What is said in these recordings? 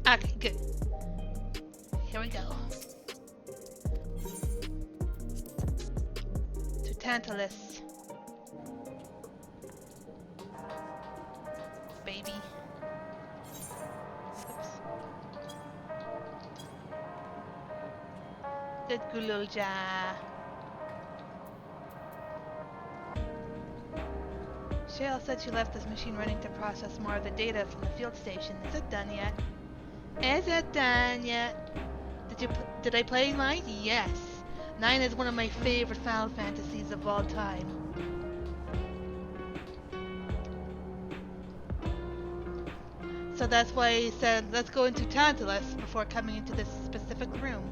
Okay, good. Here we go. To Tantalus. Baby. Oops. Good Gululja. Shale said she left this machine running to process more of the data from the field station. Is it done yet? Is it done yet? Did I play 9? Yes. 9 is one of my favorite Final Fantasies of all time. So that's why I said let's go into Tantalus before coming into this specific room.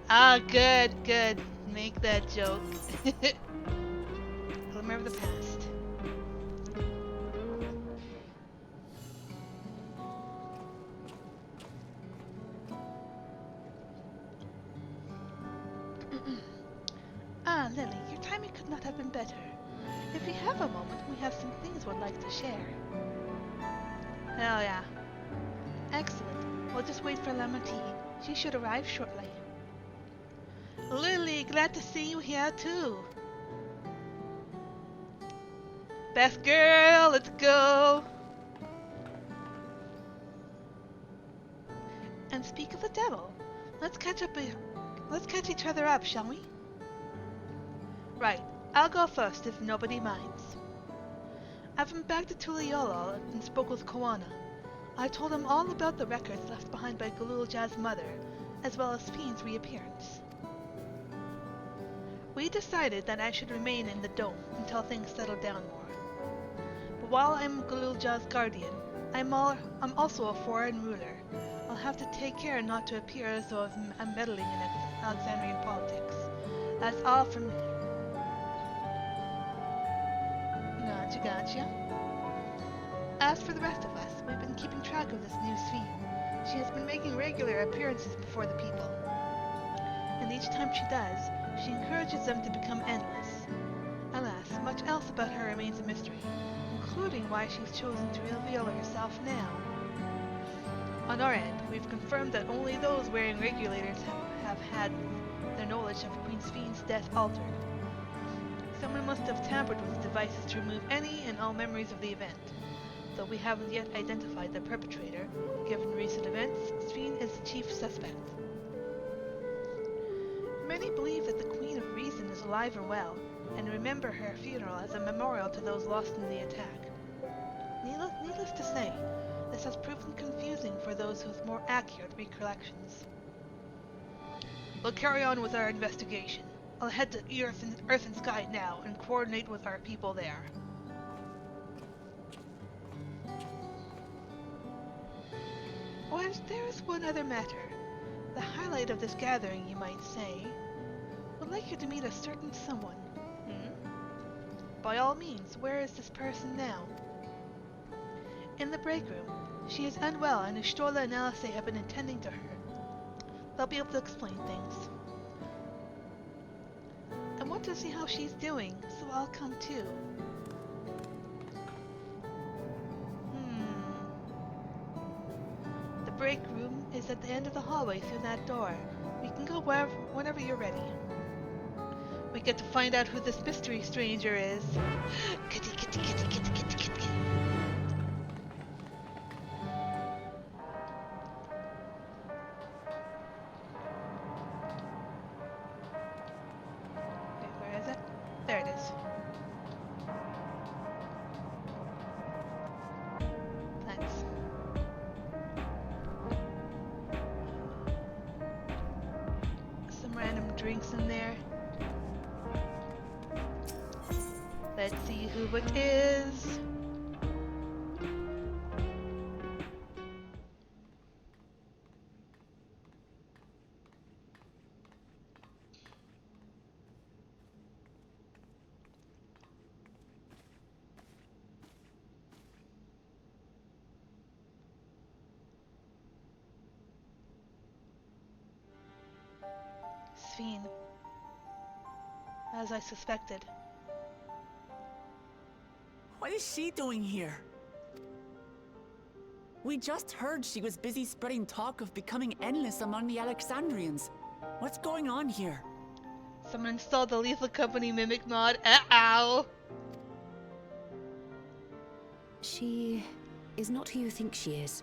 Ah, good, good. Make that joke. Remember the past. Ah, Lily, your timing could not have been better. If we have a moment, we have some things we'd like to share. Oh yeah. Excellent. We'll just wait for Lamontie. She should arrive shortly. Lily, glad to see you here too. Best girl, let's go. And speak of the devil, let's catch each other up, shall we? Right, I'll go first if nobody minds. I've been back to Tuliyola and spoke with Koana. I told him all about the records left behind by Galulja's mother, as well as Fiend's reappearance. We decided that I should remain in the dome until things settled down more. But while I'm Galulja's guardian, I'm also a foreign ruler. I'll have to take care not to appear as though I'm meddling in Alexandrian politics. That's all from me. Gotcha. As for the rest of us, we've been keeping track of this new Sphene. She has been making regular appearances before the people. And each time she does, she encourages them to become endless. Alas, much else about her remains a mystery, including why she's chosen to reveal herself now. On our end, we've confirmed that only those wearing regulators have had their knowledge of Queen Sphene's death altered. Someone must have tampered with devices to remove any and all memories of the event. Though we haven't yet identified the perpetrator, given recent events, Sphene is the chief suspect. Many believe that the Queen of Reason is alive and well, and remember her funeral as a memorial to those lost in the attack. Needless to say, this has proven confusing for those with more accurate recollections. We'll carry on with our investigation. I'll head to Earth and Sky now and coordinate with our people there. Well, there is one other matter. The highlight of this gathering, you might say. Would like you to meet a certain someone. By all means, where is this person now? In the break room. She is unwell, and Ishtola and Alice have been attending to her. They'll be able to explain things. I want to see how she's doing, so I'll come too. The break room is at the end of the hallway through that door. We can go whenever you're ready. We get to find out who this mystery stranger is. Kitty, kitty, kitty, kitty, kitty, kitty, kitty. Where is it? There it is. Thanks. Some random drinks in there. Let's see who it is. Sphene. As I suspected. What is she doing here? We just heard she was busy spreading talk of becoming endless among the Alexandrians. What's going on here? Someone installed the Lethal Company mimic mod. Ow! She is not who you think she is.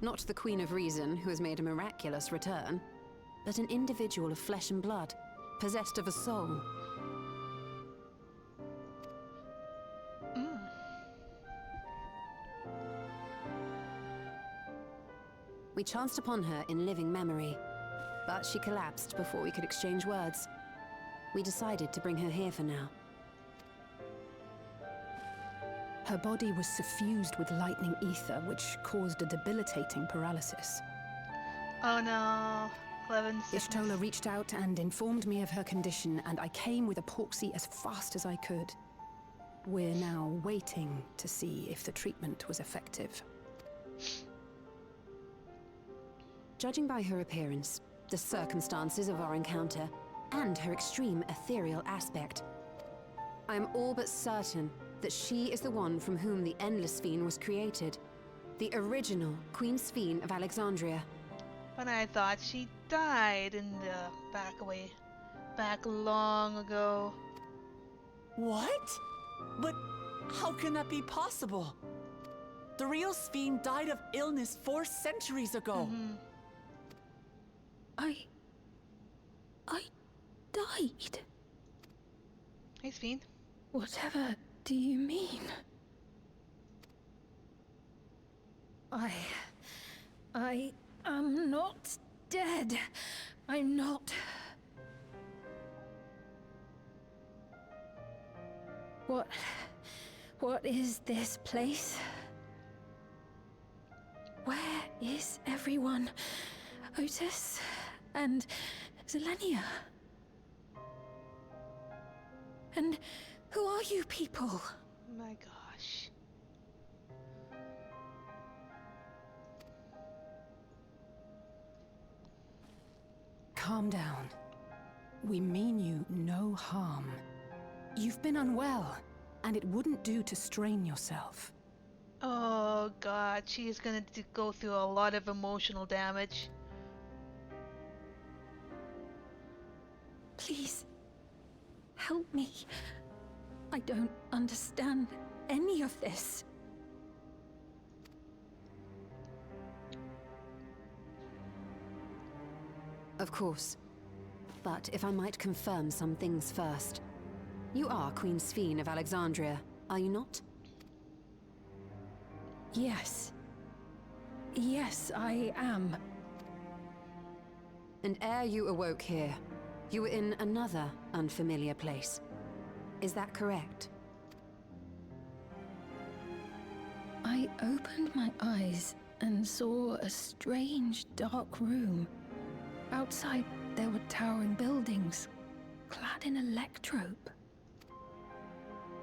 Not the Queen of Reason, who has made a miraculous return, but an individual of flesh and blood, possessed of a soul. We chanced upon her in living memory, but she collapsed before we could exchange words. We decided to bring her here for now. Her body was suffused with lightning ether, which caused a debilitating paralysis. Oh no. Cleven sickness. Ishtola reached out and informed me of her condition, and I came with a porksy as fast as I could. We're now waiting to see if the treatment was effective. Judging by her appearance, the circumstances of our encounter, and her extreme ethereal aspect, I am all but certain that she is the one from whom the Endless Sphere was created. The original Queen Sphere of Alexandria. But I thought she died in the back long ago. What? But how can that be possible? The real Sphere died of illness 4 centuries ago. I died. Hey, Sphere. Whatever do you mean? I am not dead. I'm not. What is this place? Where is everyone? Otis and Zelenia? And who are you people? My gosh. Calm down. We mean you no harm. You've been unwell, and it wouldn't do to strain yourself. Oh god, she is gonna go through a lot of emotional damage. Please, help me. I don't understand any of this. Of course. But if I might confirm some things first. You are Queen Sphere of Alexandria, are you not? Yes. Yes, I am. And ere you awoke here, you were in another unfamiliar place. Is that correct? I opened my eyes and saw a strange, dark room. Outside, there were towering buildings, clad in electrope.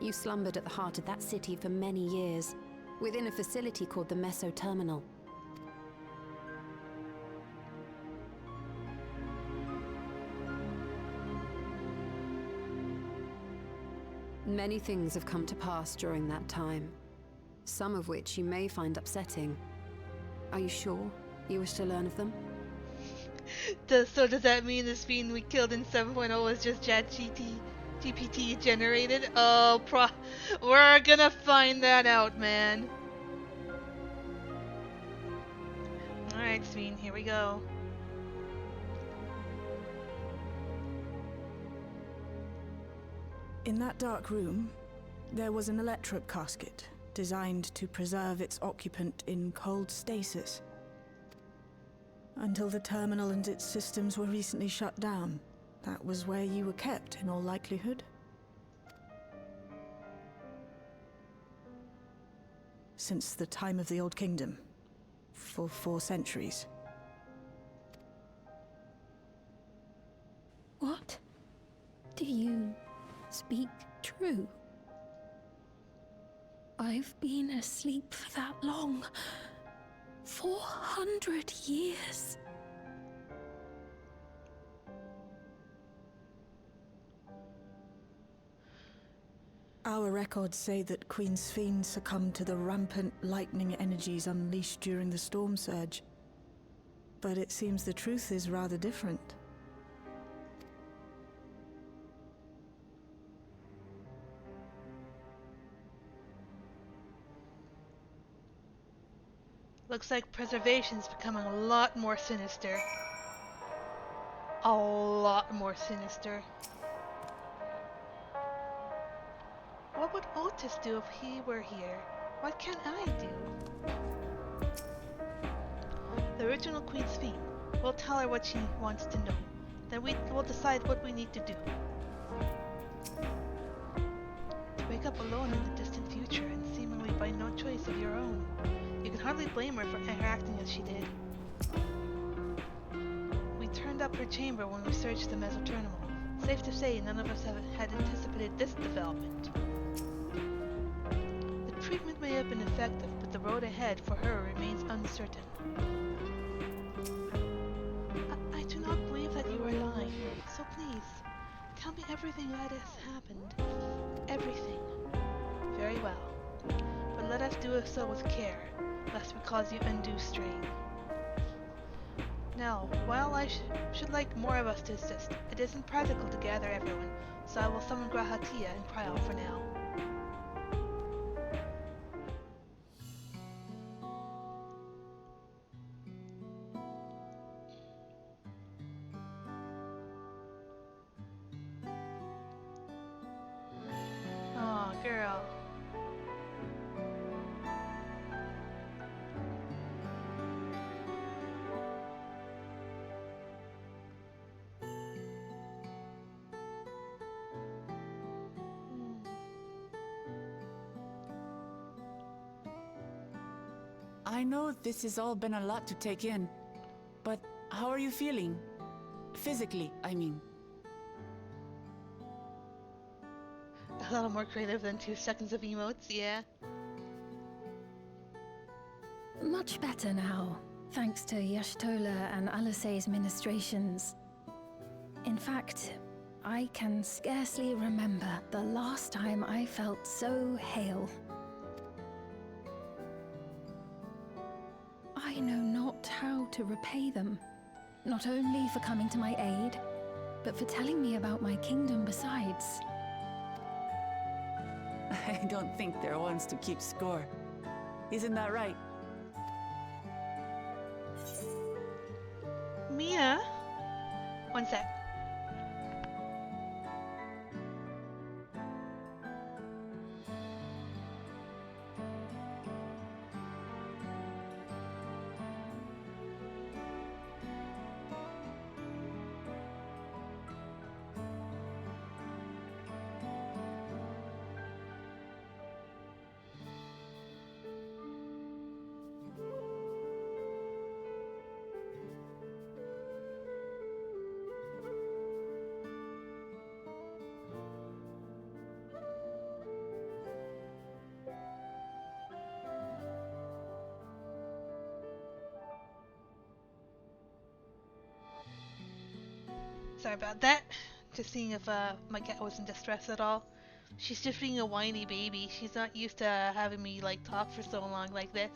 You slumbered at the heart of that city for many years, within a facility called the Meso Terminal. Many things have come to pass during that time, some of which you may find upsetting. Are you sure you wish to learn of them? So does that mean the Sphere we killed in 7.0 was just GPT generated? Oh, we're gonna find that out, man. Alright, Sphere, here we go. In that dark room, there was an electrope casket designed to preserve its occupant in cold stasis. Until the terminal and its systems were recently shut down, that was where you were kept, in all likelihood. Since the time of the Old Kingdom, for 4 centuries. What? Do you speak true? I've been asleep for that long. 400 years. Our records say that Queen Sphene succumbed to the rampant lightning energies unleashed during the storm surge. But it seems the truth is rather different. Looks like preservation's becoming a lot more sinister. A lot more sinister. What would Otis do if he were here? What can I do? The original Queen Sphene. We'll tell her what she wants to know. Then we'll decide what we need to do. To wake up alone in the distant future and seemingly by no choice of your own. You can hardly blame her for acting as she did. We turned up her chamber when we searched the Mesoterminal. Safe to say none of us had anticipated this development. The treatment may have been effective, but the road ahead for her remains uncertain. I do not believe that you are lying, so please, tell me everything that has happened. Everything. Very well. But let us do so with care, lest we cause you undue strain. Now, while I should like more of us to assist, it isn't practical to gather everyone, so I will summon Grahatia and Cryo for now. Aw, girl. I know this has all been a lot to take in, but how are you feeling? Physically, I mean. A little more creative than 2 seconds of emotes, yeah. Much better now, thanks to Yashtola and Alisei's ministrations. In fact, I can scarcely remember the last time I felt so hale. I know not how to repay them, not only for coming to my aid, but for telling me about my kingdom besides. I don't think they're ones to keep score. Isn't that right? Mia? One sec. Sorry about that. Just seeing if my cat was in distress at all. She's just being a whiny baby. She's not used to having me like talk for so long like this.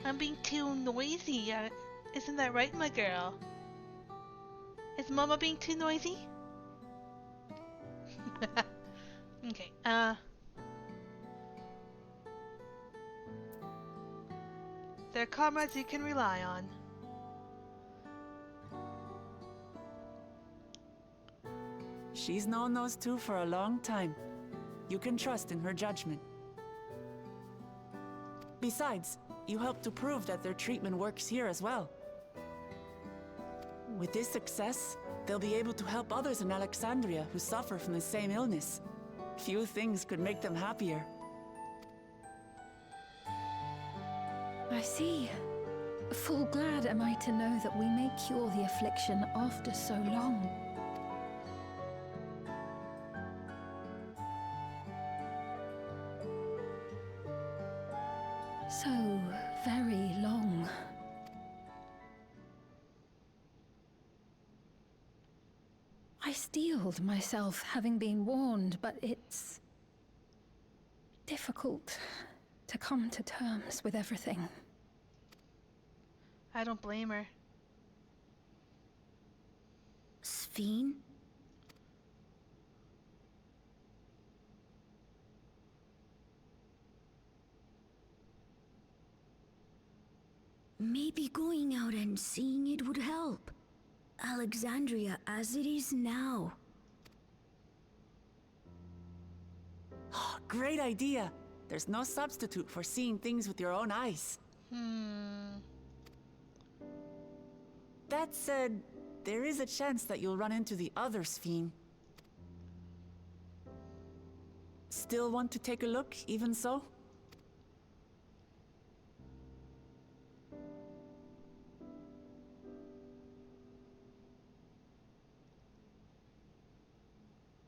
I'm being too noisy. Isn't that right, my girl? Is Mama being too noisy? Okay. They're comrades you can rely on. She's known those two for a long time. You can trust in her judgment. Besides, you helped to prove that their treatment works here as well. With this success, they'll be able to help others in Alexandria who suffer from the same illness. Few things could make them happier. I see. Full glad am I to know that we may cure the affliction after so long. So very long. I steeled myself having been warned, but it's difficult to come to terms with everything. I don't blame her. Sphene? Maybe going out and seeing it would help. Alexandria as it is now. Great idea. There's no substitute for seeing things with your own eyes. That said, there is a chance that you'll run into the other Sphene. Still want to take a look, even so?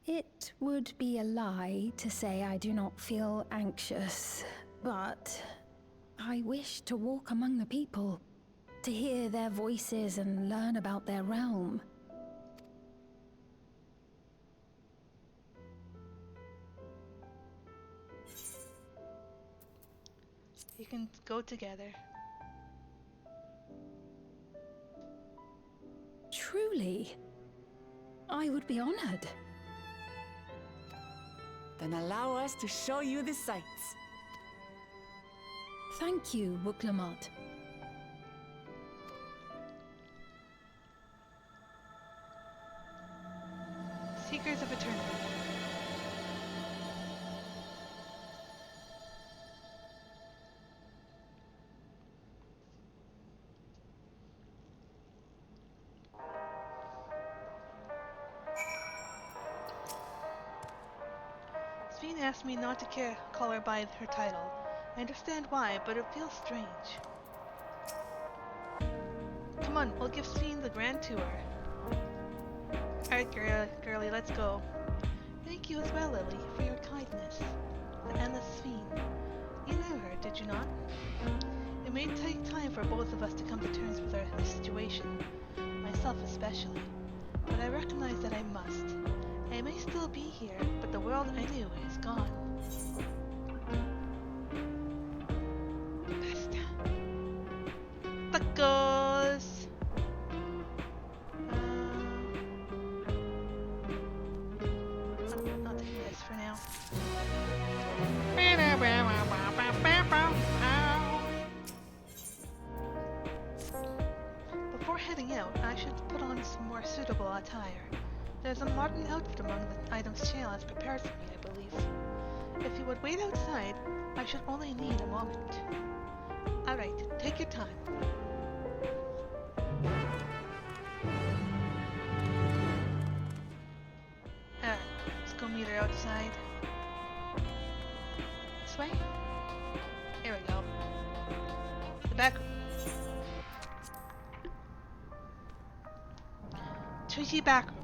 It would be a lie to say I do not feel anxious, but I wish to walk among the people, to hear their voices and learn about their realm. You can go together. Truly, I would be honored. Then allow us to show you the sights. Thank you, Wuklamot. Seekers of Eternity. Sphene asked me not to call her by her title. I understand why, but it feels strange. Come on, we'll give Sphene the grand tour. Alright, girlie, let's go. Thank you as well, Lily, for your kindness. The endless Sphene. You knew her, did you not? It may take time for both of us to come to terms with our situation, myself especially, but I recognize that I must. I may still be here, but the world I knew is gone. Basta. Tacos! I'll take this for now. Before heading out, I should put on some more suitable attire. There's a modern outfit among the items Shale has prepared for me, I believe. If you would wait outside, I should only need a moment. Alright, take your time. Alright, let's go meet her outside. This way? Here we go. The back room. Treaty back room.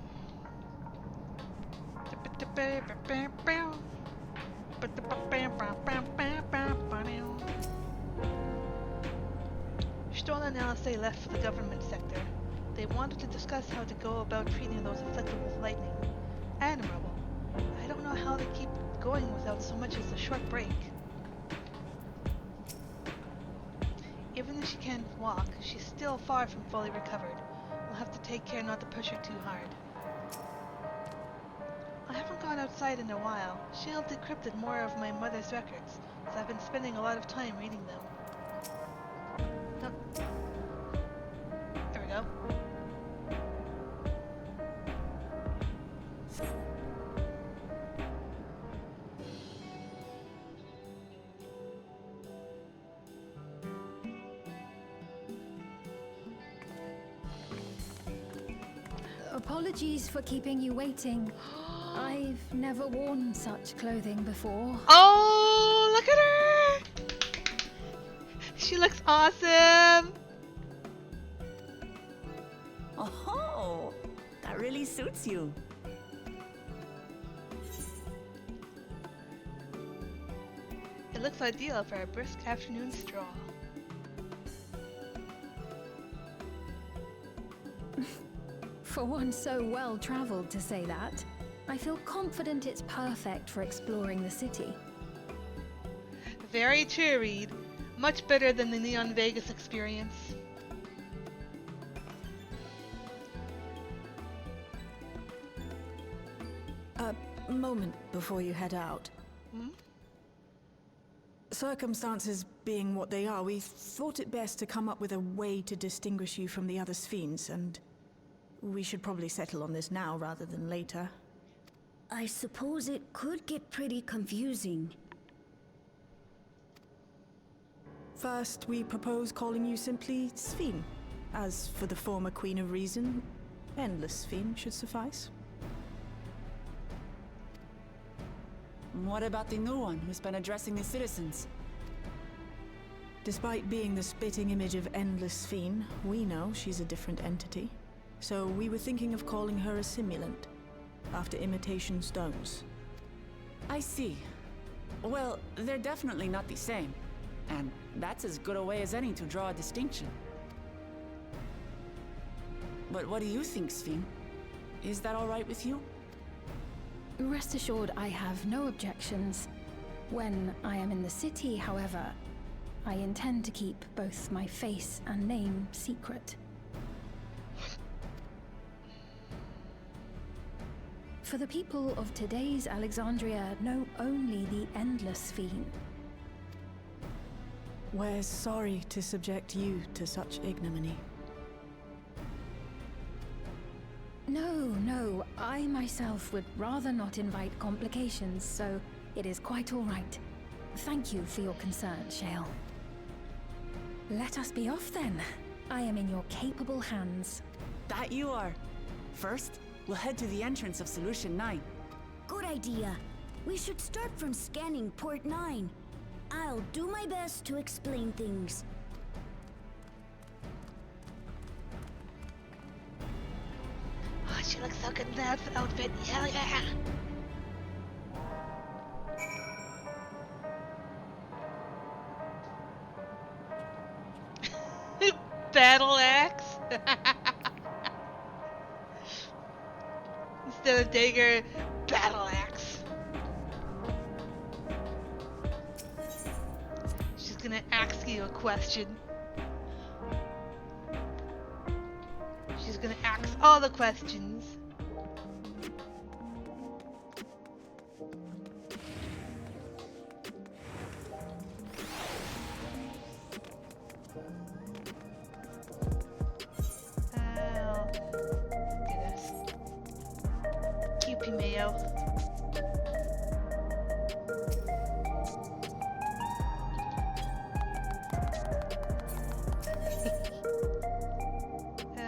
Stoll and LSA left for the government sector. They wanted to discuss how to go about treating those afflicted with lightning. Admirable. I don't know how they keep going without so much as a short break. Even if she can't walk, she's still far from fully recovered. We'll have to take care not to push her too hard. I haven't gone outside in a while. Shale decrypted more of my mother's records, so I've been spending a lot of time reading them. Oh. There we go. Apologies for keeping you waiting. I've never worn such clothing before. Oh, look at her! She looks awesome! Oh, that really suits you. It looks ideal for a brisk afternoon stroll. For one so well traveled to say that, I feel confident it's perfect for exploring the city. Very true, Reed. Much better than the Neon Vegas experience. A moment before you head out. Hmm? Circumstances being what they are, we thought it best to come up with a way to distinguish you from the other Sphenes, and we should probably settle on this now rather than later. I suppose it could get pretty confusing. First, we propose calling you simply Sphene. As for the former Queen of Reason, Endless Sphene should suffice. What about the new one who's been addressing the citizens? Despite being the spitting image of Endless Sphene, we know she's a different entity. So we were thinking of calling her a simulant, after imitation stones. I see. Well, they're definitely not the same. And that's as good a way as any to draw a distinction. But what do you think, Sphene? Is that all right with you? Rest assured, I have no objections. When I am in the city, however, I intend to keep both my face and name secret. For the people of today's Alexandria know only the Endless Sphene. We're sorry to subject you to such ignominy. No, I myself would rather not invite complications, so it is quite all right. Thank you for your concern, Shale. Let us be off then. I am in your capable hands. That you are. First, we'll head to the entrance of Solution 9. Good idea. We should start from scanning Port 9. I'll do my best to explain things. Oh, she looks so good in that outfit. Hell yeah! Battle axe. Instead of dagger, battle axe. She's gonna ask you a question. She's gonna ask all the questions. Oh, goodness. QP Mayo. Where is it? There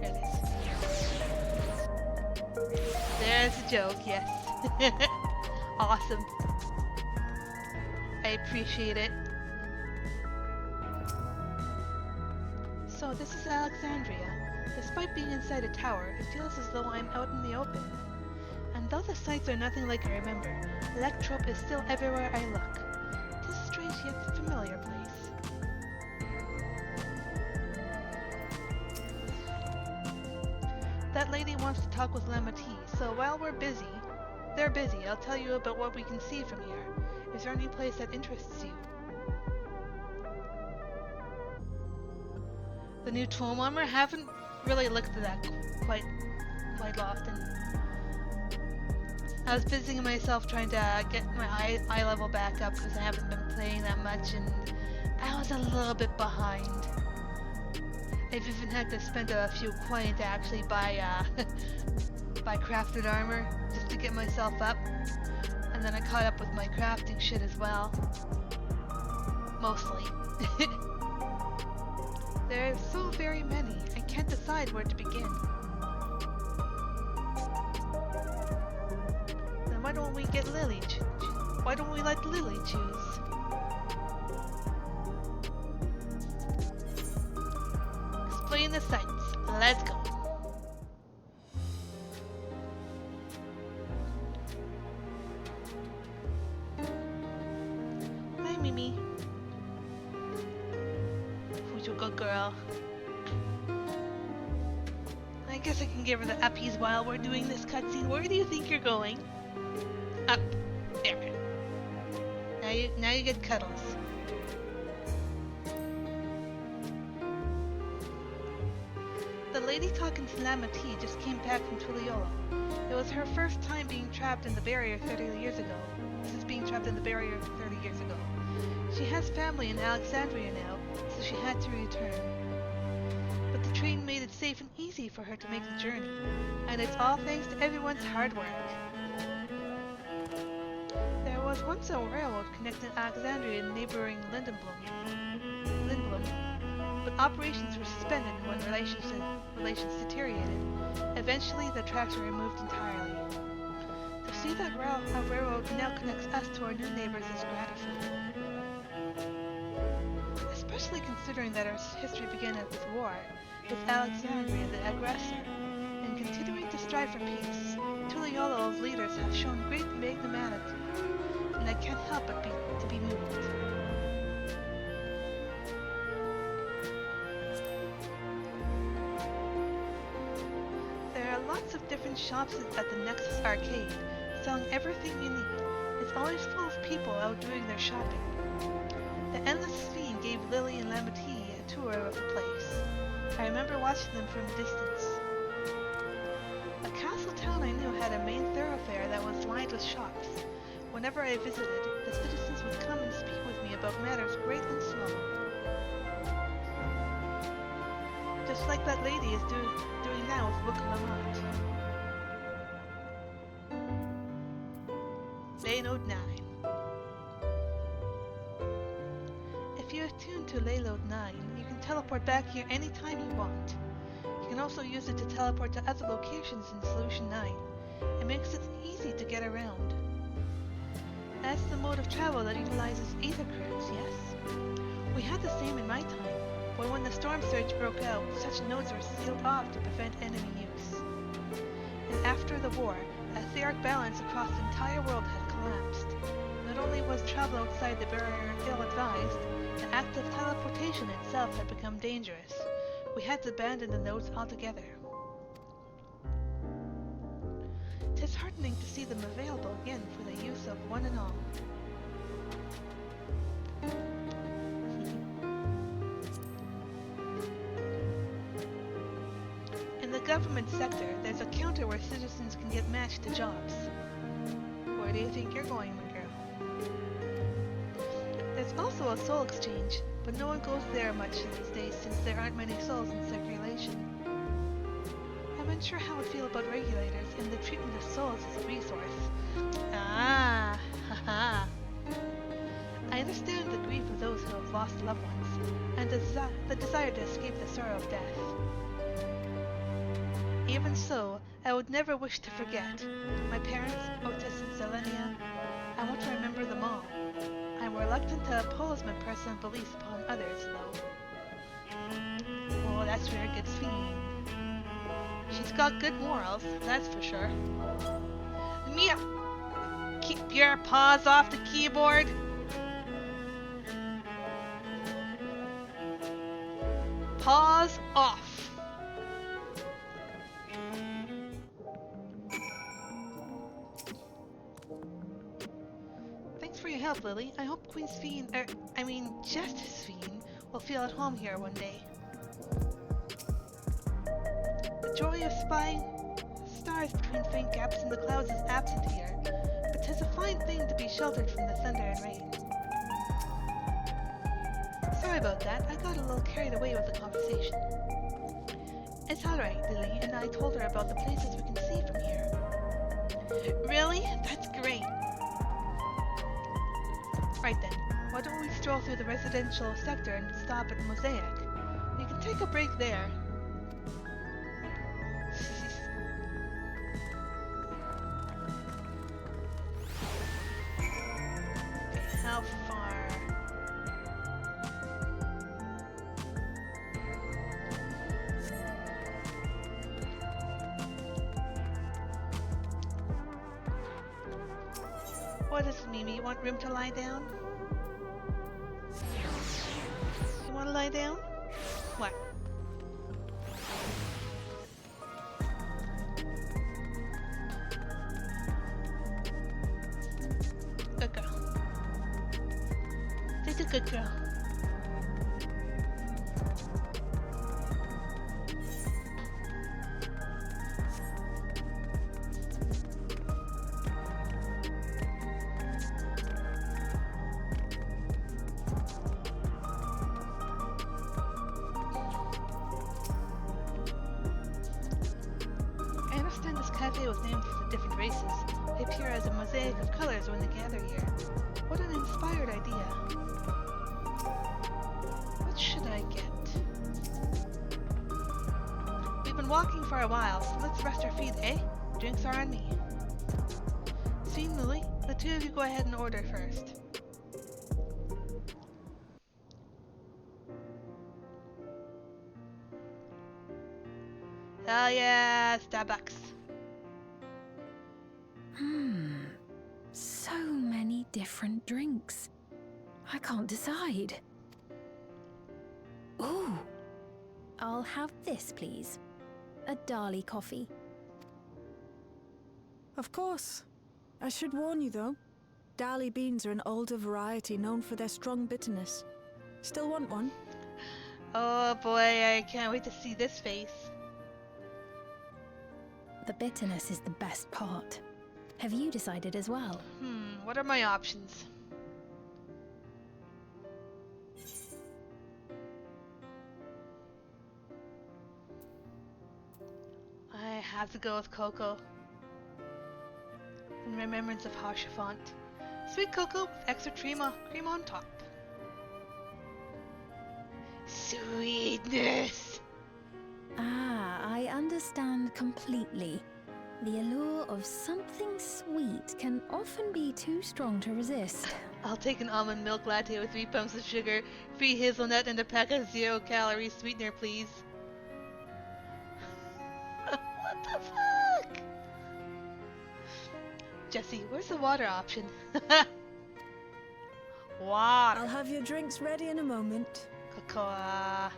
it is. There's a joke, yes. Awesome. I appreciate it. So this is Alexandria. Despite being inside a tower, it feels as though I'm out in the open. And though the sights are nothing like I remember, Electrope is still everywhere I look. This strange yet familiar place. That lady wants to talk with Lamati, so while they're busy, I'll tell you about what we can see from here. Is there any place that interests you? The new tool armor? Haven't really looked at that quite often. I was busying myself trying to get my eye level back up because I haven't been playing that much, and I was a little bit behind. I've even had to spend a few coins to actually buy buy crafted armor just to get myself up, and then I caught up with my crafting shit as well. Mostly. There are so very many, I can't decide where to begin. Then why don't we get Lily? Why don't we let Lily choose? Explain the sights. Let's go. Hi, Mimi. Who's your good girl? I guess I can give her the uppies while we're doing this cutscene. Where do you think you're going? Up. There. Now you get cuddles. The lady talking to Lamati just came back from Tuliolo. It was her first time being trapped in the barrier 30 years ago. Since being trapped in the barrier 30 years ago. She has family in Alexandria now, so she had to return. But the train made it safe and easy for her to make the journey, and it's all thanks to everyone's hard work. There was once a railroad connecting Alexandria and neighboring Lindblom, but operations were suspended when relations deteriorated. Eventually, the tracks were removed entirely. To see that a railroad now connects us to our new neighbors is gratifying. Especially considering that our history began with war, with Alexandria the aggressor, and continuing to strive for peace. Tuliolo's leaders have shown great magnanimity, and I can't help but to be moved. There are lots of different shops at the Nexus Arcade, selling everything you need. It's always full of people out doing their shopping. The Endless Fiend gave Lily and Lamati a tour of the place. I remember watching them from a distance. A castle town I knew had a main thoroughfare that was lined with shops. Whenever I visited, the citizens would come and speak with me about matters great and small. Just like that lady is doing now with Book Lamont. Laynode 9. If you attune to Laylode 9, you can teleport back here anytime you want. You can also use it to teleport to other locations in Solution 9. It makes it easy to get around. That's the mode of travel that utilizes ether currents, yes? We had the same in my time, but when the storm surge broke out, such nodes were sealed off to prevent enemy use. And after the war, etheric balance across the entire world had collapsed. Not only was travel outside the barrier ill-advised, the act of teleportation itself had become dangerous. We had to abandon the nodes altogether. Tis heartening to see them available again for the use of one and all. In the government sector, there's a counter where citizens can get matched to jobs. Where do you think you're going, my girl? There's also a soul exchange, but no one goes there much these days since there aren't many souls in circulation. I'm unsure how I feel about regulators and the treatment of souls as a resource. Ah, haha. I understand the grief of those who have lost loved ones, and the desire to escape the sorrow of death. Even so, I would never wish to forget. My parents, Otis and Selenia, I want to remember them all. I'm reluctant to oppose my personal beliefs upon others, though. Oh, that's very good Fiend. She's got good morals, that's for sure. Mia! Keep your paws off the keyboard! Paws off! Thanks for your help, Lily. I hope Queen's Fiend, Justice Fiend, will feel at home here one day. The joy of spying stars between faint gaps in the clouds is absent here, but 'tis a fine thing to be sheltered from the thunder and rain. Sorry about that, I got a little carried away with the conversation. It's alright, Lily, and I told her about the places we can see from here. Really? That's great. Right then, why don't we stroll through the residential sector and stop at Mosaic? You can take a break there. Okay, how far? What is it, Mimi? You want room to lie down? You want to lie down? What? Good girl. Good girl. I understand this cafe was named for the different races. They appear as a mosaic of colors when they gather here. What an inspired idea. What should I get? We've been walking for a while, so let's rest our feet, eh? Drinks are on me. See, Lily, the two of you go ahead and order first. Hell yeah, Starbucks. So many different drinks. I can't decide. Ooh. I'll have this, please. A Dali coffee. Of course. I should warn you, though. Dali beans are an older variety known for their strong bitterness. Still want one? Oh boy, I can't wait to see this face. The bitterness is the best part. Have you decided as well? What are my options? I have to go with cocoa. In remembrance of Harshafont. Sweet cocoa with extra cream on top. Sweetness! Ah, I understand completely. The allure of something sweet can often be too strong to resist. I'll take an almond milk latte with 3 pumps of sugar, 3 hazelnut, and a pack of 0-calorie sweetener, please. What the fuck? Jesse, where's the water option? Water. I'll have your drinks ready in a moment. Cocoa.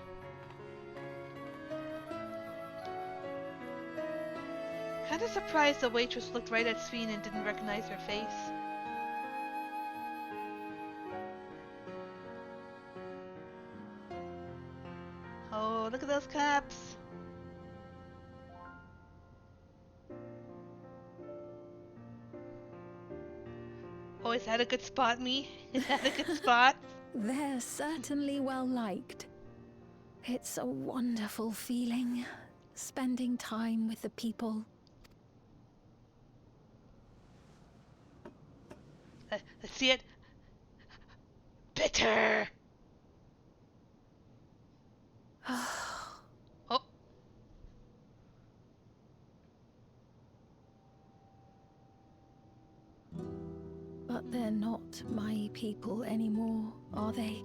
Kinda surprised the waitress looked right at Sveen and didn't recognize her face. Oh, look at those caps. Oh, is that a good spot, me? Is that a good spot? They're certainly well liked. It's a wonderful feeling, spending time with the people. Let's see it. Bitter! Oh. But they're not my people anymore, are they?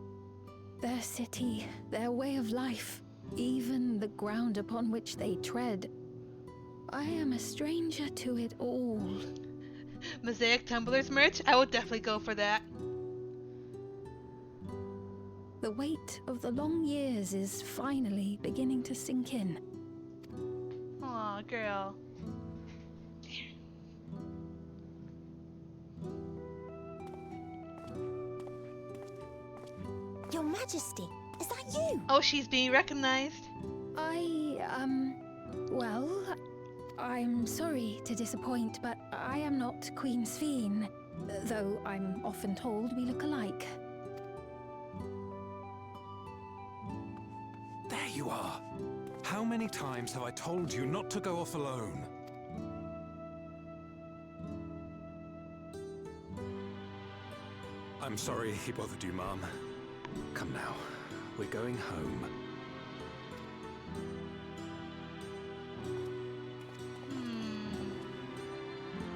Their city, their way of life, even the ground upon which they tread. I am a stranger to it all. Mosaic Tumblers merch? I would definitely go for that. The weight of the long years is finally beginning to sink in. Aw, girl. Your Majesty, is that you? Oh, she's being recognized. Well, I'm sorry to disappoint, but I am not Queen Sveen, though I'm often told we look alike. There you are. How many times have I told you not to go off alone? I'm sorry he bothered you, Mom. Come now. We're going home.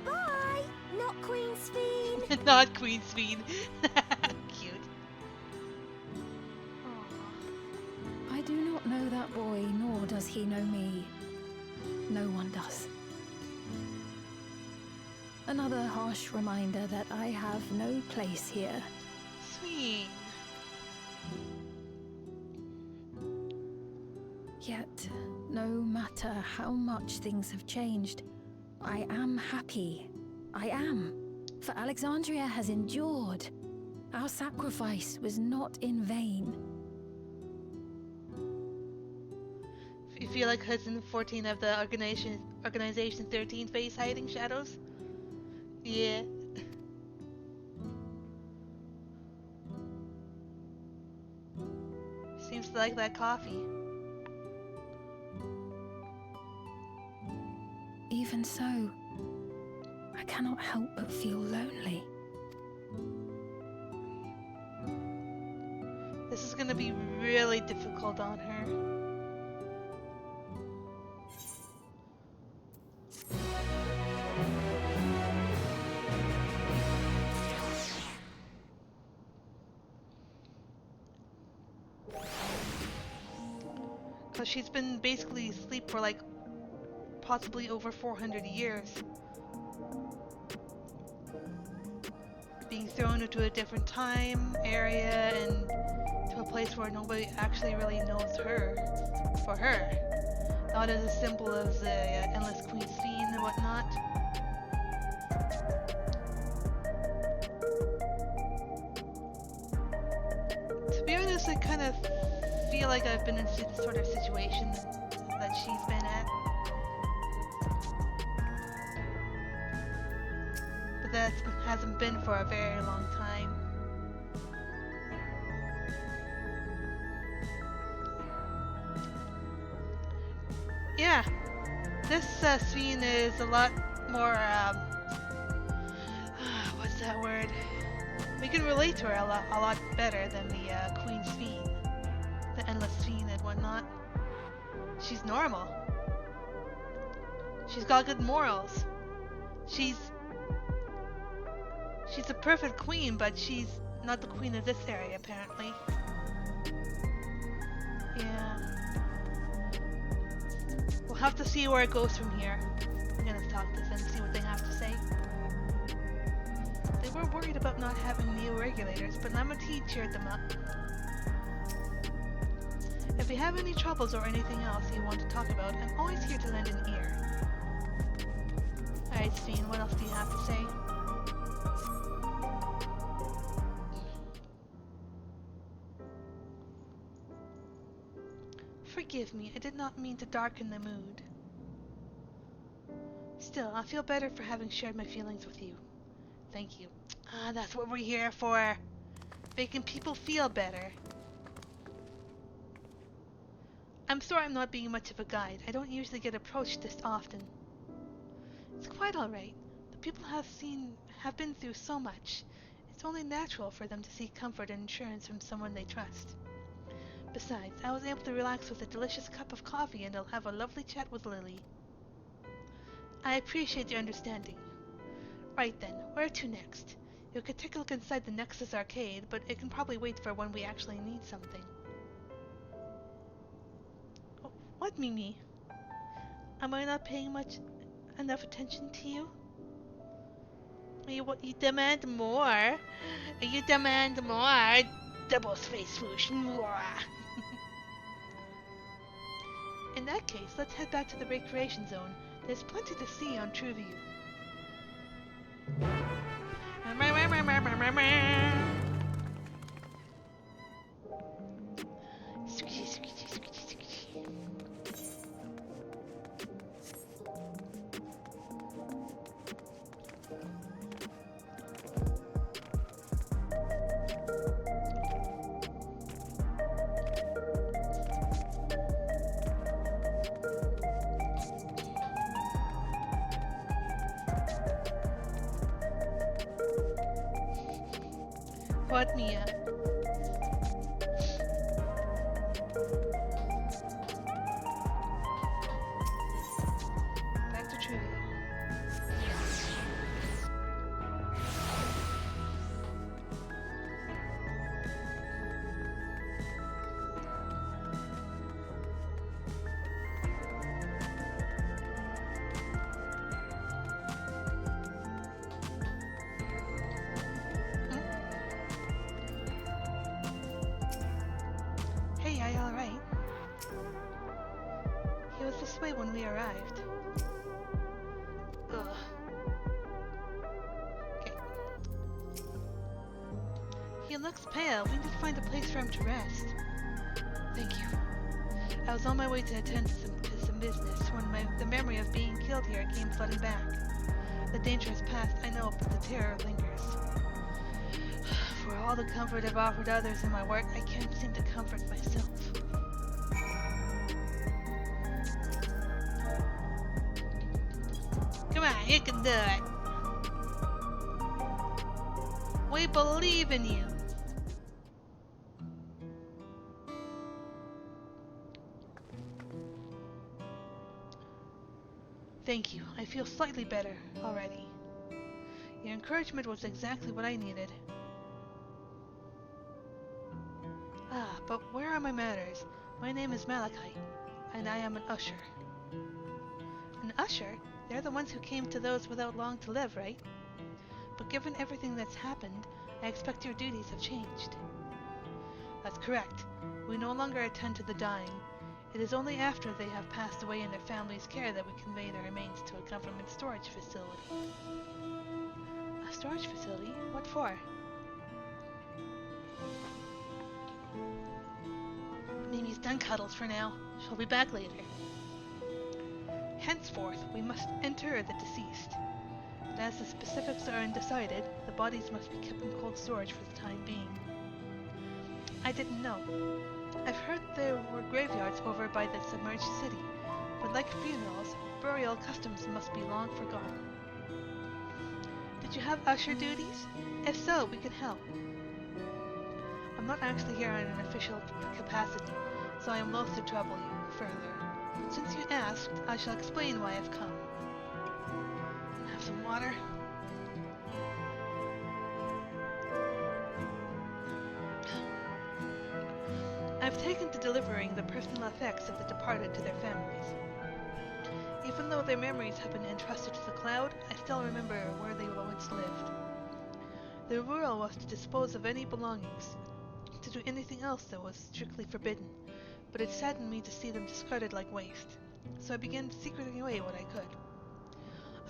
Bye! Not Queen Sveen! Not Queen Sveen. Cute. I do not know that boy, nor does he know me. No one does. Another harsh reminder that I have no place here. Sweet. Yet, no matter how much things have changed, I am happy. I am. For Alexandria has endured. Our sacrifice was not in vain. You feel like Hudson 14 of the Organization 13 face hiding shadows? Yeah. Seems to like that coffee. Even so, I cannot help but feel lonely. This is gonna be really difficult on her. Because she's been basically asleep for like possibly over 400 years. Being thrown into a different time, area, and to a place where nobody actually really knows her for her. Not as simple as the Endless Queen's Fiend and whatnot. To be honest, I kind of feel like I've been in the sort of situation that she's been at. But that hasn't been for a very long time. Yeah, this scene is a lot more, what's that word? We can relate to her a lot better than the Queen's Fiend, the Endless Fiend and whatnot. She's normal. She's got good morals. She's a perfect queen, but she's not the queen of this area, apparently. Yeah. We'll have to see where it goes from here. I'm gonna talk to them and see what they have to say. They were worried about not having new regulators, but Lamati cheered them up. If you have any troubles or anything else you want to talk about, I'm always here to lend an ear. Alright, Steen, what else do you have to say? Forgive me, I did not mean to darken the mood. Still, I feel better for having shared my feelings with you. Thank you. Ah, that's what we're here for. Making people feel better. I'm sorry I'm not being much of a guide. I don't usually get approached this often. It's quite alright. The people have been through so much. It's only natural for them to seek comfort and assurance from someone they trust. Besides, I was able to relax with a delicious cup of coffee and I'll have a lovely chat with Lily. I appreciate your understanding. Right then, where to next? You could take a look inside the Nexus arcade, but it can probably wait for when we actually need something. Oh, what, Mimi? Am I not paying enough attention to you? You demand more? You demand more? Double space swoosh. In that case, let's head back to the recreation zone. There's plenty to see on TrueView. What, Mia? Back to trivia. Hey, are you alright? He was this way when we arrived. Ugh. Okay. looks pale. We need to find a place for him to rest. Thank you. I was on my way to attend to some business when the memory of being killed here came flooding back. The danger has passed, I know, but the terror lingers. For all the comfort I've offered others in my work, I can't seem to comfort myself. Come on, you can do it. We believe in you. Thank you. I feel slightly better already. Your encouragement was exactly what I needed. Ah, but where are my manners? My name is Malachi, and I am an usher. An usher? They're the ones who came to those without long to live, right? But given everything that's happened, I expect your duties have changed. That's correct. We no longer attend to the dying. It is only after they have passed away in their family's care that we convey their remains to a government storage facility. A storage facility? What for? Mimi's done cuddles for now. She'll be back later. Henceforth, we must inter the deceased. But as the specifics are undecided, the bodies must be kept in cold storage for the time being. I didn't know. I've heard there were graveyards over by the submerged city, but like funerals, burial customs must be long forgotten. Did you have usher duties? If so, we can help. I'm not actually here in an official capacity, so I am loath to trouble you further. Since you asked, I shall explain why I've come. Have some water? I've taken to delivering the personal effects of the departed to their families. Even though their memories have been entrusted to the cloud, I still remember where they once lived. The rule was to dispose of any belongings, to do anything else that was strictly forbidden, but it saddened me to see them discarded like waste, so I began secreting away what I could.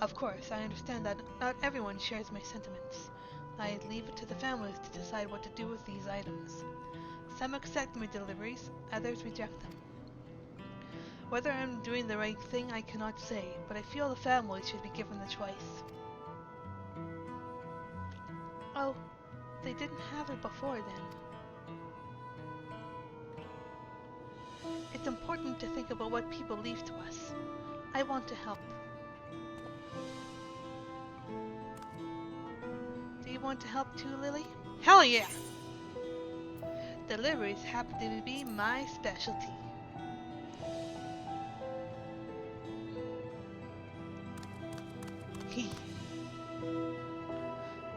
Of course, I understand that not everyone shares my sentiments. I leave it to the families to decide what to do with these items. Some accept my deliveries, others reject them. Whether I'm doing the right thing I cannot say, but I feel the families should be given the choice. Oh, they didn't have it before then. It's important to think about what people leave to us. I want to help. Do you want to help too, Lily? Hell yeah! Deliveries happen to be my specialty.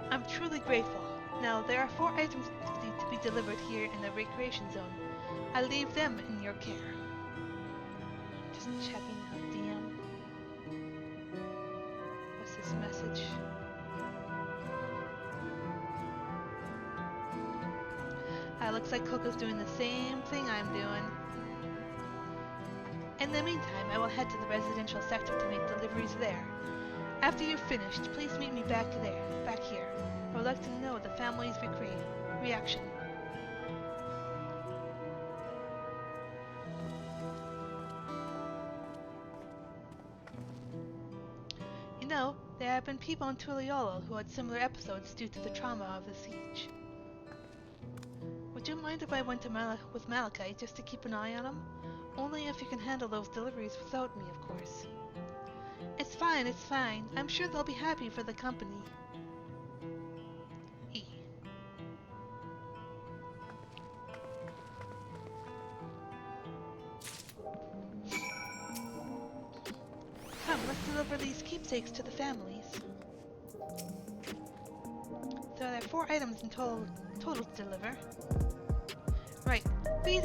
I'm truly grateful. Now, there are 4 items that need to be delivered here in the recreation zone. I leave them in your care. Just checking out DM. What's this message? Looks like Coco's doing the same thing I'm doing. In the meantime, I will head to the residential sector to make deliveries there. After you've finished, please meet me back here. I would like to know the family's reaction. You know, there have been people in Tuliolo who had similar episodes due to the trauma of the siege. Would you mind if I went to with Malachi just to keep an eye on him? Only if you can handle those deliveries without me, of course. It's fine, it's fine. I'm sure they'll be happy for the company. E. Come, let's deliver these keepsakes to the families. So there are 4 items in total to deliver. Right, 3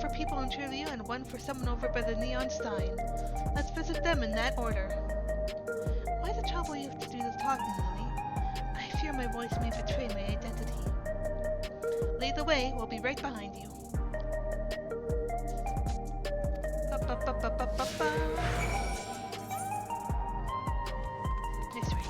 for people in Trilio and 1 for someone over by the Neon Stein. Let's visit them in that order. Why the trouble you have to do the talking, Lily? I fear my voice may betray my identity. Lead the way, we'll be right behind you. This way.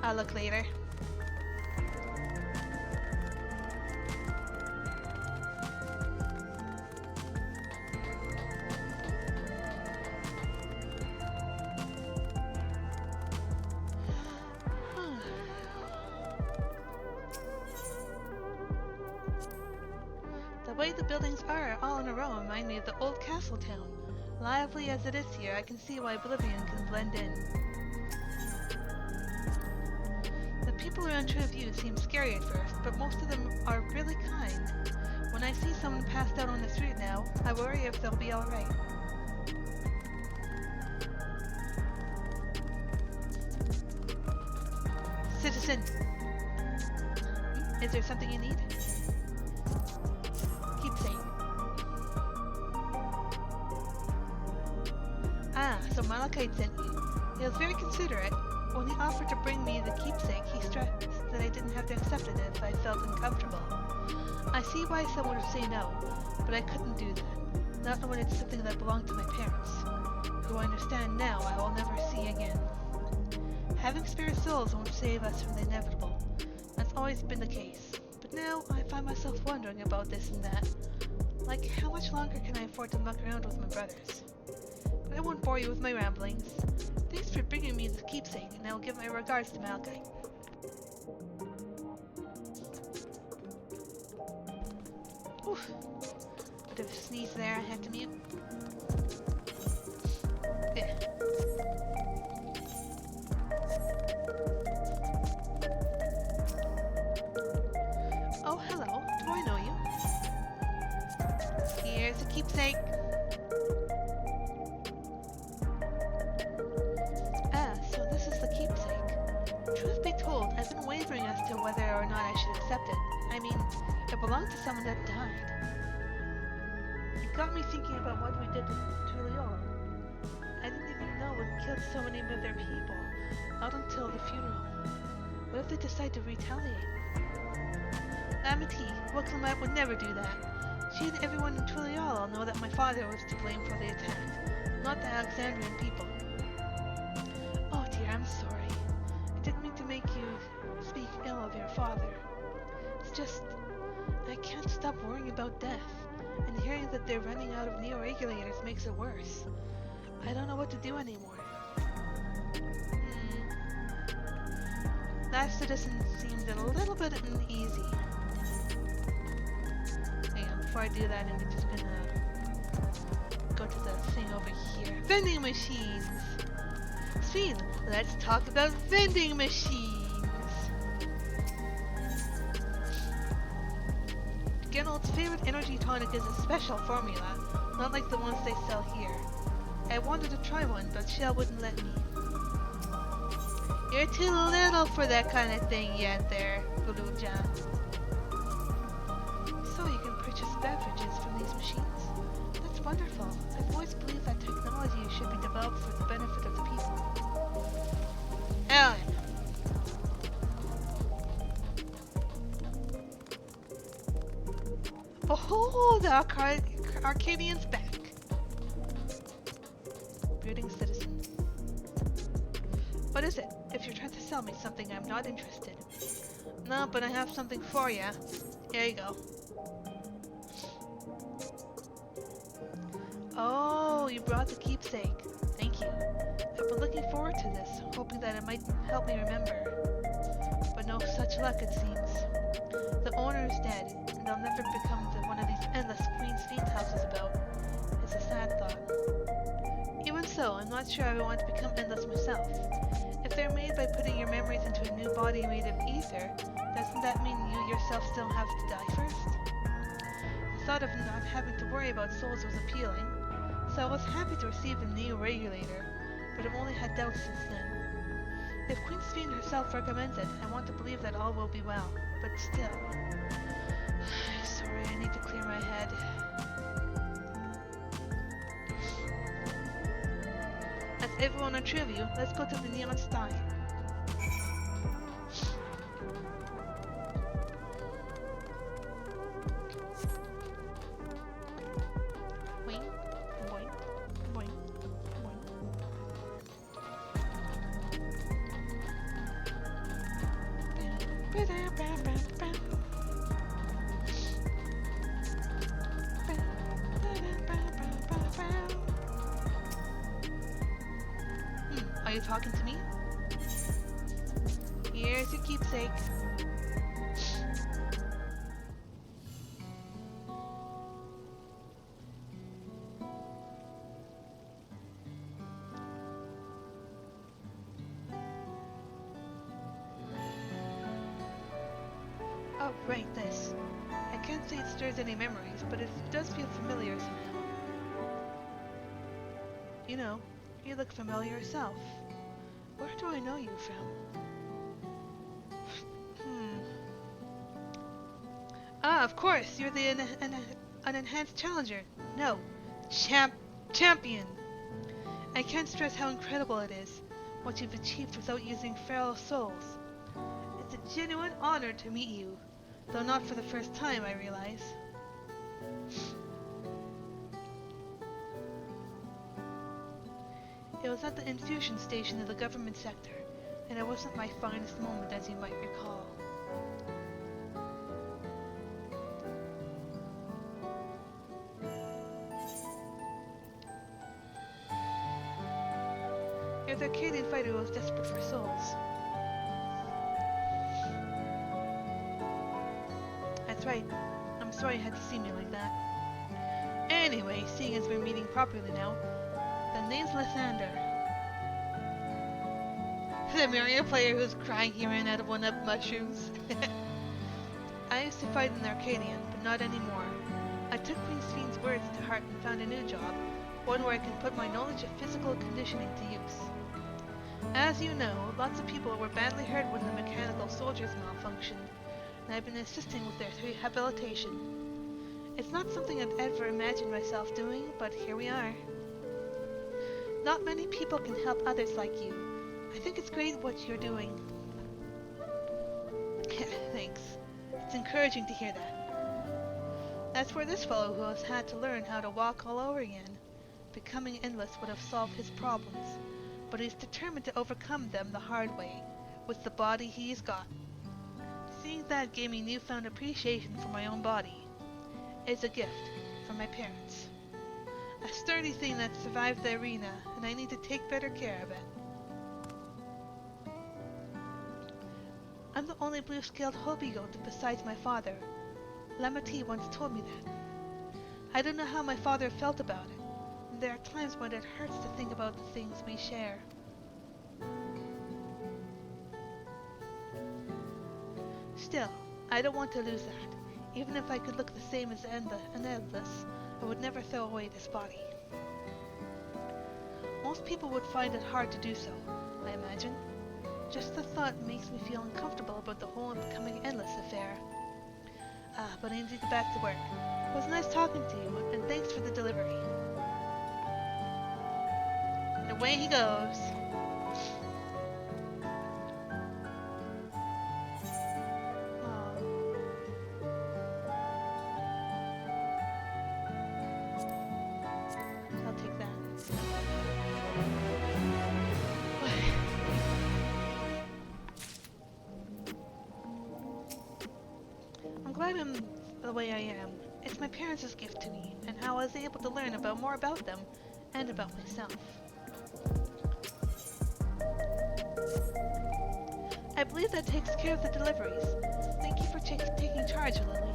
I'll look later. The way the buildings are, all in a row, remind me of the old castle town. Lively as it is here, I can see why Oblivion can blend in. The people around True View seem scary at first, but most of them are really kind. When I see someone passed out on the street now, I worry if they'll be alright. Citizen! Is there something you need? Keepsake. Ah, so Malachite sent you. He was very considerate. When he offered to bring me the keepsake, he stressed that I didn't have to accept it if I felt uncomfortable. I see why someone would say no, but I couldn't do that. Not when it's something that belonged to my parents, who I understand now I will never see again. Having spare souls won't save us from the inevitable. That's always been the case. But now I find myself wondering about this and that. Like, how much longer can I afford to muck around with my brothers? But I won't bore you with my ramblings. Thanks for bringing me the keepsake, and I will give my regards to Malachite. Oof. Bit of a sneeze there, I had to mute. Yeah. Oh, hello. Do I know you? Here's a keepsake. Ah, so this is the keepsake. Truth be told, I've been wavering as to whether or not I should accept it. I mean, it belonged to someone that died. It got me thinking about what we did to Tuliol. I didn't even know it killed so many of their people. Not until the funeral. What if they decide to retaliate? Amity, Wicklamat would never do that. She and everyone in Tuliol know that my father was to blame for the attack, not the Alexandrian people. Oh dear, I'm sorry. I didn't mean to make you speak ill of your father. It's just, I can't stop worrying about death, and hearing that they're running out of neo-regulators makes it worse. I don't know what to do anymore. Last citizen seemed a little bit uneasy. Hang on, before I do that, I'm just gonna go to the thing over here. Vending machines! Sweet, let's talk about vending machines! Geralt's favorite energy tonic is a special formula, not like the ones they sell here. I wanted to try one, but Shell wouldn't let me. You're too little for that kind of thing yet there, Guluja. So you can purchase beverages from these machines? That's wonderful. I've always believed that technology should be developed for the benefit of the people. Ellen! Oh, the Arcadian's back. Brooding citizen. What is it? If you're trying to sell me something, I'm not interested. No, but I have something for ya. Here you go. Oh, you brought the keepsake. Thank you. I've been looking forward to this, hoping that it might help me remember. But no such luck, it seems. The owner is dead, and I'll never become one of these endless Queen's Fiend houses about. It's a sad thought. Even so, I'm not sure I want to become endless myself. If they're made by putting your memories into a new body made of ether, doesn't that mean you yourself still have to die first? The thought of not having to worry about souls was appealing, so I was happy to receive the new regulator, but I've only had doubts since then. If Queen Fiend herself recommends it, I want to believe that all will be well, but still. Sorry, I need to clear my head. As everyone on Triview, let's go to the Neon Stein. Boing, boing, boing, boing. talking to me? Here's your keepsake. Oh, right, this. I can't say it stirs any memories, but it does feel familiar somehow. You know, you look familiar yourself. Where do I know you from? Ah, of course, you're the unenhanced challenger. No, champion. I can't stress how incredible it is, what you've achieved without using feral souls. It's a genuine honor to meet you, though not for the first time, I realize. It was at the infusion station of the government sector, and it wasn't my finest moment, as you might recall. You're the Arcadian fighter who was desperate for souls. That's right. I'm sorry you had to see me like that. Anyway, seeing as we're meeting properly now, the name's Lysander. The Mario player who's crying he ran out of one-up mushrooms. I used to fight in the Arcadian, but not anymore. I took Queen Fiend's words to heart and found a new job, one where I can put my knowledge of physical conditioning to use. As you know, lots of people were badly hurt when the mechanical soldiers malfunctioned, and I've been assisting with their rehabilitation. It's not something I'd ever imagined myself doing, but here we are. Not many people can help others like you. I think it's great what you're doing. Thanks. It's encouraging to hear that. As for this fellow who has had to learn how to walk all over again, becoming endless would have solved his problems, but he's determined to overcome them the hard way, with the body he's got. Seeing that gave me newfound appreciation for my own body. It's a gift from my parents. A sturdy thing that survived the arena, and I need to take better care of it. I'm the only blue-scaled Hobigoat besides my father. Lamati once told me that. I don't know how my father felt about it, and there are times when it hurts to think about the things we share. Still, I don't want to lose that. Even if I could look the same as an Endless, I would never throw away this body. Most people would find it hard to do so, I imagine. Just the thought makes me feel uncomfortable about the whole becoming Endless affair. But I need to get back to work. It was nice talking to you, and thanks for the delivery. And away he goes. I'll take that. I'm glad I'm the way I am. It's my parents' gift to me, and how I was able to learn more about them, and about myself. I believe that takes care of the deliveries. Thank you for taking charge, Lily.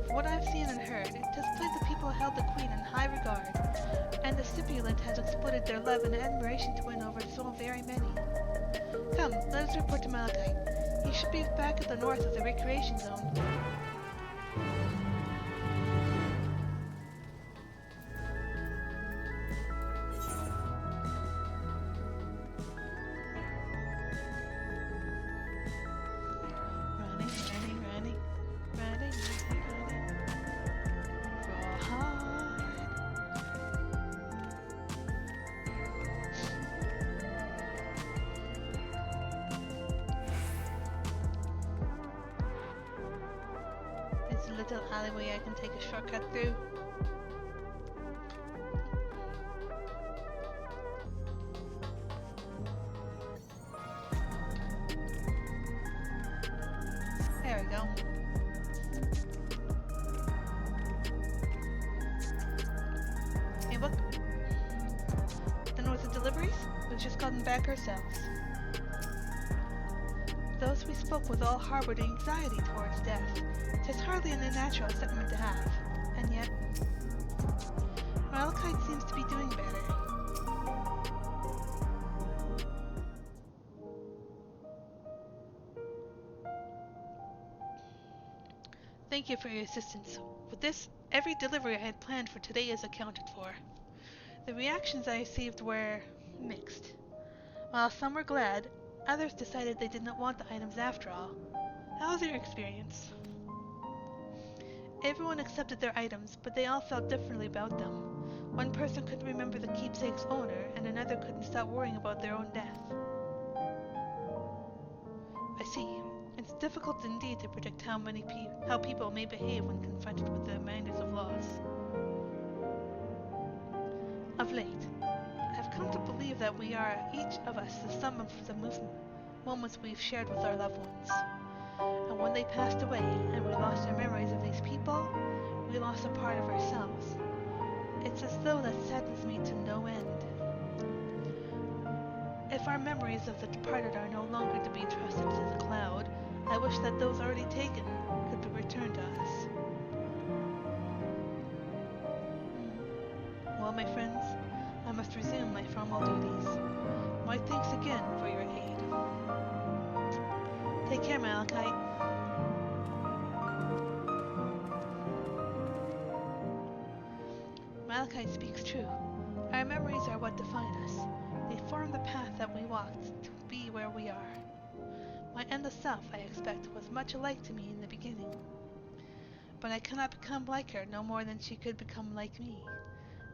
From what I've seen and heard, it displayed the people held the Queen in high regard, and the stipulant has exploded their love and admiration to win over so very many. Come, let us report to Malachi. He should be back at the north of the recreation zone. Running. Rawhide. There's a little alleyway I can take a shortcut through. There we go. Hey, look. The north of deliveries? We've just got held them back ourselves. Those we spoke with all harbored anxiety towards death. 'Tis hardly an unnatural sentiment to have, and yet Malachite seems to be doing better. Thank you for your assistance. With this, every delivery I had planned for today is accounted for. The reactions I received were mixed. While some were glad, others decided they did not want the items after all. How was your experience? Everyone accepted their items, but they all felt differently about them. One person couldn't remember the keepsake's owner, and another couldn't stop worrying about their own death. I see. It's difficult indeed to predict how people may behave when confronted with the reminders of loss. Of late, I've come to believe that we are, each of us, the sum of the moments we've shared with our loved ones. And when they passed away, and we lost our memories of these people, we lost a part of ourselves. It's as though that saddens me to no end. If our memories of the departed are no longer to be entrusted to the cloud, I wish that those already taken could be returned to us. Well, my friends, I must resume my formal duties. My thanks again for your aid. Take care, Malachite. Malachite speaks true. Our memories are what define us. They form the path that we walked to be where we are. My endless self, I expect, was much alike to me in the beginning. But I cannot become like her no more than she could become like me.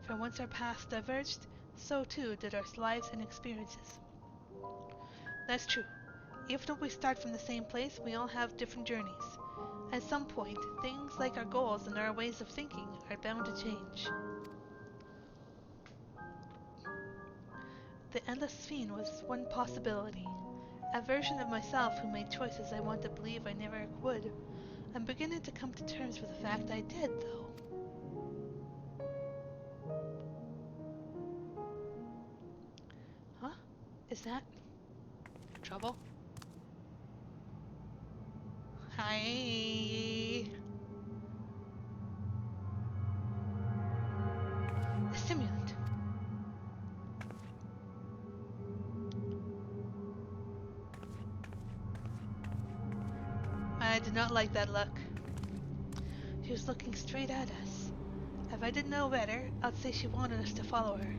For once our paths diverged, so too did our lives and experiences. That's true. Even if we start from the same place, we all have different journeys. At some point, things like our goals and our ways of thinking are bound to change. The endless fiend was one possibility. A version of myself who made choices I want to believe I never would. I'm beginning to come to terms with the fact I did, though. Huh? Is that trouble? Hi. A stimulant. I did not like that look. She was looking straight at us. If I didn't know better, I'd say she wanted us to follow her.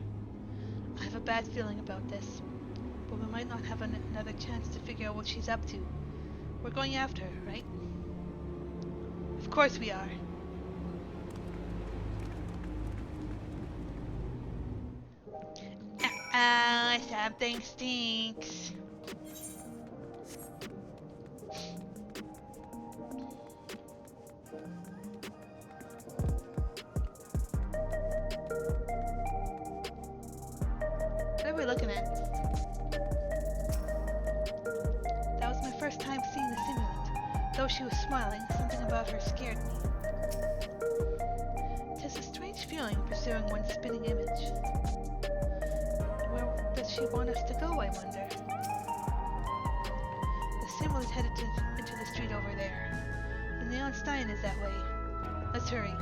I have a bad feeling about this, but we might not have another chance to figure out what she's up to. We're going after her, right? Of course we are. Something stinks. What are we looking at? That was my first time seeing the simulant. Though she was smiling, something about her scared me. 'Tis a strange feeling pursuing one's spinning image. Where does she want us to go, I wonder? The simulant headed into the street over there. The neon sign is that way. Let's hurry.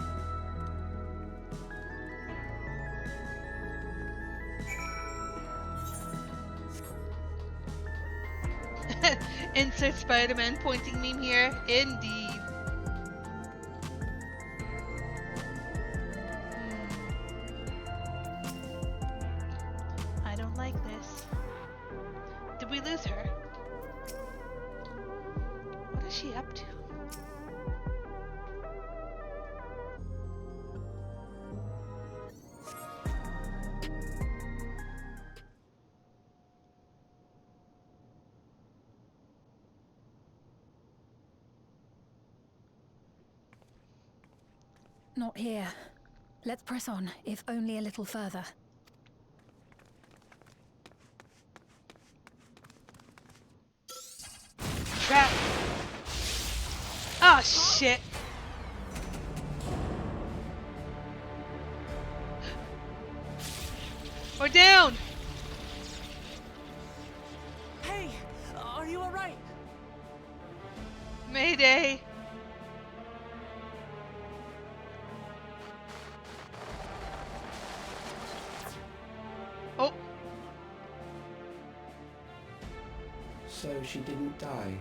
Insert Spider-Man pointing meme here. Indeed. I don't like this. Did we lose her? What is she up to? Not here. Let's press on, if only a little further. Trap! Oh shit! We're down! Mayday! Oh! So she didn't die.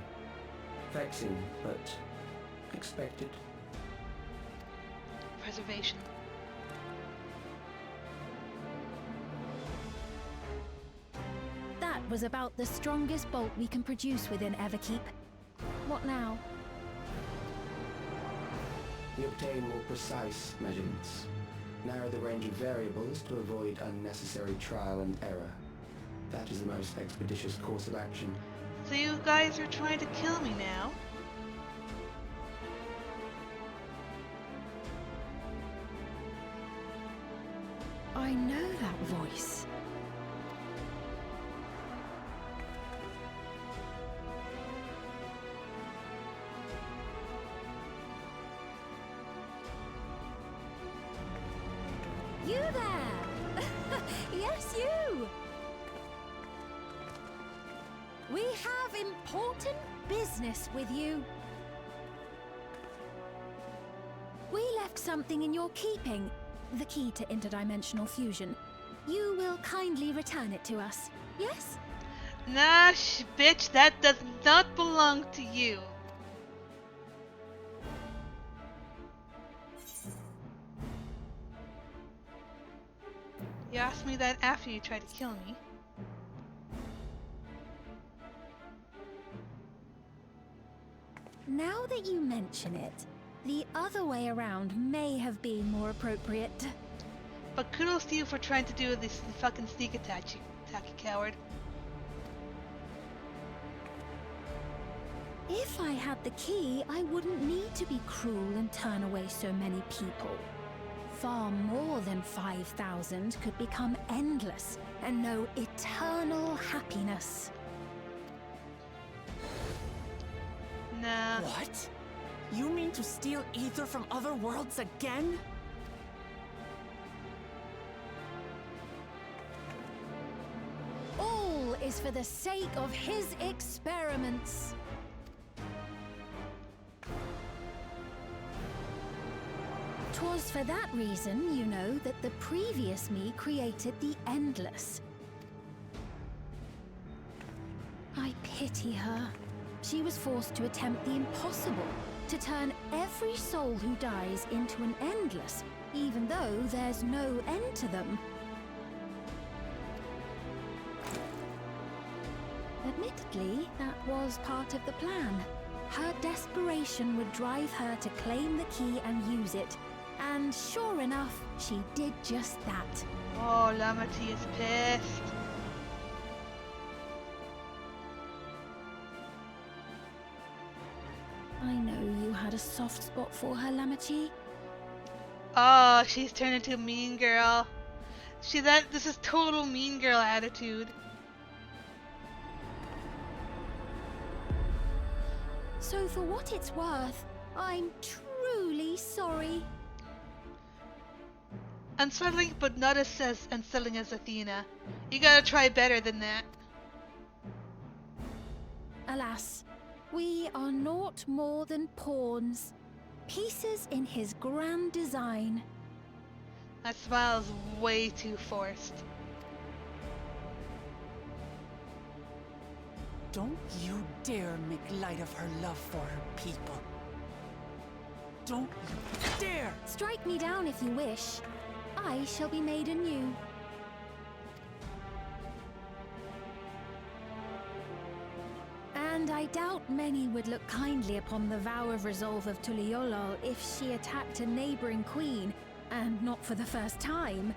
Vexing, but expected. Preservation. That was about the strongest bolt we can produce within Everkeep. What now? We obtain more precise measurements. Narrow the range of variables to avoid unnecessary trial and error. That is the most expeditious course of action. So you guys are trying to kill me now? I know that voice. You there! Yes, you! We have important business with you. We left something in your keeping, the key to interdimensional fusion. You will kindly return it to us, yes? Nah, bitch, that does not belong to you. You asked me that after you tried to kill me. Now that you mention it, the other way around may have been more appropriate. But kudos to you for trying to do this fucking sneak attack, you coward. If I had the key, I wouldn't need to be cruel and turn away so many people. Far more than 5,000 could become endless and know eternal happiness. Nah. What? You mean to steal ether from other worlds again? All is for the sake of his experiments. Twas for that reason, you know, that the previous me created the Endless. I pity her. She was forced to attempt the impossible, to turn every soul who dies into an Endless, even though there's no end to them. Admittedly, that was part of the plan. Her desperation would drive her to claim the key and use it. And sure enough, she did just that. Oh, Lamati is pissed. I know you had a soft spot for her, Lamachi. Oh, she's turned into a mean girl. This is total mean girl attitude. So for what it's worth, I'm truly sorry. Unsettling, but not as unsettling as Athena. You gotta try better than that. Alas, we are naught more than pawns. Pieces in his grand design. That smile is way too forced. Don't you dare make light of her love for her people. Don't you dare! Strike me down if you wish. I shall be made anew. And I doubt many would look kindly upon the vow of resolve of Tuliolol if she attacked a neighboring queen, and not for the first time.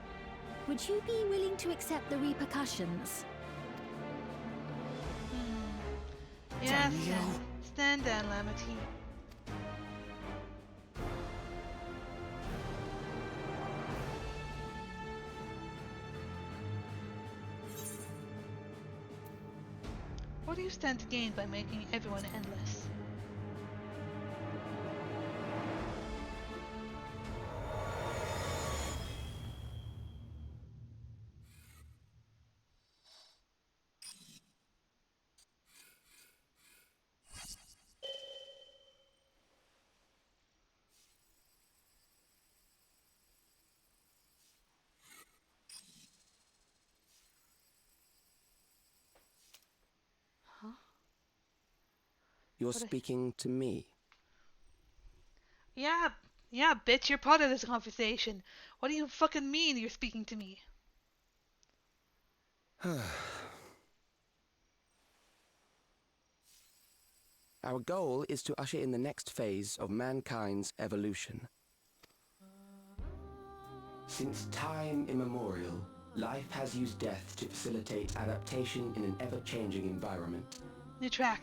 Would you be willing to accept the repercussions? Yes, Damn you. stand down, Lamati. What do you stand to gain by making everyone endless? You're What a- speaking to me. Yeah, yeah, bitch, you're part of this conversation. What do you fucking mean you're speaking to me? Our goal is to usher in the next phase of mankind's evolution. Since time immemorial, life has used death to facilitate adaptation in an ever-changing environment. New track.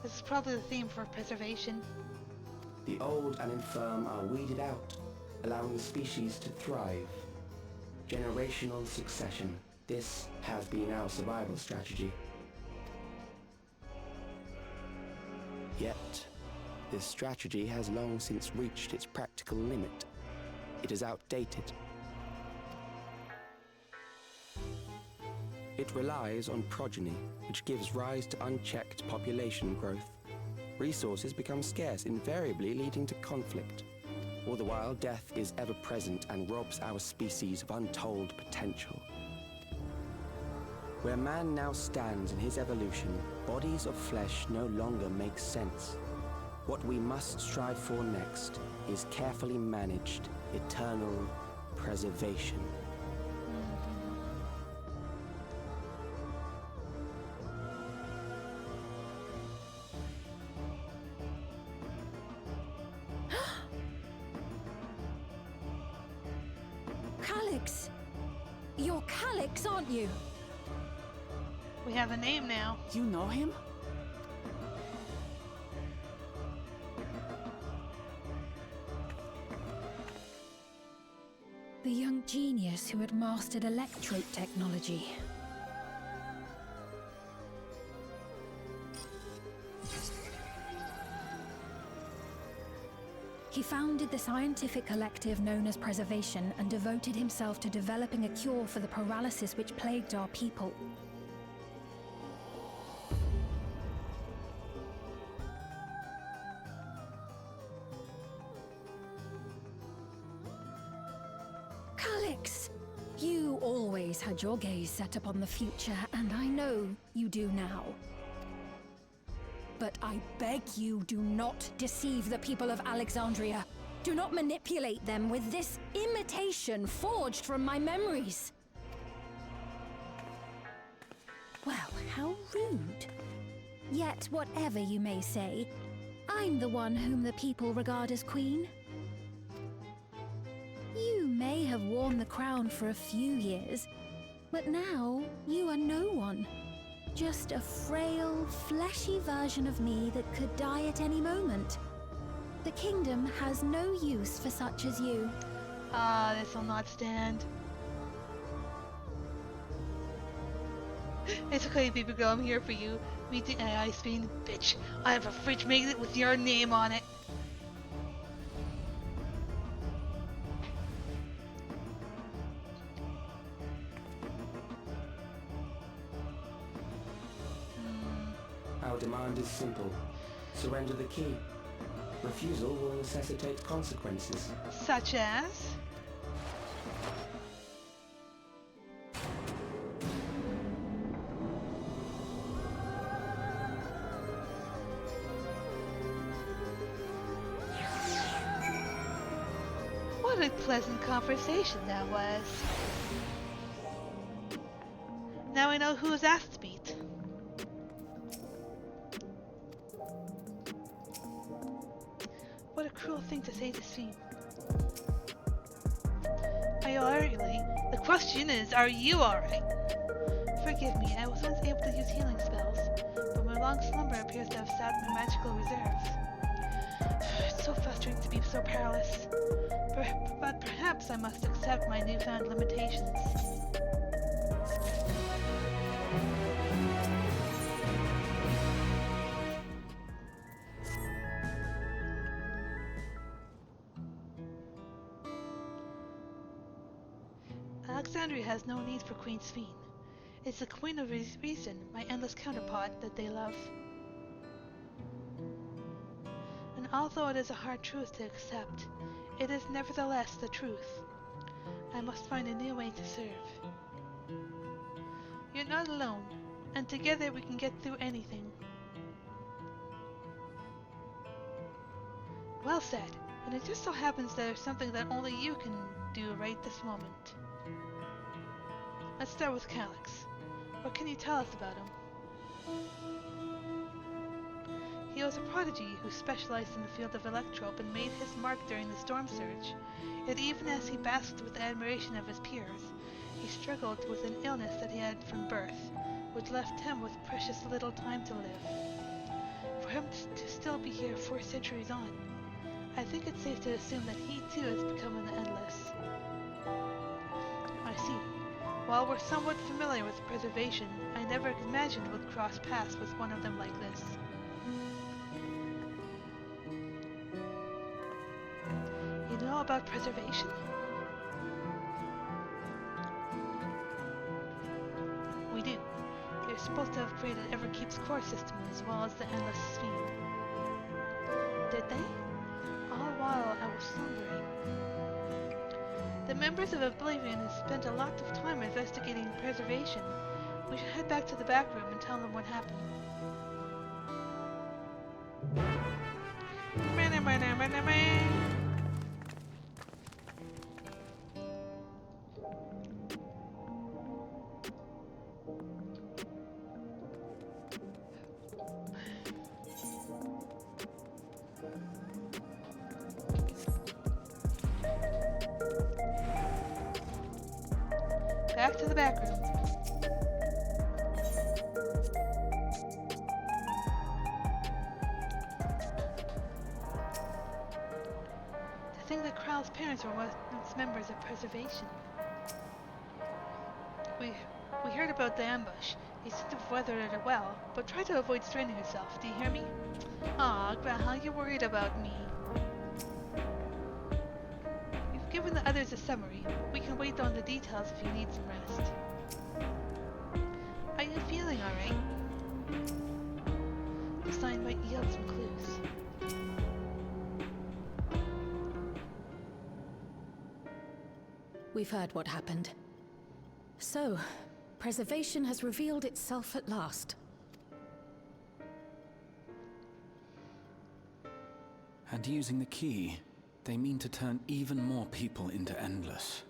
This is probably the theme for preservation. The old and infirm are weeded out, allowing the species to thrive. Generational succession. This has been our survival strategy. Yet, this strategy has long since reached its practical limit. It is outdated. It relies on progeny, which gives rise to unchecked population growth. Resources become scarce, invariably leading to conflict. All the while, death is ever present and robs our species of untold potential. Where man now stands in his evolution, bodies of flesh no longer make sense. What we must strive for next is carefully managed, eternal preservation. Calyx! You're Calyx, aren't you? We have a name now. You know him? The young genius who had mastered electrode technology. He founded the scientific collective known as Preservation and devoted himself to developing a cure for the paralysis which plagued our people. Calyx! You always had your gaze set upon the future, and I know you do now. But I beg you, do not deceive the people of Alexandria. Do not manipulate them with this imitation forged from my memories. Well, how rude. Yet, whatever you may say, I'm the one whom the people regard as queen. You may have worn the crown for a few years, but now you are no one. Just a frail, fleshy version of me that could die at any moment. The kingdom has no use for such as you. Ah, this will not stand. It's okay, baby girl, I'm here for you. Meet the AI Spain, bitch. I have a fridge magnet with your name on it. Our demand is simple. Surrender the key. Refusal will necessitate consequences. Such as? What a pleasant conversation that was. Now I know whose ass to beat. What a cruel thing to say to Sven. Are you alright, Lee? The question is, are you alright? Forgive me, I was once able to use healing spells, but my long slumber appears to have sapped my magical reserves. It's so frustrating to be so powerless. But perhaps I must accept my newfound limitations. Alexandria has no need for Queen Sphene. It's the Queen of Reason, my endless counterpart, that they love. And although it is a hard truth to accept, it is nevertheless the truth. I must find a new way to serve. You're not alone, and together we can get through anything. Well said, and it just so happens there's something that only you can do right this moment. Let's start with Calyx. What can you tell us about him? He was a prodigy who specialized in the field of electrope and made his mark during the storm surge. Yet even as he basked with the admiration of his peers, he struggled with an illness that he had from birth, which left him with precious little time to live. For him to still be here 4 centuries on, I think it's safe to assume that he too has become an endless. I see. While we're somewhat familiar with preservation, I never imagined we'd cross paths with one of them like this. You know about preservation? We do. They're supposed to have created Everkeep's core system as well as the Endless Sphene. Did they? All while I was slumbering. The members of Oblivion have spent a lot of time investigating preservation. We should head back to the back room and tell them what happened. Back to the back room. To think that Kral's parents were once members of preservation. We heard about the ambush. He seemed to have weathered it well, but try to avoid straining yourself. Do you hear me? Aw, Grahal, you're worried about me. We've given the others a summary. We can wait on the details if you need some rest. Are you feeling alright? The sign might yield some clues. We've heard what happened. So, preservation has revealed itself at last. And using the key, they mean to turn even more people into Endless.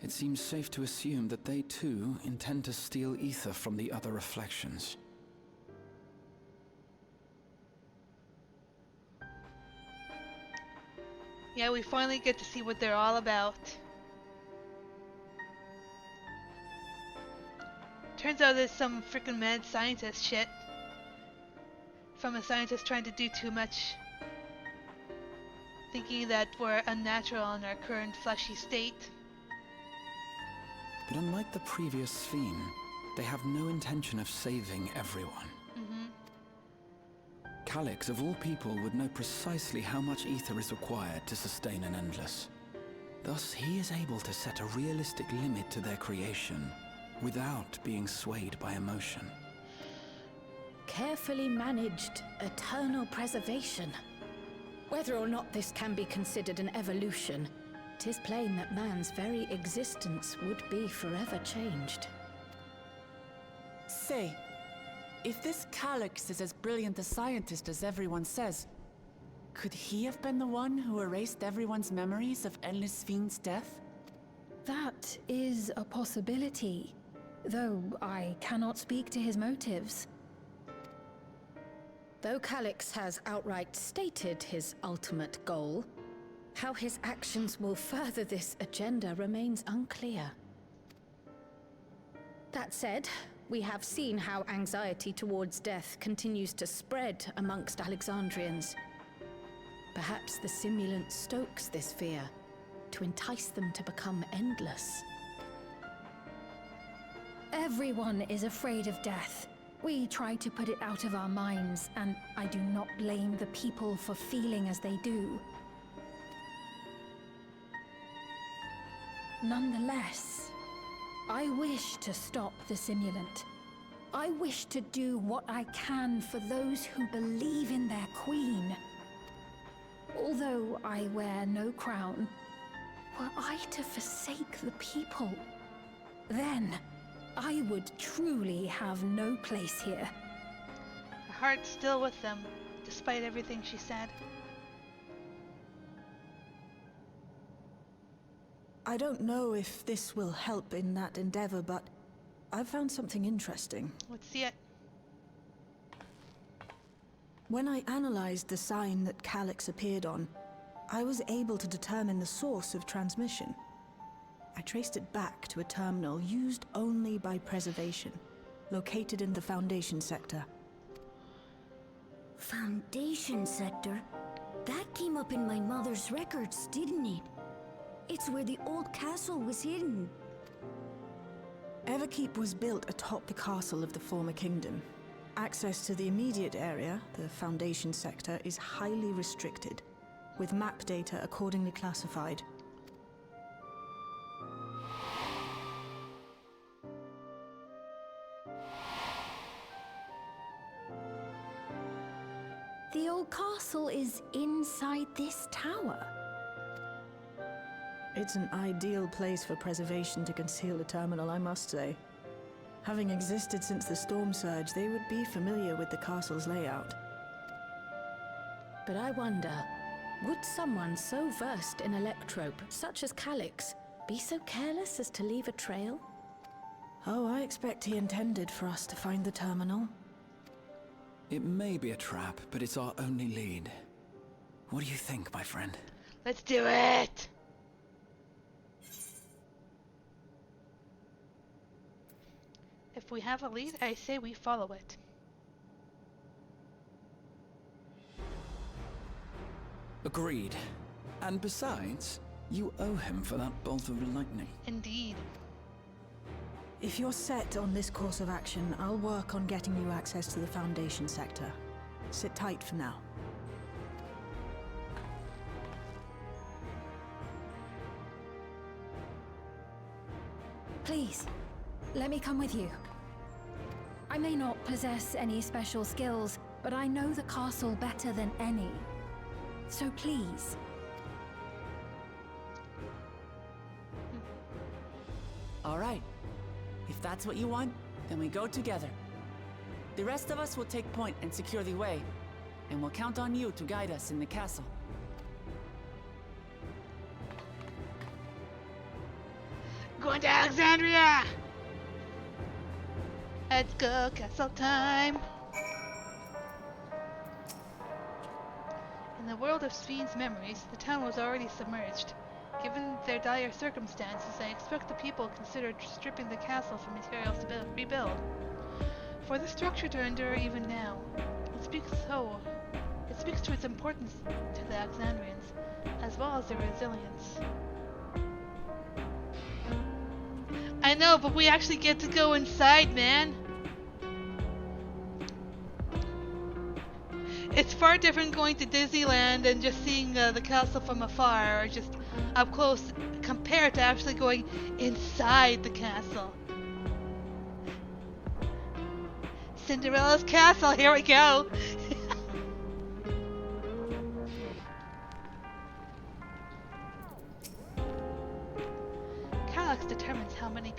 It seems safe to assume that they too intend to steal ether from the other reflections. Yeah, we finally get to see what they're all about. Turns out there's some freaking mad scientist shit. From a scientist trying to do too much. Thinking that we're unnatural in our current fleshy state. But unlike the previous Sphene, they have no intention of saving everyone. Calyx, of all people, would know precisely how much ether is required to sustain an Endless. Thus, he is able to set a realistic limit to their creation, without being swayed by emotion. Carefully managed eternal preservation. Whether or not this can be considered an evolution, 'tis plain that man's very existence would be forever changed. Say, if this Calyx is as brilliant a scientist as everyone says, could he have been the one who erased everyone's memories of Endless Sphene's death? That is a possibility, though I cannot speak to his motives. Though Calyx has outright stated his ultimate goal, how his actions will further this agenda remains unclear. That said, we have seen how anxiety towards death continues to spread amongst Alexandrians. Perhaps the simulant stokes this fear to entice them to become endless. Everyone is afraid of death. We try to put it out of our minds, and I do not blame the people for feeling as they do. Nonetheless, I wish to stop the simulant. I wish to do what I can for those who believe in their queen. Although I wear no crown, were I to forsake the people, then I would truly have no place here. Her heart's still with them, despite everything she said. I don't know if this will help in that endeavor, but I've found something interesting. Let's see it. When I analyzed the sign that Calyx appeared on, I was able to determine the source of transmission. I traced it back to a terminal used only by Preservation, located in the Foundation sector. Foundation sector? That came up in my mother's records, didn't it? It's where the old castle was hidden. Everkeep was built atop the castle of the former kingdom. Access to the immediate area, the Foundation sector, is highly restricted, with map data accordingly classified. The old castle is inside this tower. It's an ideal place for Preservation to conceal the terminal, I must say. Having existed since the storm surge, they would be familiar with the castle's layout. But I wonder, would someone so versed in electrope, such as Calyx, be so careless as to leave a trail? Oh, I expect he intended for us to find the terminal. It may be a trap, but it's our only lead. What do you think, my friend? Let's do it! If we have a lead, I say we follow it. Agreed. And besides, you owe him for that bolt of lightning. Indeed. If you're set on this course of action, I'll work on getting you access to the Foundation sector. Sit tight for now. Please, let me come with you. I may not possess any special skills, but I know the castle better than any. So please. All right. If that's what you want, then we go together. The rest of us will take point and secure the way, and we'll count on you to guide us in the castle. Going to Alexandria! Let's go, castle time! In the world of Sven's memories, the town was already submerged. Given their dire circumstances, I expect the people considered stripping the castle for materials to rebuild. For the structure to endure even now, it speaks to its importance to the Alexandrians, as well as their resilience. I know, but we actually get to go inside, man! It's far different going to Disneyland and just seeing the castle from afar, or just up close, compared to actually going inside the castle. Cinderella's castle, here we go! Calyx determines how many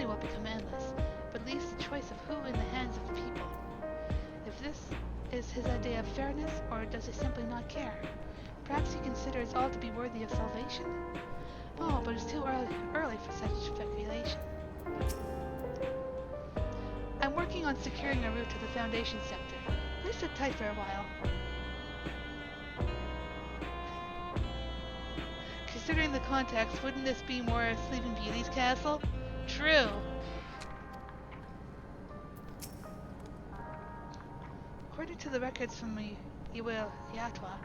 will become endless, but leaves the choice of who in the hands of the people. If this is his idea of fairness, or does he simply not care? Perhaps he considers all to be worthy of salvation? Oh, but it's too early for such speculation. I'm working on securing a route to the Foundation sector. Let's sit tight for a while. Considering the context, wouldn't this be more of Sleeping Beauty's castle? True. According to the records from Yatwa,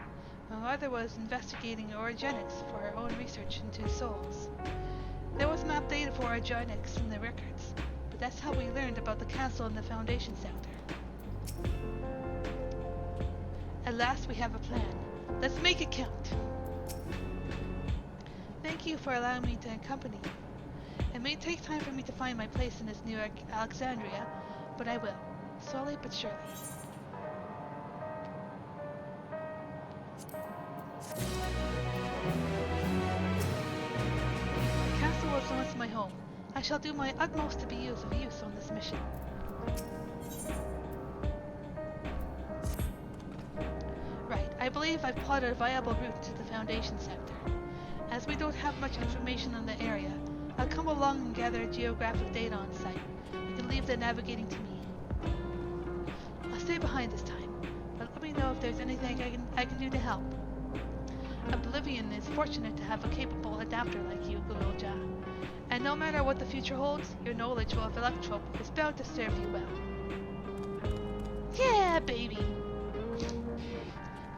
my mother was investigating orogenics for her own research into souls. There was map data for orogenics in the records, but that's how we learned about the castle in the Foundation sector. At last we have a plan. Let's make it count. Thank thank you for allowing me to accompany you. It may take time for me to find my place in this new Alexandria, but I will, slowly but surely. The castle was once my home. I shall do my utmost to be of use on this mission. Right, I believe I've plotted a viable route to the Foundation sector. As we don't have much information on the area, I'll come along and gather geographic data on site. You can leave the navigating to me. I'll stay behind this time, but let me know if there's anything I can do to help. Oblivion is fortunate to have a capable adapter like you, Gulolja. And no matter what the future holds, your knowledge of Electrope is bound to serve you well. Yeah, baby!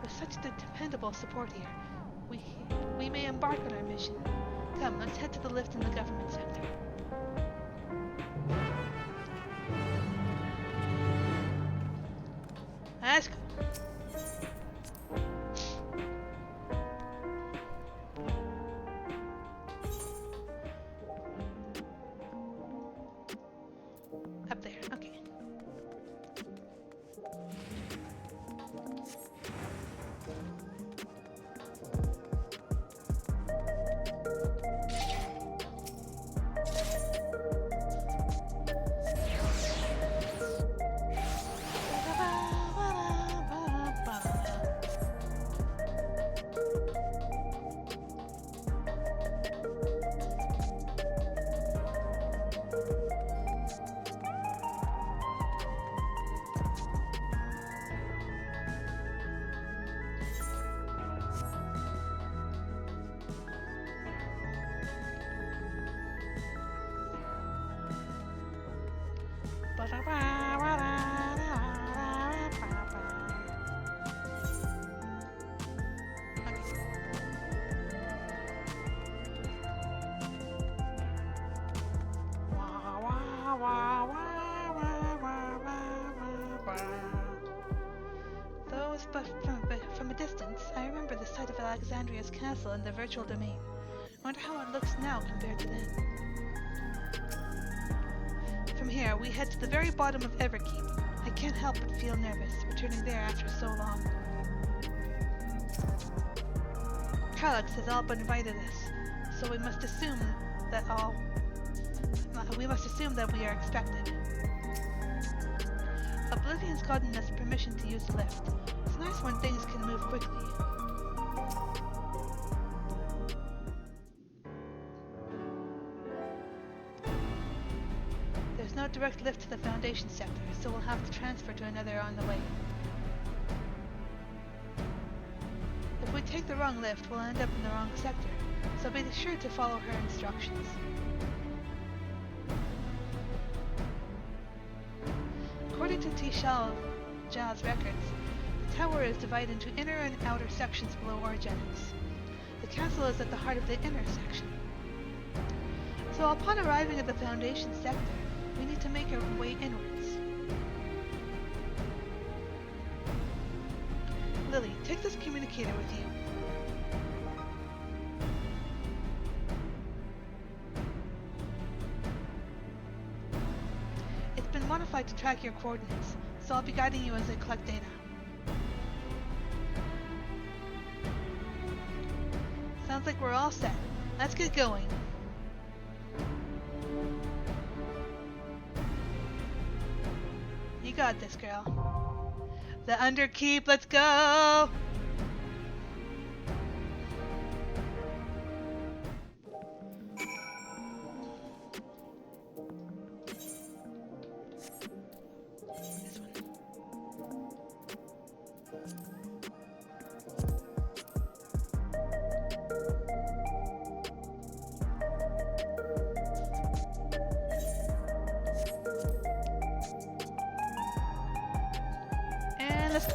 With such dependable support here, we may embark on our mission. Come, let's head to the lift in the government sector. Let's go. Up there, okay. From a distance, I remember the site of Alexandria's castle in the virtual domain. I wonder how it looks now compared to then. From here, we head to the very bottom of Everkeep. I can't help but feel nervous, returning there after so long. Calyx has all but invited us, so we must assume that we are expected. Oblivion's gotten us permission to use the lift. It's nice when things can move quickly. There's no direct lift to the Foundation sector, so we'll have to transfer to another on the way. If we take the wrong lift, we'll end up in the wrong sector, so be sure to follow her instructions. According to Tishal's records, the tower is divided into inner and outer sections below Origenics. The castle is at the heart of the inner section. So upon arriving at the Foundation sector, we need to make our way inwards. Lily, take this communicator with you. It's been modified to track your coordinates, so I'll be guiding you as I collect data. Sounds like we're all set. Let's get going. You got this, girl. The Underkeep, let's go! This one. And let's go.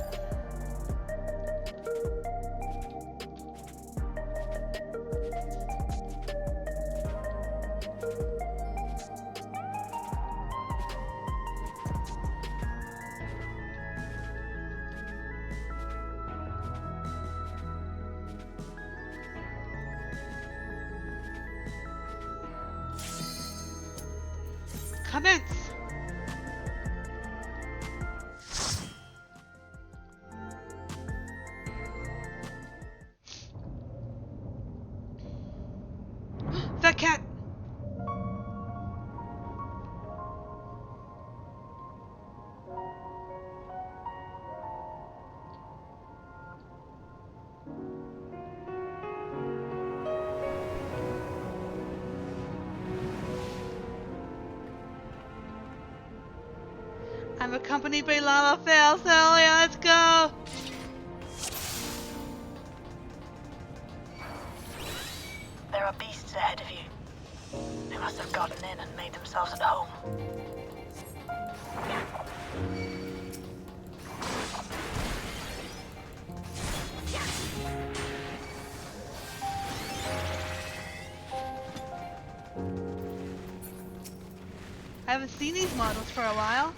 Commence! That cat! I'm accompanied by Llama Fail, so yeah, let's go! There are beasts ahead of you. They must have gotten in and made themselves at home. I haven't seen these models for a while.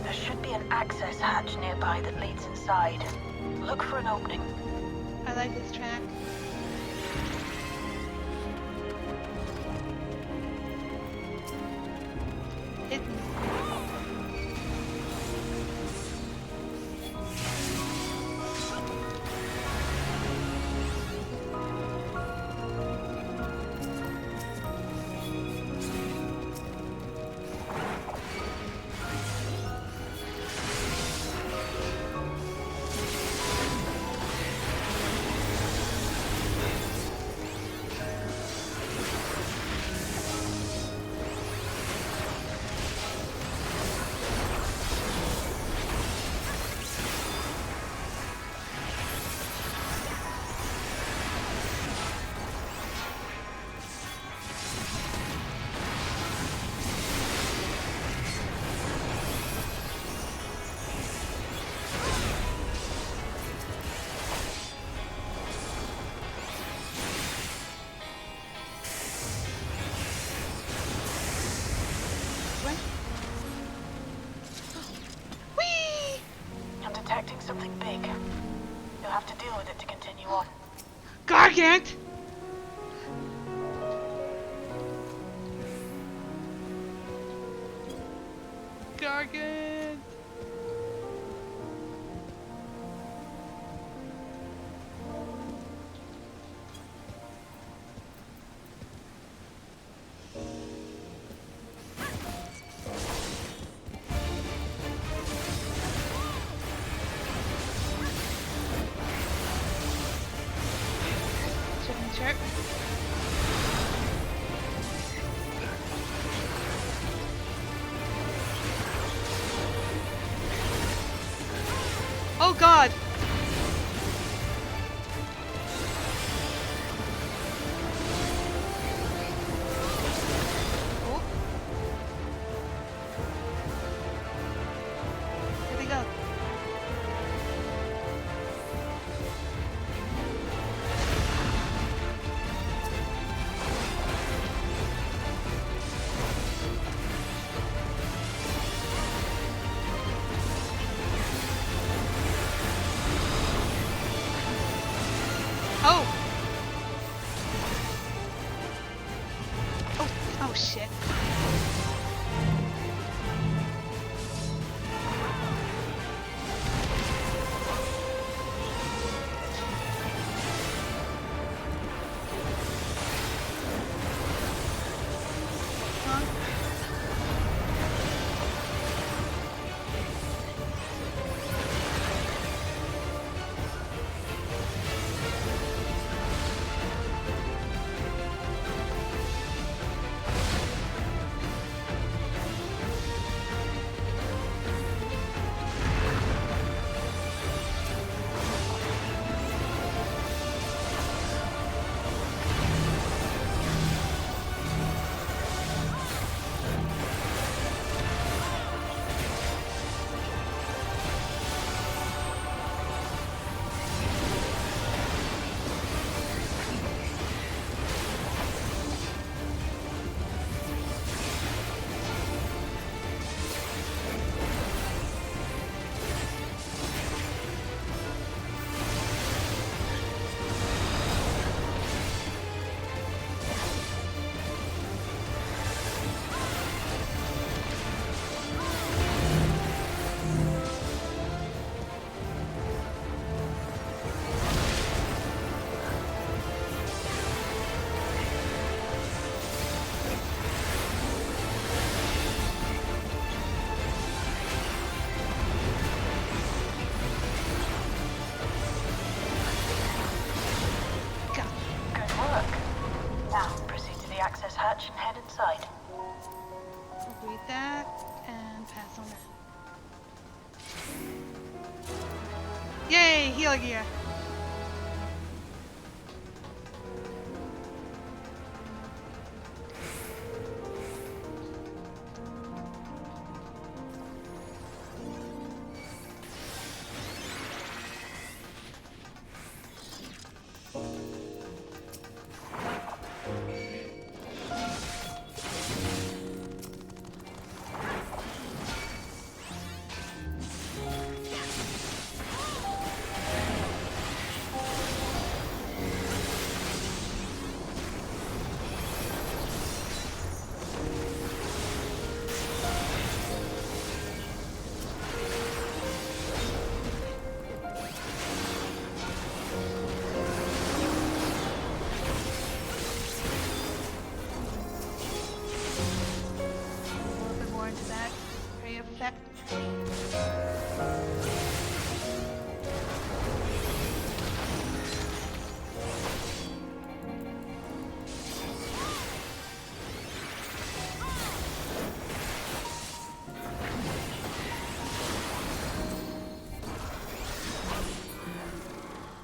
There should be an access hatch nearby that leads inside. Look for an opening. I like this track. Hidden. I'm detecting something big. You'll have to deal with it to continue on. Gargant! Gargant! Chicken chirp. Oh god! Oh. Here we go. Oh! Oh, oh shit. Huh? hatch and head inside. I'll read that and pass on that. Yay, heal gear.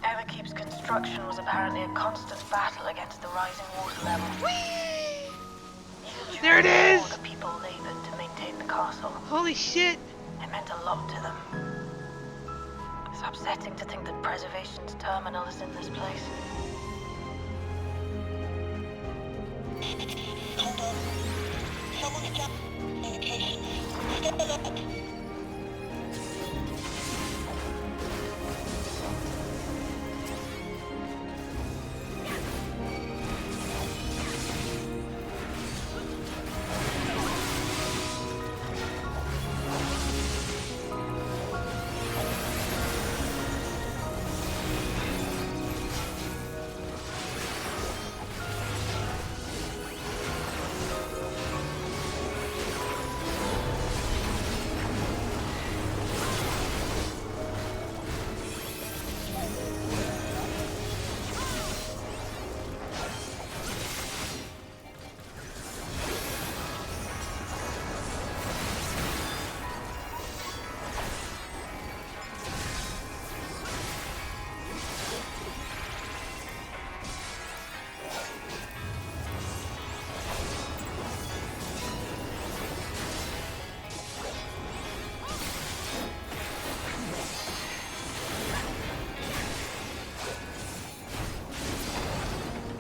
Everkeep's construction was apparently a constant battle against the rising water level. Whee! Each There it year, is! all the people labored to maintain the castle. Holy shit! It meant a lot to them. It's upsetting to think that preservation's terminal is in this place. Hold on. Someone's dropped communications. Stay alert.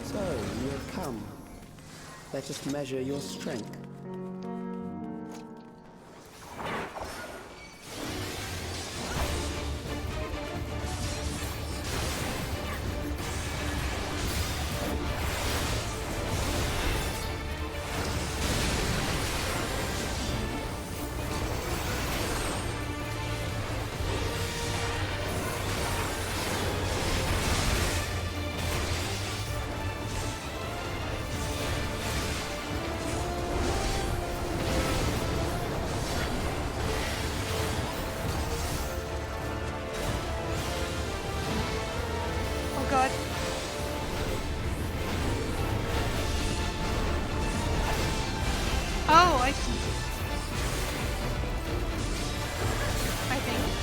So, you have come. Let us measure your strength. Oh god. Oh, I see. I think.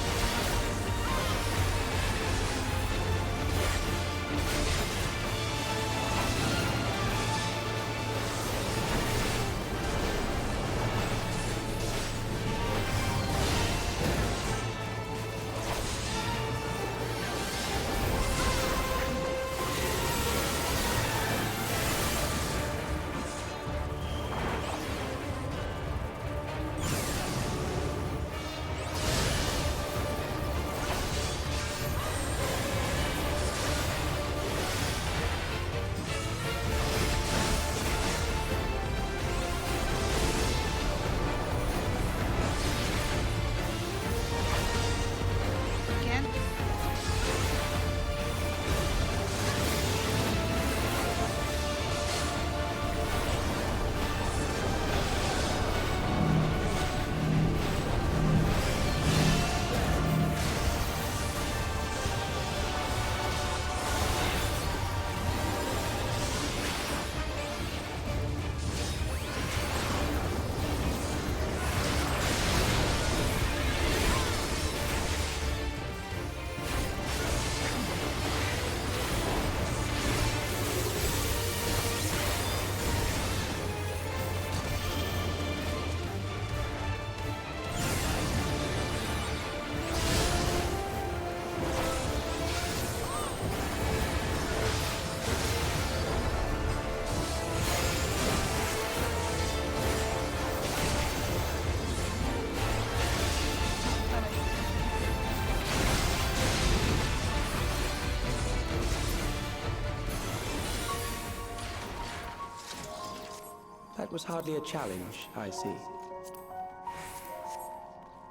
was hardly a challenge, I see.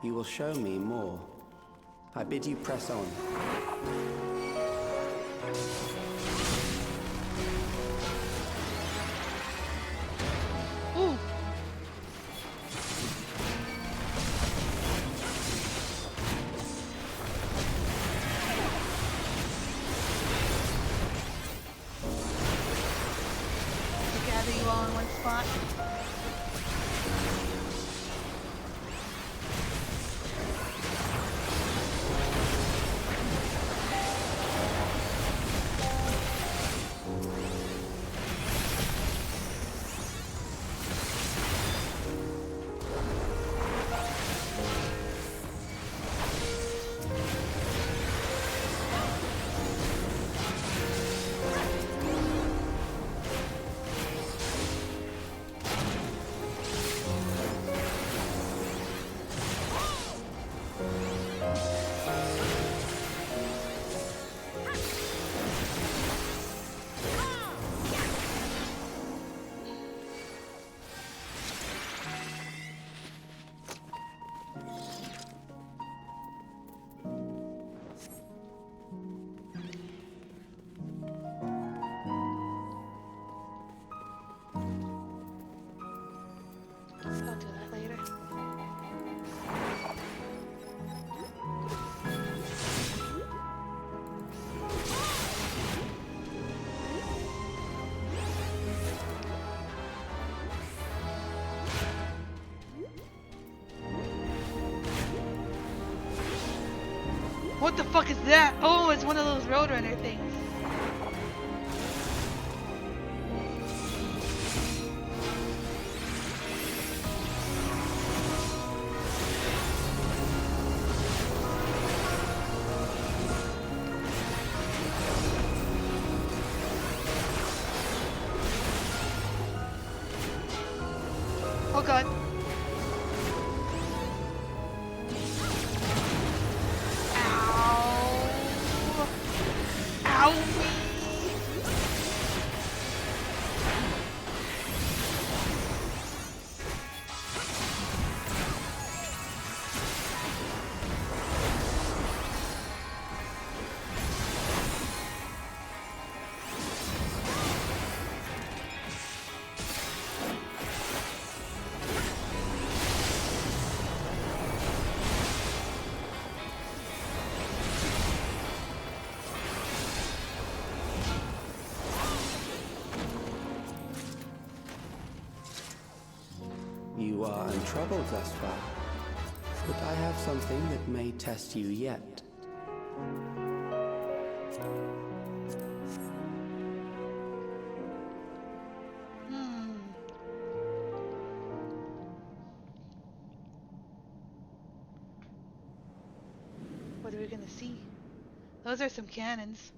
You will show me more. I bid you press on. Ooh. To gather you all in one spot. I'll do that later. What the fuck is that? Oh, it's one of those Roadrunner things. Oh god. Ow. Ow. You are untroubled thus far, but I have something that may test you yet. What are we gonna see? Those are some cannons.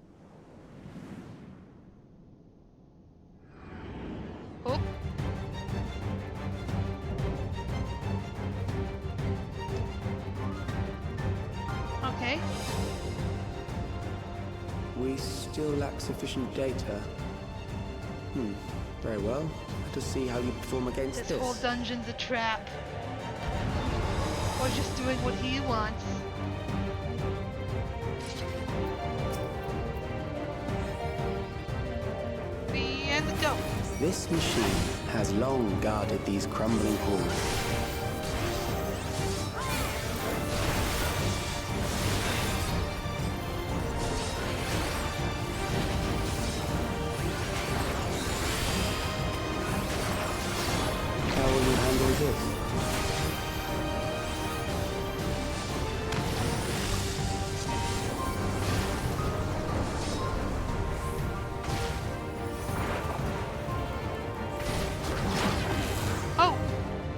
Oh. Okay. We still lack sufficient data. Very well. Let us see how you perform against This this. whole dungeon's a trap. Or just doing what he wants. And the dope. This machine has long guarded these crumbling halls. How will you handle this? Oh!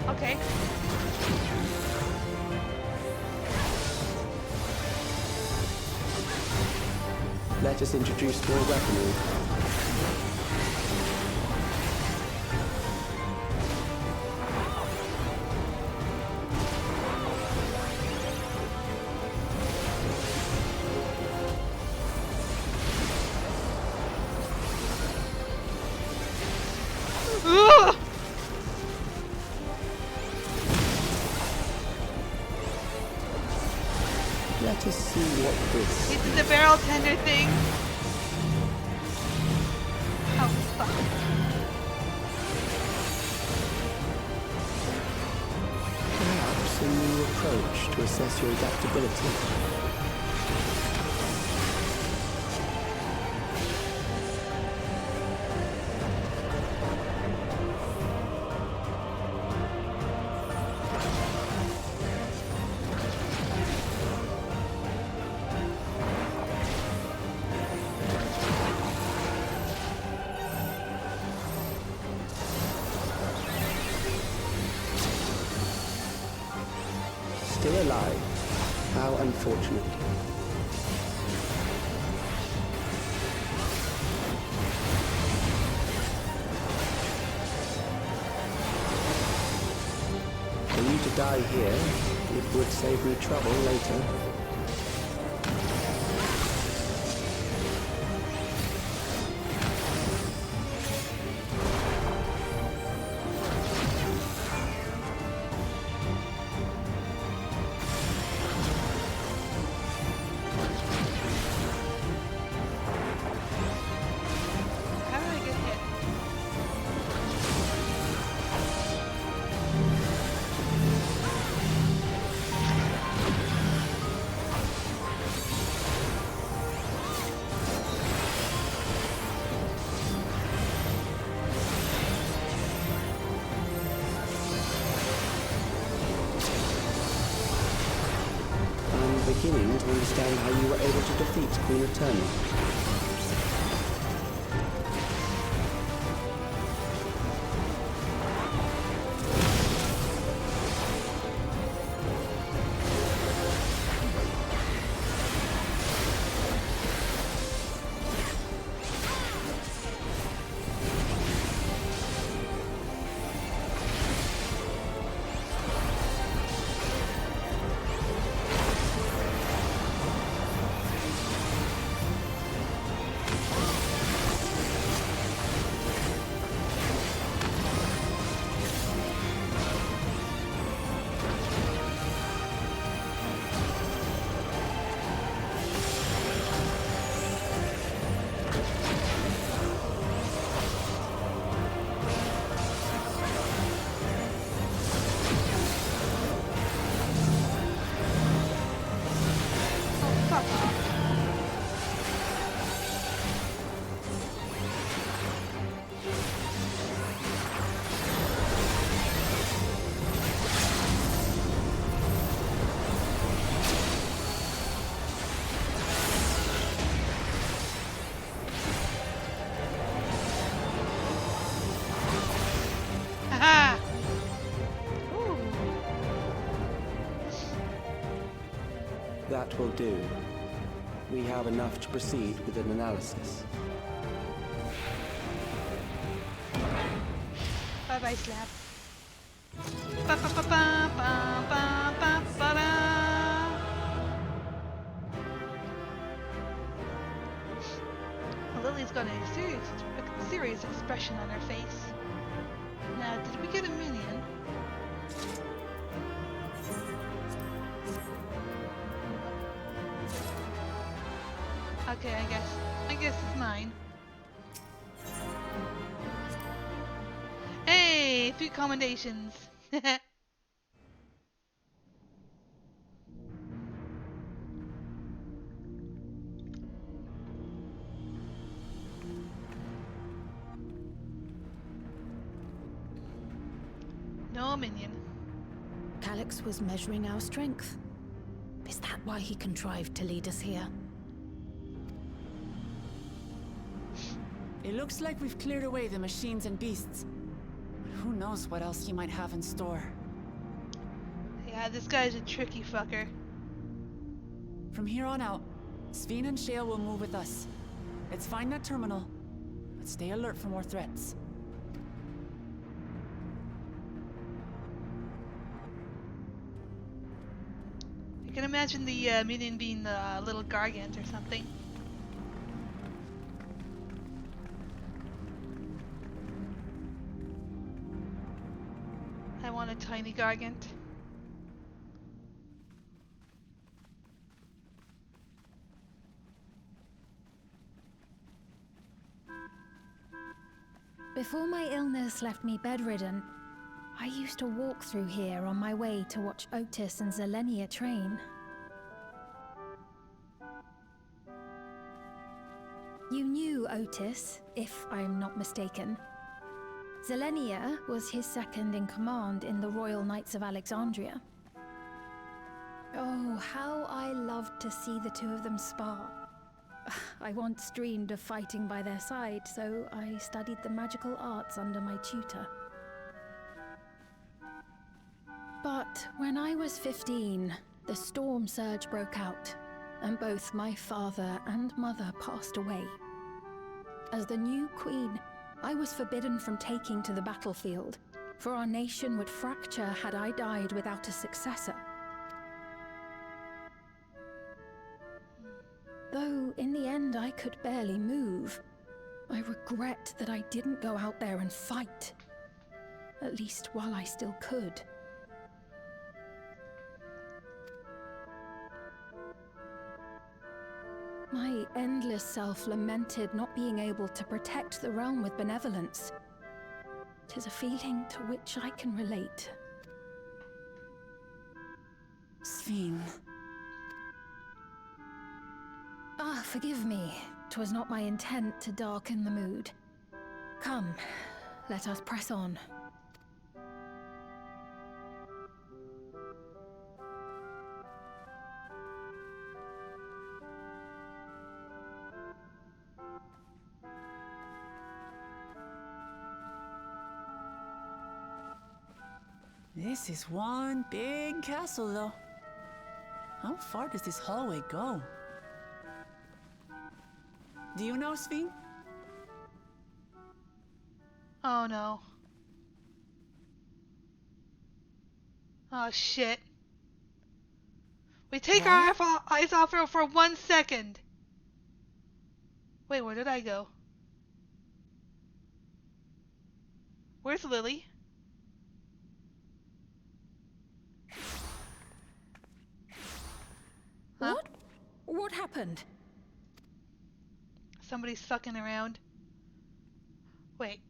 Okay. Let us introduce more weaponry. Ugh! let us see what this... Is it the barrel tender thing? Oh, fuck. Perhaps a new approach to assess your adaptability. Still alive. How unfortunate. For you to die here, it would save me trouble later. How did I get hit? I'm beginning to understand how you were able to defeat Queen Eternal. Oh, fuck off. Haha! Ooh. That will do. We have enough to proceed with an analysis. Bye-bye, Slap. Ba-ba-ba-ba-ba-ba-ba-ba-da. Lily's got a serious expression on her face. Now, did we get a minion? Okay, I guess it's mine. Hey, 3 commendations. No minion. Calix was measuring our strength. Is that why he contrived to lead us here? It looks like we've cleared away the machines and beasts. But who knows what else he might have in store. Yeah, this guy's a tricky fucker. From here on out, Sveen and Shale will move with us. Let's find that terminal, but stay alert for more threats. I can imagine the minion being the little gargant or something. I want a tiny gargant. Before my illness left me bedridden, I used to walk through here on my way to watch Otis and Zelenia train. You knew Otis, if I'm not mistaken. Zelenia was his second in command in the Royal Knights of Alexandria. Oh, how I loved to see the two of them spar. I once dreamed of fighting by their side, so I studied the magical arts under my tutor. But when I was 15, the storm surge broke out, and both my father and mother passed away. As the new queen, I was forbidden from taking to the battlefield, for our nation would fracture had I died without a successor. Though in the end I could barely move, I regret that I didn't go out there and fight. At least while I still could. My endless self lamented not being able to protect the realm with benevolence. 'Tis a feeling to which I can relate. Sven. Ah, forgive me. 'Twas not my intent to darken the mood. Come, let us press on. This is one big castle, though. How far does this hallway go? Do you know, Sven? Oh no. Oh shit. We take our eyes off her for 1 second. Wait, where did I go? Where's Lily? Huh? What happened? Somebody's sucking around. Wait.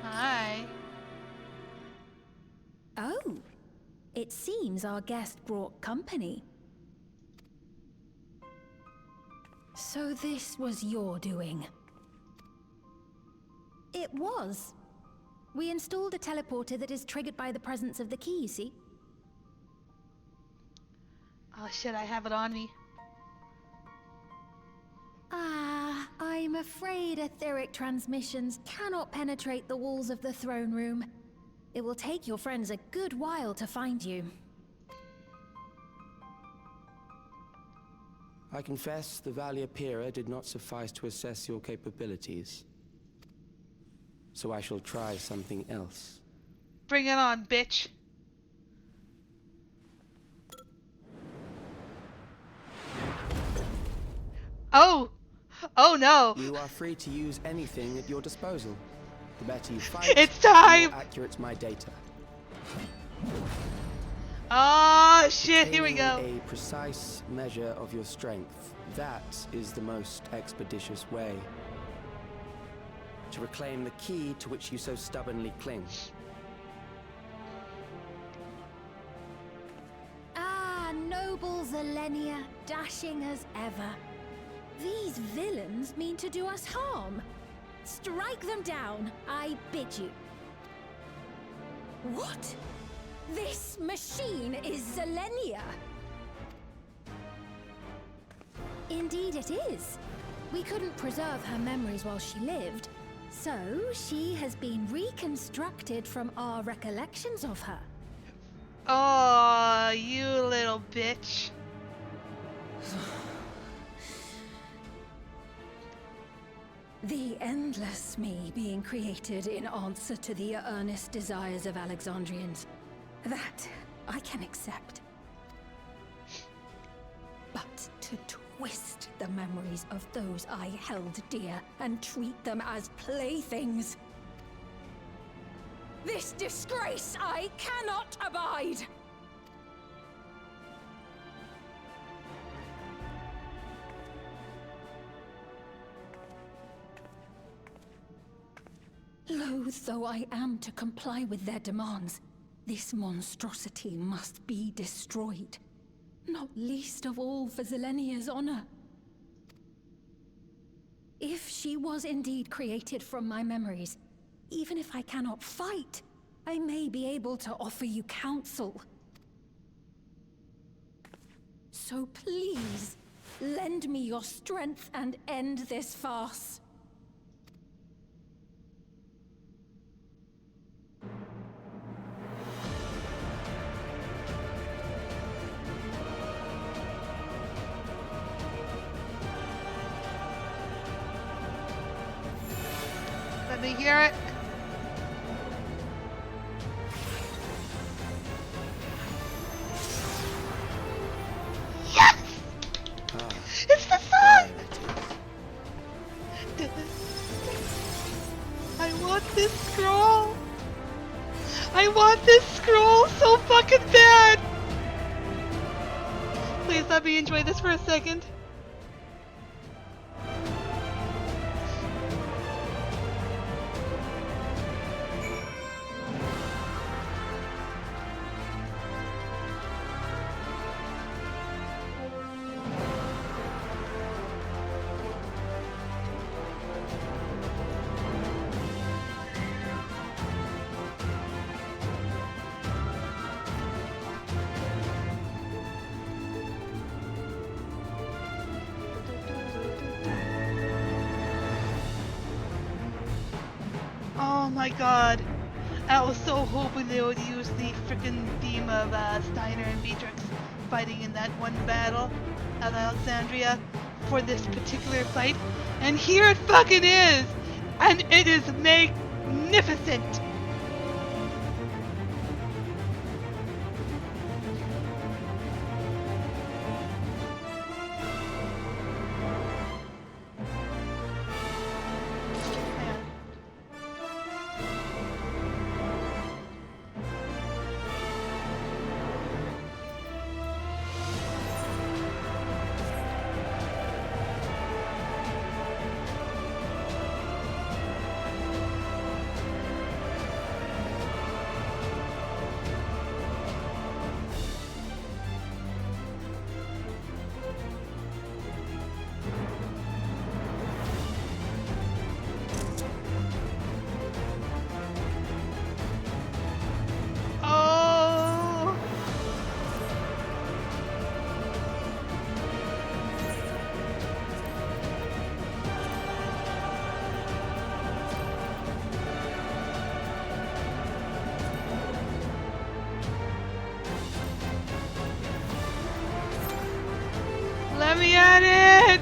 Hi. Oh, it seems our guest brought company. So this was your doing? It was. We installed a teleporter that is triggered by the presence of the key, you see? Oh shit, I have it on me. Ah, I'm afraid etheric transmissions cannot penetrate the walls of the throne room. It will take your friends a good while to find you. I confess the Valia Pira did not suffice to assess your capabilities. So I shall try something else. Bring it on, bitch. Oh! Oh no! You are free to use anything at your disposal. The better you fight, It's the time! more accurate my data. Oh shit, here we go. Attaining a precise measure of your strength. That is the most expeditious way to reclaim the key to which you so stubbornly cling. Ah, noble Zelenia, dashing as ever. These villains mean to do us harm. Strike them down, I bid you. What? This machine is Zelenia! Indeed it is. We couldn't preserve her memories while she lived, so she has been reconstructed from our recollections of her. Oh, you little bitch. The endless me being created in answer to the earnest desires of Alexandrians. That I can accept. But to twist the memories of those I held dear and treat them as playthings. This disgrace I cannot abide! Loath though I am to comply with their demands, this monstrosity must be destroyed. Not least of all for Zelenia's honor. If she was indeed created from my memories, even if I cannot fight, I may be able to offer you counsel. So please, lend me your strength and end this farce. Let me hear it. Yes! It's the sun! I want this scroll! I want this scroll so fucking bad! Please let me enjoy this for a second. Oh my god. I was so hoping they would use the frickin' theme of Steiner and Beatrix fighting in that one battle at Alexandria for this particular fight. And here it fucking is! And it is magnificent! Oh! Let me at it!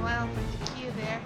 while for it to queue there.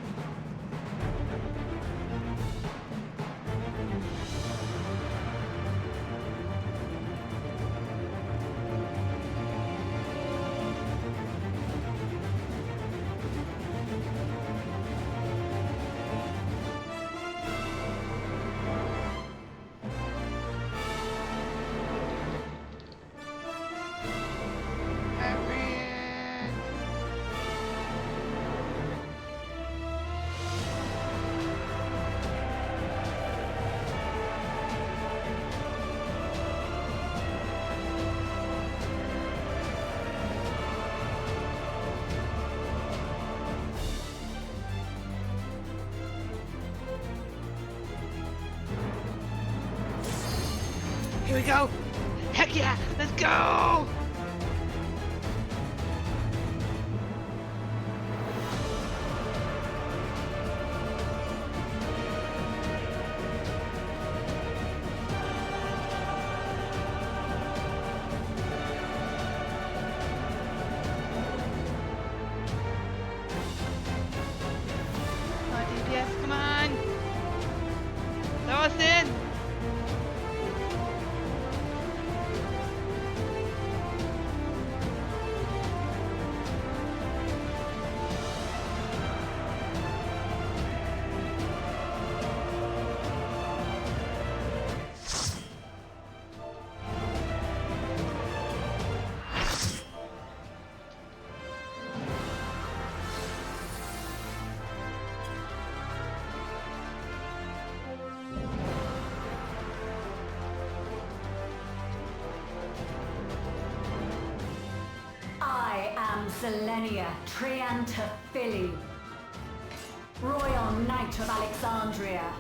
Here we go! Heck yeah! Let's go! Come on, DPS, come on! Throw us in! I am Zelenia Triantaphili, Royal Knight of Alexandria,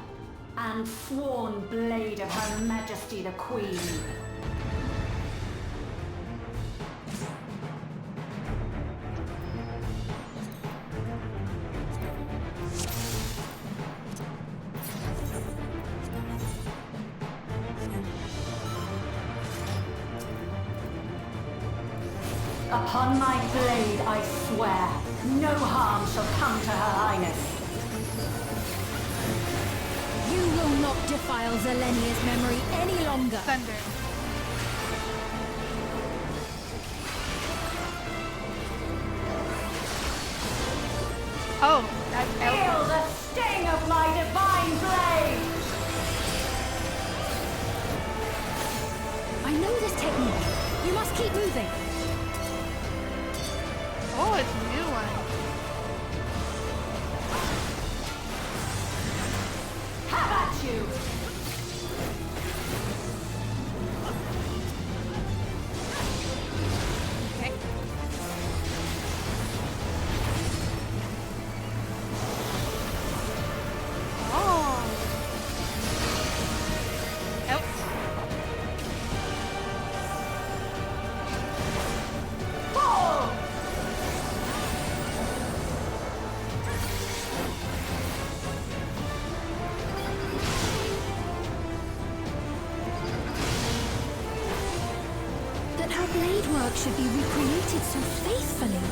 and sworn blade of Her Majesty the Queen. Upon my blade, I swear, no harm shall come to Her Highness. You will not defile Zelenia's memory any longer. Thunder. Oh, that's Feel the sting of my divine blade! I know this technique. You must keep moving. Oh, it's a new one. Have at you! Okay. Oh. Out. Fall! That her blade work should be recreated so faithfully.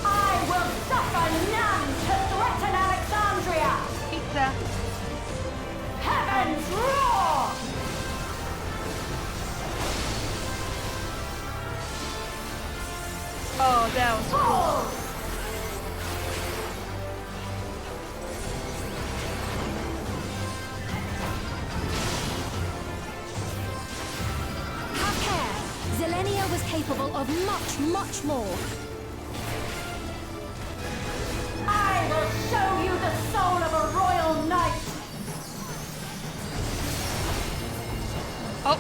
I will suffer none to threaten Alexandria! Pizza. Heavens roar! Oh, that was cool. Fall! Have care. Zelenia was capable of much, much more. I will show you the soul of a royal knight! Oh.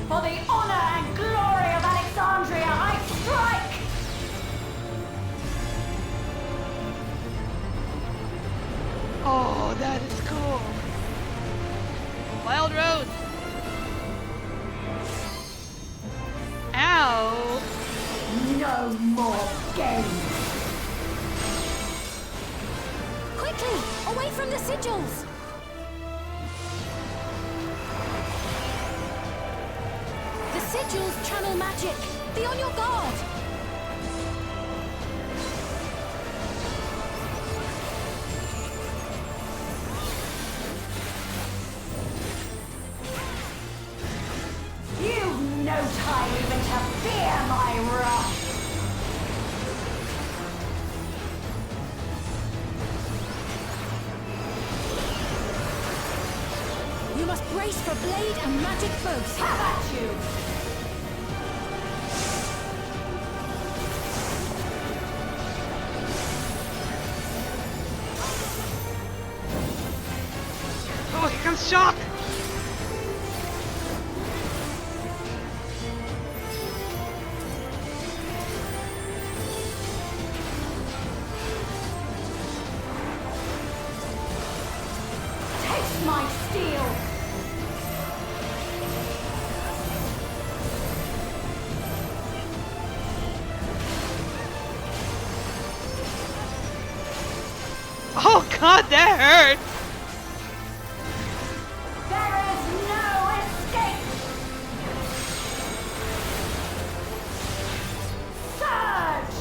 For the honor and glory of Alexandria, I strike! Oh, that is cool. Wild Road. Ow. No more games! Quickly! Away from the sigils! The sigils channel magic! Be on your guard! You've no time even to fear my wrath! You must brace for blade and magic both! Have at you! Oh, here comes Shock! Taste my steel! Oh god, that hurt! There is no escape! Surge!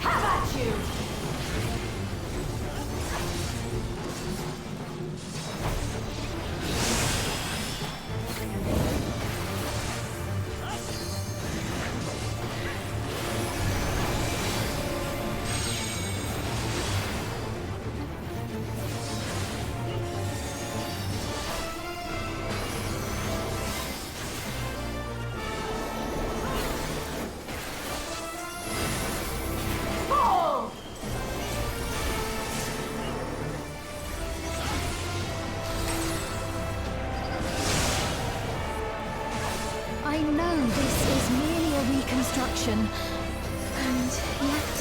Have at you! Fall! I know this is merely a reconstruction, and yet...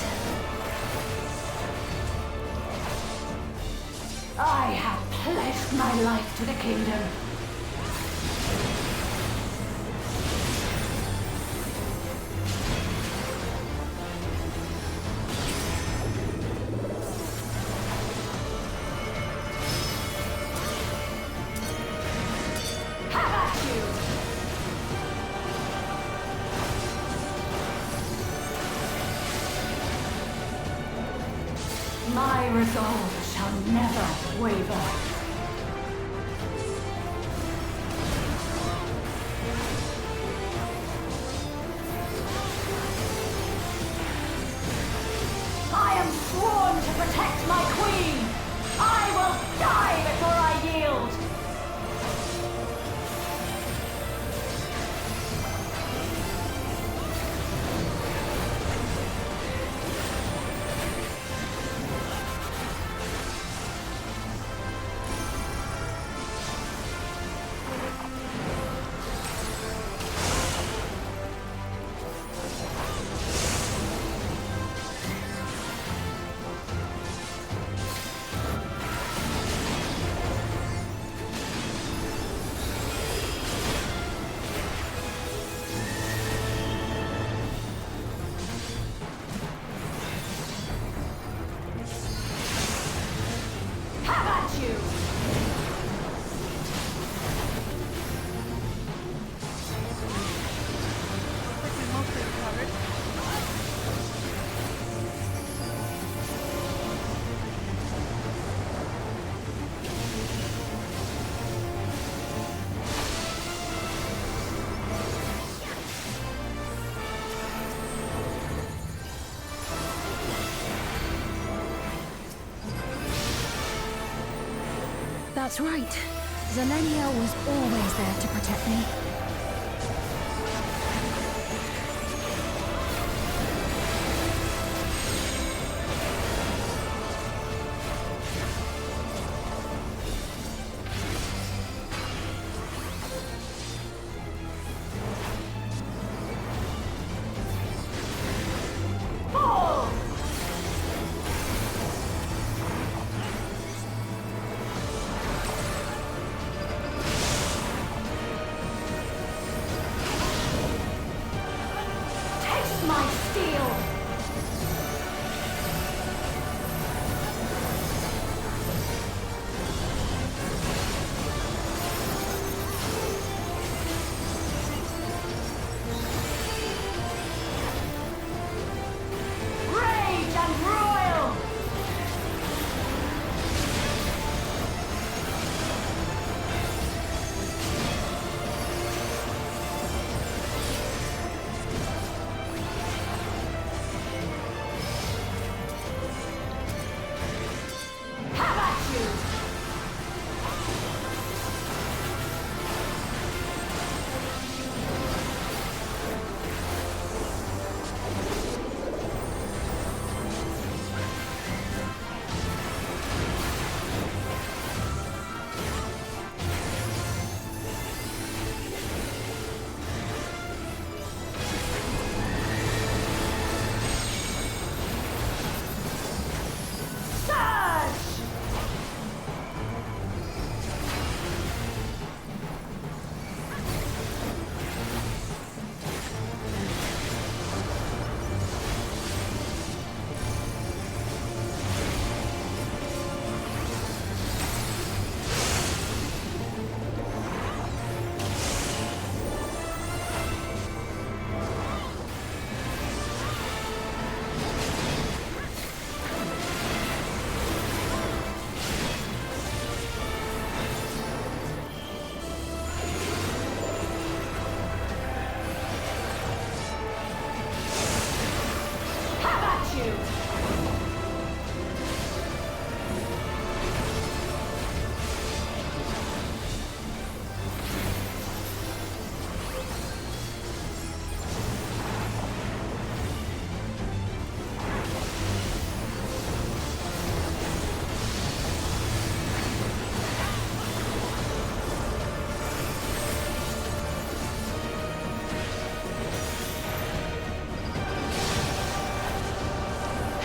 I have pledged my life to the kingdom. Have at you! My resolve shall never waver. I am sworn to protect my queen! I will die before I yield! Have at you! Looks like we mostly recovered. That's right. Zelenia was always there to protect me. Fall!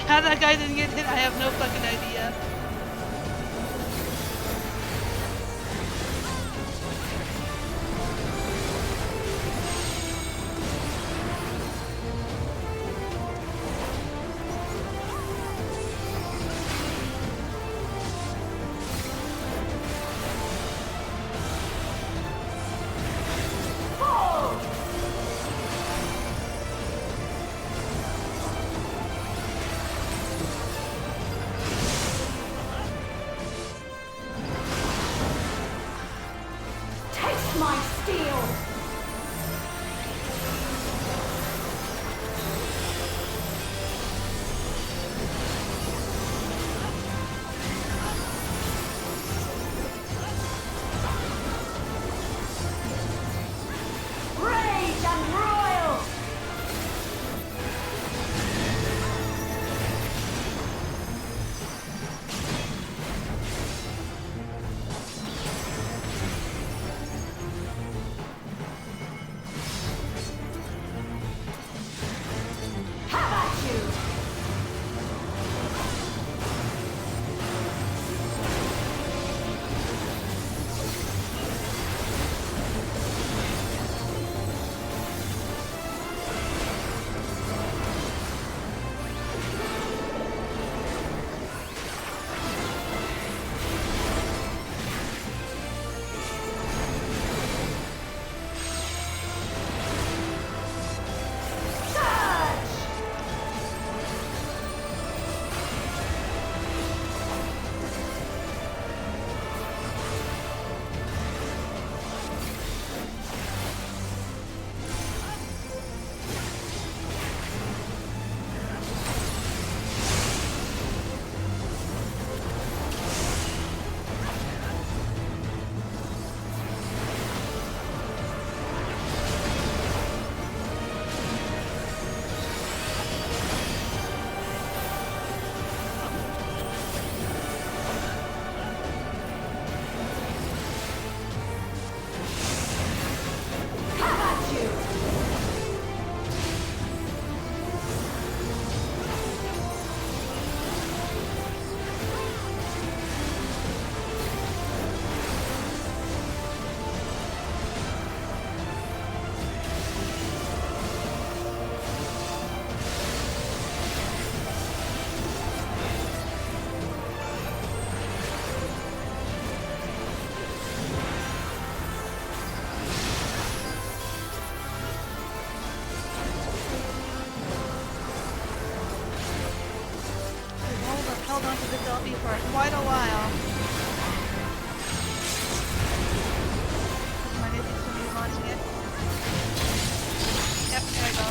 How that guy didn't get hit, I have no fucking idea. My steel! Rage and royal! Held on to this LB for quite a while. My new thing's gonna be launching it. Yep, there I go.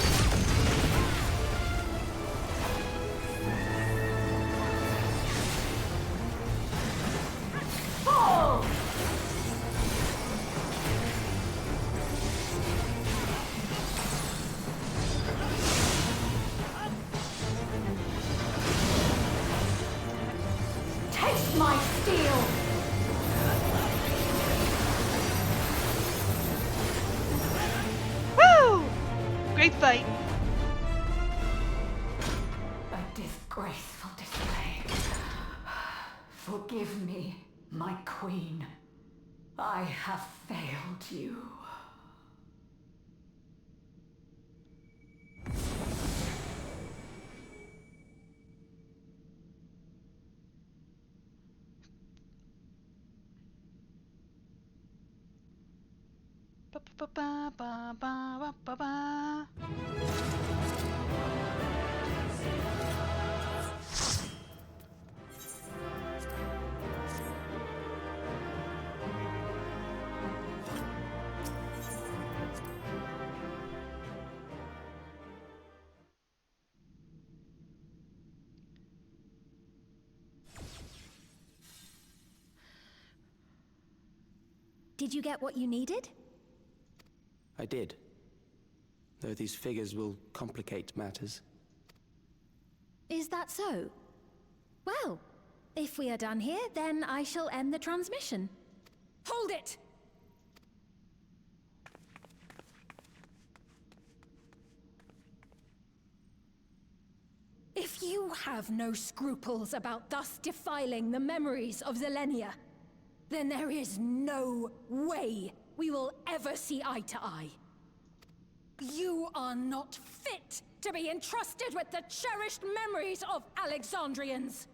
My steel! Woo! Great fight. A disgraceful display. Forgive me, my queen. I have failed you. Ba ba ba ba ba ba ba. Did you get what you needed? I did. Though these figures will complicate matters. Is that so? Well, if we are done here, then I shall end the transmission. Hold it! If you you have no scruples about thus defiling the memories of Zelenia, then there is no way we will ever see eye to eye. You are not fit to be entrusted with the cherished memories of Alexandrians.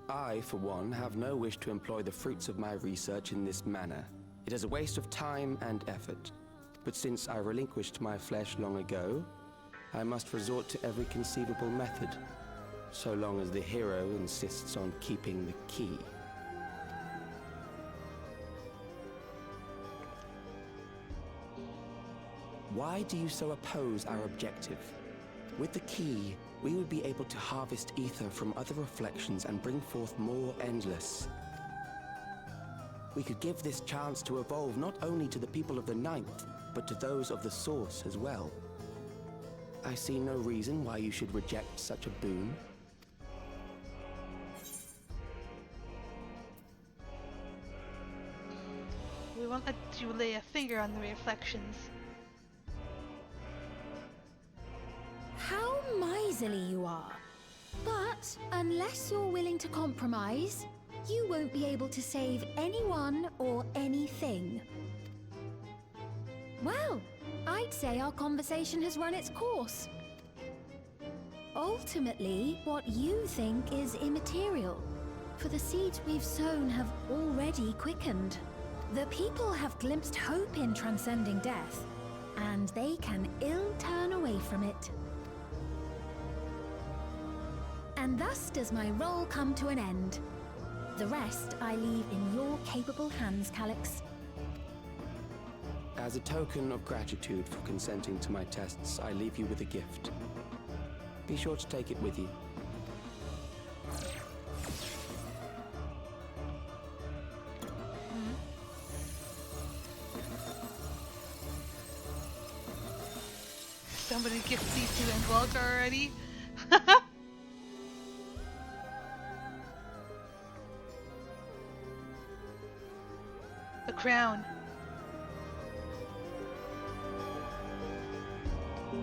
I, for one, have no wish to employ the fruits of my research in this manner. It is a waste of time and effort. But since I relinquished my flesh long ago, I must resort to every conceivable method, so long as the hero insists on keeping the key. Why do you so oppose our objective? With the key, we would be able to harvest ether from other reflections and bring forth more endless. We could give this chance to evolve not only to the people of the Ninth, but to those of the Source as well. I see no reason why you should reject such a boon. We won't let you lay a finger on the reflections. How miserly you are. But unless you're willing to compromise, you won't be able to save anyone or anything. Well, I'd say our conversation has run its course. Ultimately, what you think is immaterial, for the seeds we've sown have already quickened. The people have glimpsed hope in transcending death, and they can ill turn away from it. And thus does my role come to an end. The rest I leave in your capable hands, Calyx. As a token of gratitude for consenting to my tests, I leave you with a gift. Be sure to take it with you. Somebody gift these to Endwalker already? A crown.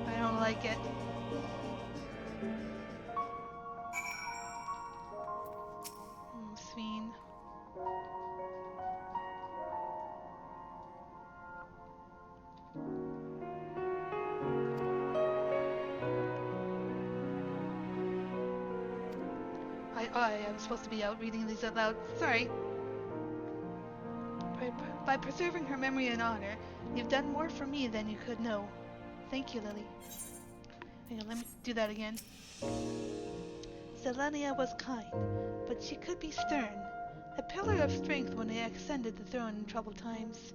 I don't like it. Sveen. I'm supposed to be out reading these out loud. Sorry. By preserving her memory and honor, you've done more for me than you could know. Thank you, Lily. Hang on, let me do that again. Zelenia was kind, but she could be stern. A pillar of strength when they ascended the throne in troubled times.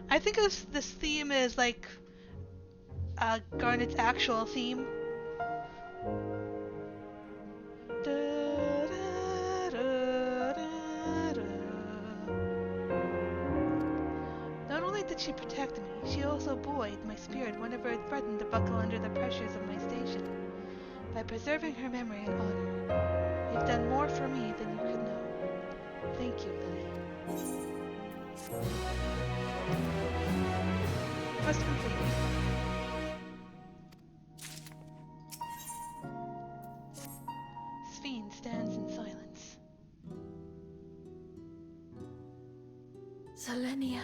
I think this theme is like Garnet's actual theme. Not only did she protect me, she also buoyed my spirit whenever it threatened to buckle under the pressures of my station. By preserving her memory and honor, you've done more for me than you could know. Thank you, Lily. Quest complete. Sveen stands in silence. Zelenia,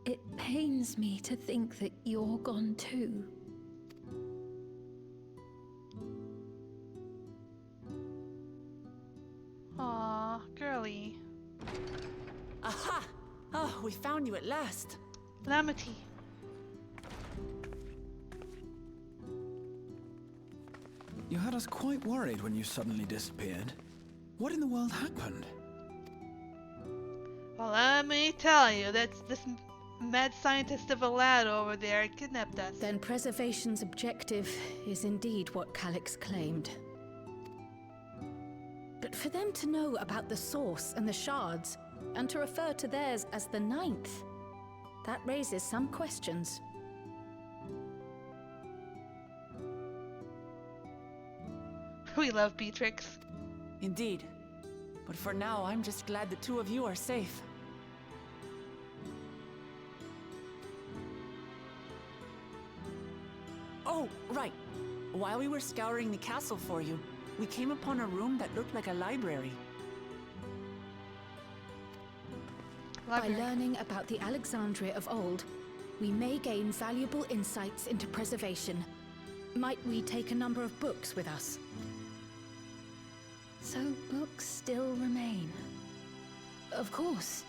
it pains me to think that you're gone too. Aw, girly. Aha! Oh, we found you at last. Lamity. You had us quite worried when you suddenly disappeared. What in the world happened? Well, let me tell you, that's this mad scientist of a lad over there kidnapped us. Then preservation's objective is indeed what Calyx claimed. But for them to know about the Source and the shards, and to refer to theirs as the Ninth, that raises some questions. We love Beatrix. Indeed. But for now, I'm just glad the two of you are safe. Oh, right. While we were scouring the castle for you, we came upon a room that looked like a library. By learning about the Alexandria of old, we may gain valuable insights into preservation. Might we take a number of books with us? So books still remain. Of course.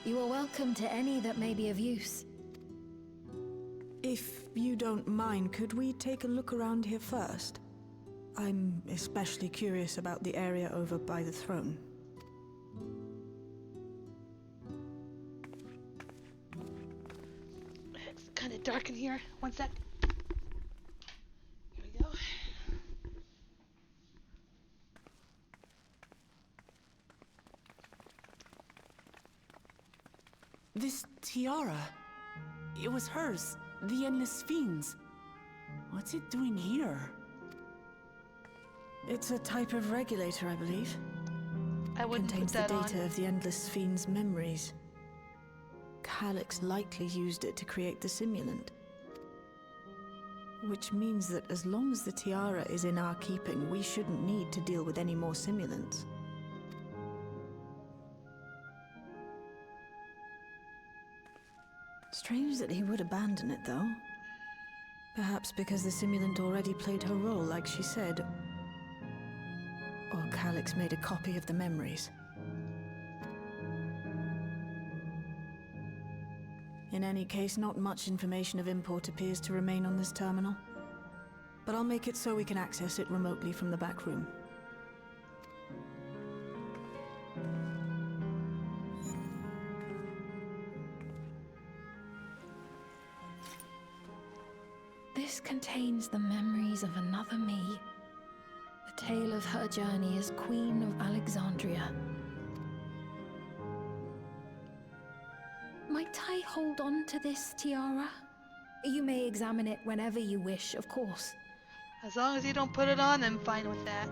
You are welcome to any that may be of use. If you don't mind, could we take a look around here first? I'm especially curious about the area over by the throne. It's kind of dark in here. One sec. Here we go. This tiara, it was hers, the Endless Fiends. What's it doing here? It's a type of regulator, I believe. I wouldn't Contains put that the data on. of the Endless Fiend's memories. Calyx likely used it to create the simulant. Which means that as long as the tiara is in our keeping, we shouldn't need to deal with any more simulants. Strange that he would abandon it, though. Perhaps because the simulant already played her role, like she said. Or Calyx made a copy of the memories. In any case, not much information of import appears to remain on this terminal. But I'll make it so we can access it remotely from the back room. This contains the memories of another me. The tale of her journey as Queen of Alexandria. Might I hold on to this tiara? You may examine it whenever you wish, of course. As long as you don't put it on, I'm fine with that.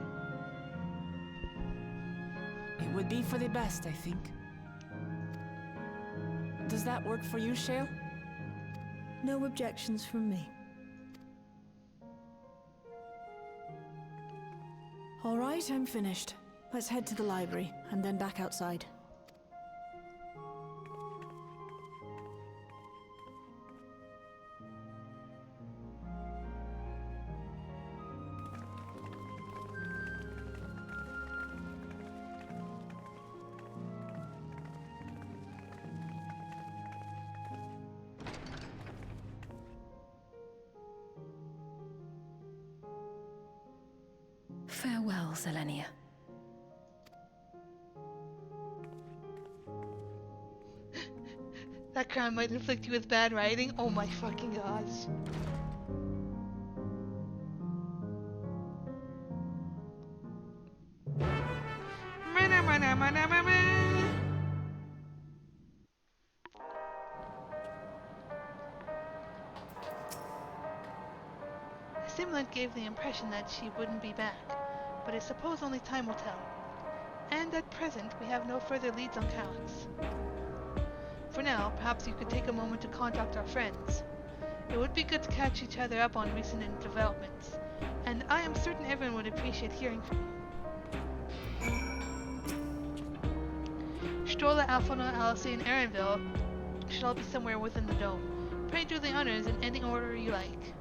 It would be for the best, I think. Does that work for you, Shale? No objections from me. All right, I'm finished. Let's head to the library, and then back outside. Farewell, Selenia. That crown might inflict you with bad writing. Oh my fucking gosh. The simulant gave the impression that she wouldn't be back, but I suppose only time will tell. And at present, we have no further leads on Calyx. For now, perhaps you could take a moment to contact our friends. It would be good to catch each other up on recent developments, and I am certain everyone would appreciate hearing from you. Strolla, Alphona, Alice, and Aaronville should all be somewhere within the dome. Pray do the honors in any order you like.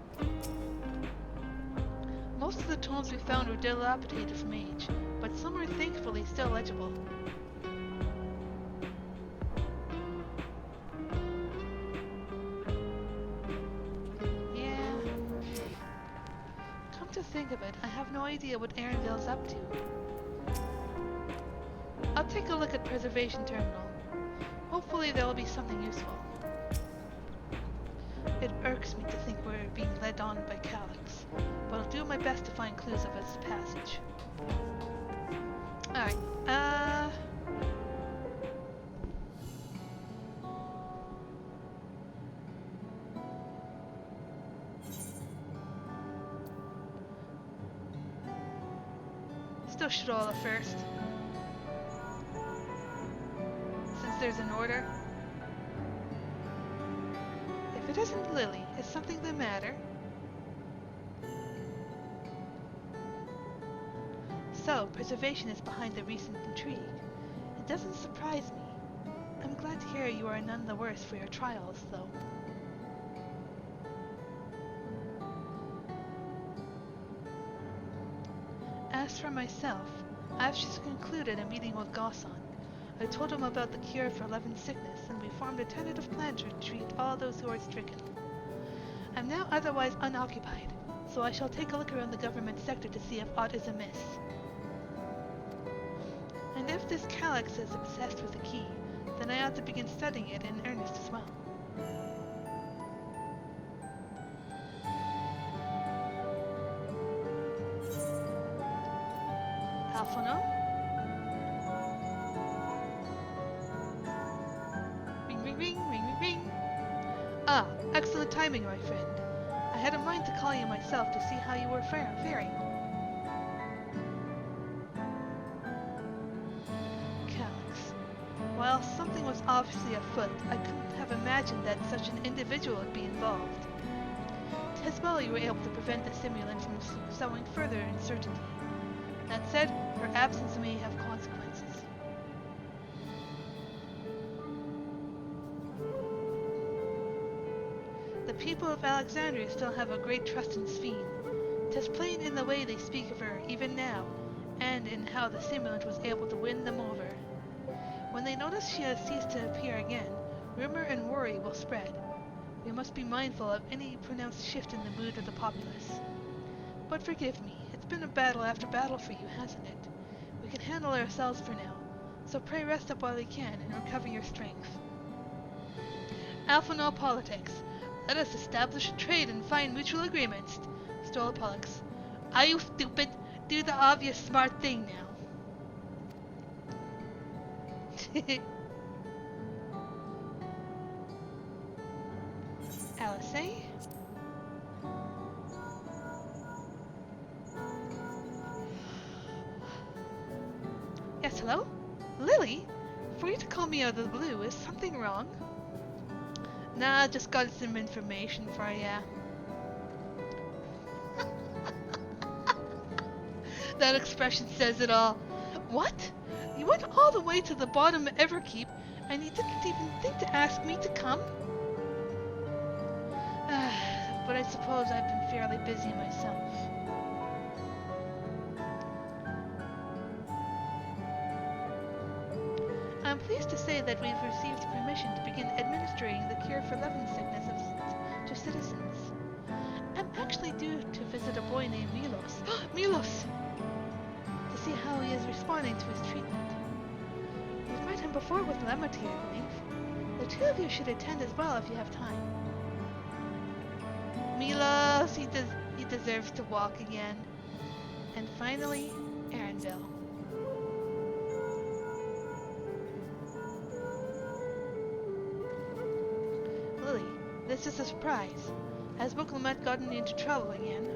Most of the tomes we found were dilapidated from age, but some are thankfully still legible. Yeah. Come to think of it, I have no idea what Aaronville's up to. I'll take a look at Preservation Terminal. Hopefully there will be something useful. It irks me to think we're being led on by Calyx, but I'll do my best to find clues of its passage. Alright, still Strolla first. there's an order? If it isn't Lily, is something the matter? So, preservation is behind the recent intrigue. It doesn't surprise me. I'm glad to hear you are none the worse for your trials, though. As for myself, I've just concluded a meeting with Gauson. I told him about the cure for 11 sickness, and we formed a tentative plan to treat all those who are stricken. I'm now otherwise unoccupied, so I shall take a look around the government sector to see if aught is amiss. And if this Calyx is obsessed with the key, then I ought to begin studying it in earnest as well. Alphonse? Ring, ring, ring, ring, ring, ring. Ah, excellent timing, my friend. I had a mind to call you myself to see how you were faring. Calyx. While something was obviously afoot, I couldn't have imagined that such an individual would be involved. 'Tis well you were able to prevent the simulant from sowing further uncertainty. That said, her absence may have consequences. The people of Alexandria still have a great trust in Sphene. 'Tis plain in the way they speak of her, even now, and in how the simulant was able to win them over. When they notice she has ceased to appear again, rumor and worry will spread. We must be mindful of any pronounced shift in the mood of the populace. But forgive me, it's been a battle after battle for you, hasn't it? We can handle ourselves for now, so pray rest up while you can and recover your strength. Alpha no politics. Let us establish a trade and find mutual agreements. Stolopollux. Are you stupid? Do the obvious smart thing now. Alice, eh? Yes, hello? Lily? For you to call me out of the blue, is something wrong? Nah, just got some information for ya. That expression says it all. What? You went all the way to the bottom of Everkeep, and you didn't even think to ask me to come? But I suppose I've been fairly busy myself. I'm pleased to say that we've received permission to begin administering the cure for leaven sickness to citizens. I'm actually due to visit a boy named Milos. Milos! To see how he is responding to his treatment. You've met him before with Lemmerty, I believe. The two of you should attend as well if you have time. Milos, he deserves to walk again. And finally, Aaronville. Lily, this is a surprise. Has Willamette gotten into trouble again?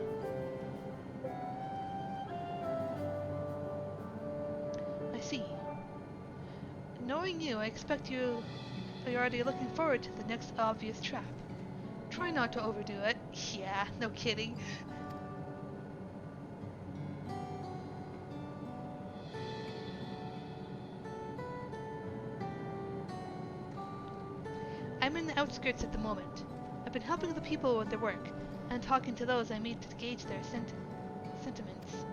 I see. Knowing you, I expect you're already looking forward to the next obvious trap. Try not to overdo it. Yeah, no kidding. I'm in the outskirts at the moment. I've been helping the people with their work, and talking to those I meet to gauge their sentiments.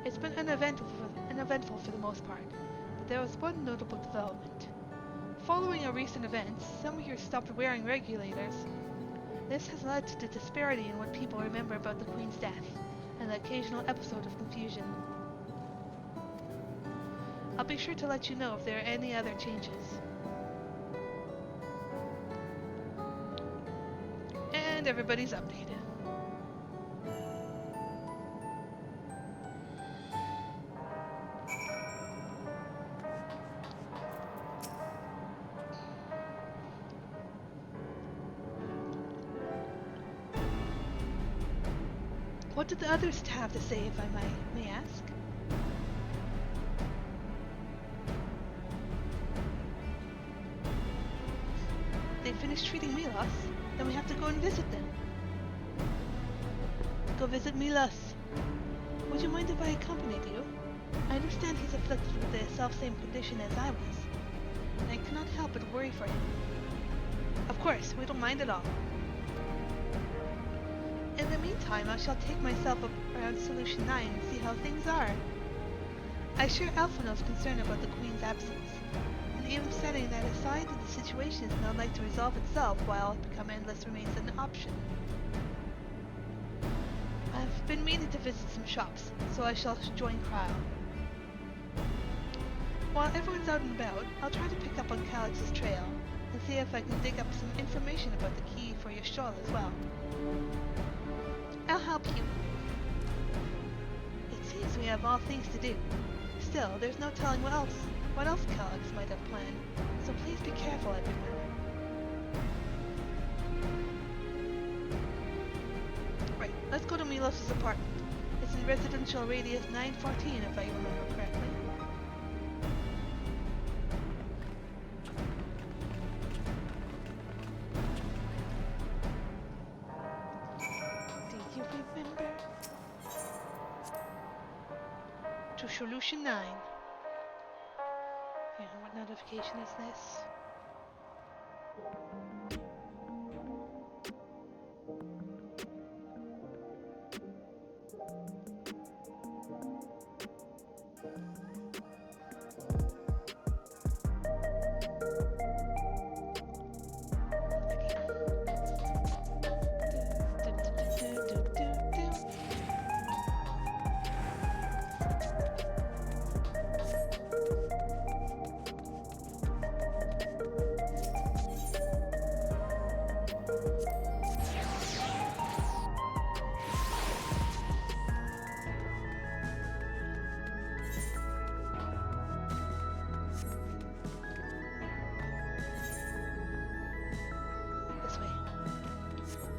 It's been uneventful for the most part, but there was one notable development. Following a recent event, some here stopped wearing regulators. This has led to the disparity in what people remember about the Queen's death, and the occasional episode of confusion. I'll be sure to let you know if there are any other changes. And everybody's updated. What did the others have to say, if I may ask? finish treating Milos, then we have to go and visit them. Go visit Milos. Would you mind if I accompanied you? I understand he's afflicted with the self-same condition as I was, and I cannot help but worry for him. Of course, we don't mind at all. In the meantime, I shall take myself up around Solution 9 and see how things are. I share Alphino's concern about the Queen's absence, and even setting that aside that the situation is not like to resolve itself while Become Endless remains an option. I've been meaning to visit some shops, so I shall join Cryle. While everyone's out and about, I'll try to pick up on Calix's trail, and see if I can dig up some information about the key for your shawl as well. I'll help you. It seems we have all things to do. Still, there's no telling what else Calix might have planned, so please be careful, everyone. Right, let's go to Milos' apartment. It's in residential radius 914, if I remember correctly. Do you remember? To Solution 9. Yeah, what notification is this? This way. This one.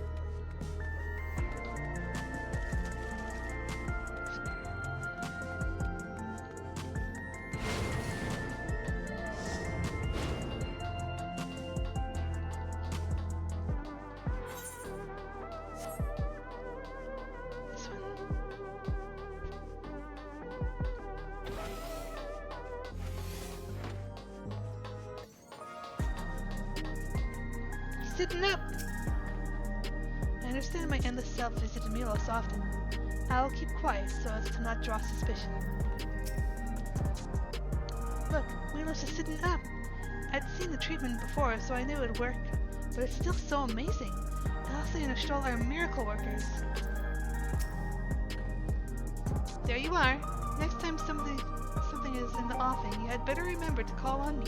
Sitting up! I understand my endless self visited Milos often. I will keep quiet so as to not draw suspicion. Look, Milos is sitting up! I'd seen the treatment before, so I knew it would work, but it's still so amazing. Elsa and Astral are miracle workers. There you are. Next time something is in the offing, you had better remember to call on me.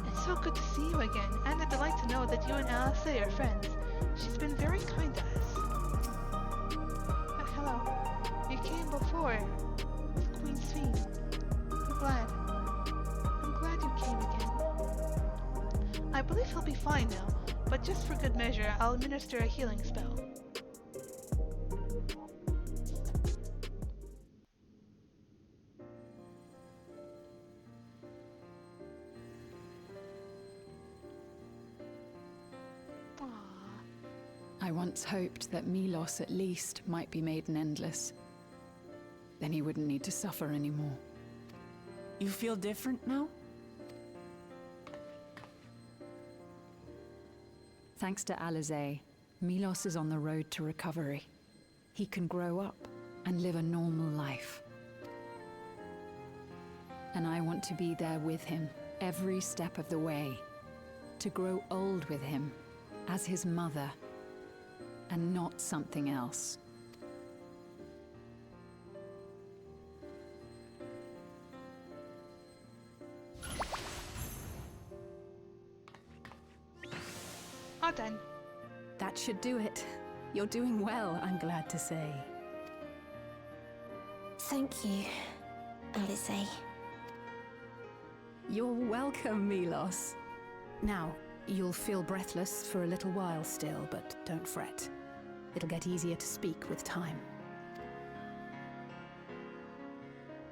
It's so good to see you again, and a delight to know that you and Alisa are friends. She's been very kind to us. Hello. You came before with Queen Sphene. I'm glad you came again. I believe he'll be fine now, but just for good measure, I'll administer a healing spell. I once hoped that Milos at least might be made an endless. Then he wouldn't need to suffer anymore. You feel different now? Thanks to Alizé, Milos is on the road to recovery. He can grow up and live a normal life. And I want to be there with him every step of the way. To grow old with him as his mother and not something else. All done. That should do it. You're doing well, I'm glad to say. Thank you, Alizé. You're welcome, Milos. Now, you'll feel breathless for a little while still, but don't fret. It'll get easier to speak with time.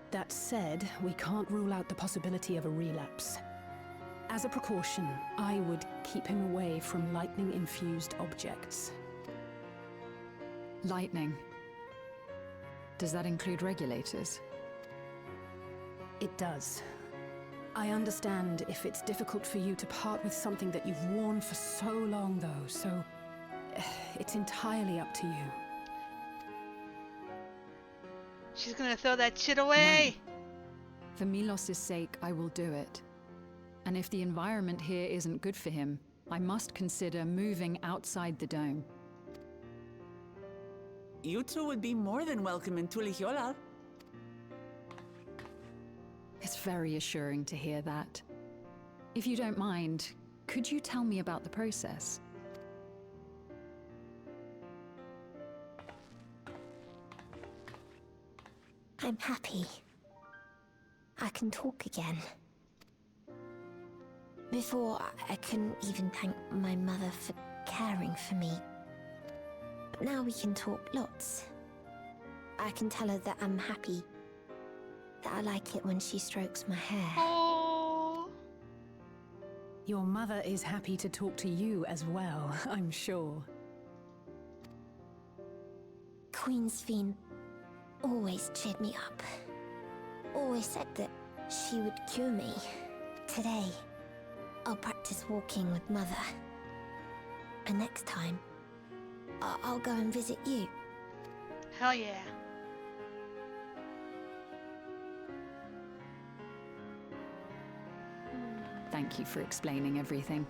That said, we can't rule out the possibility of a relapse. As a precaution, I would keep him away from lightning-infused objects. Lightning. Does that include regulators? It does. I understand if it's difficult for you to part with something that you've worn for so long, though, so it's entirely up to you. She's gonna throw that shit away! No. For Milos' sake, I will do it. And if the environment here isn't good for him, I must consider moving outside the dome. You two would be more than welcome in Tulihiola. It's very assuring to hear that. If you don't mind, could you tell me about the process? I'm happy. I can talk again. Before, I couldn't even thank my mother for caring for me. But now we can talk lots. I can tell her that I'm happy. That I like it when she strokes my hair. Oh. Your mother is happy to talk to you as well, I'm sure. Queen Sphene always cheered me up. Always said that she would cure me. Today, I'll practice walking with Mother. And next time, I'll go and visit you. Hell yeah. Thank you for explaining everything.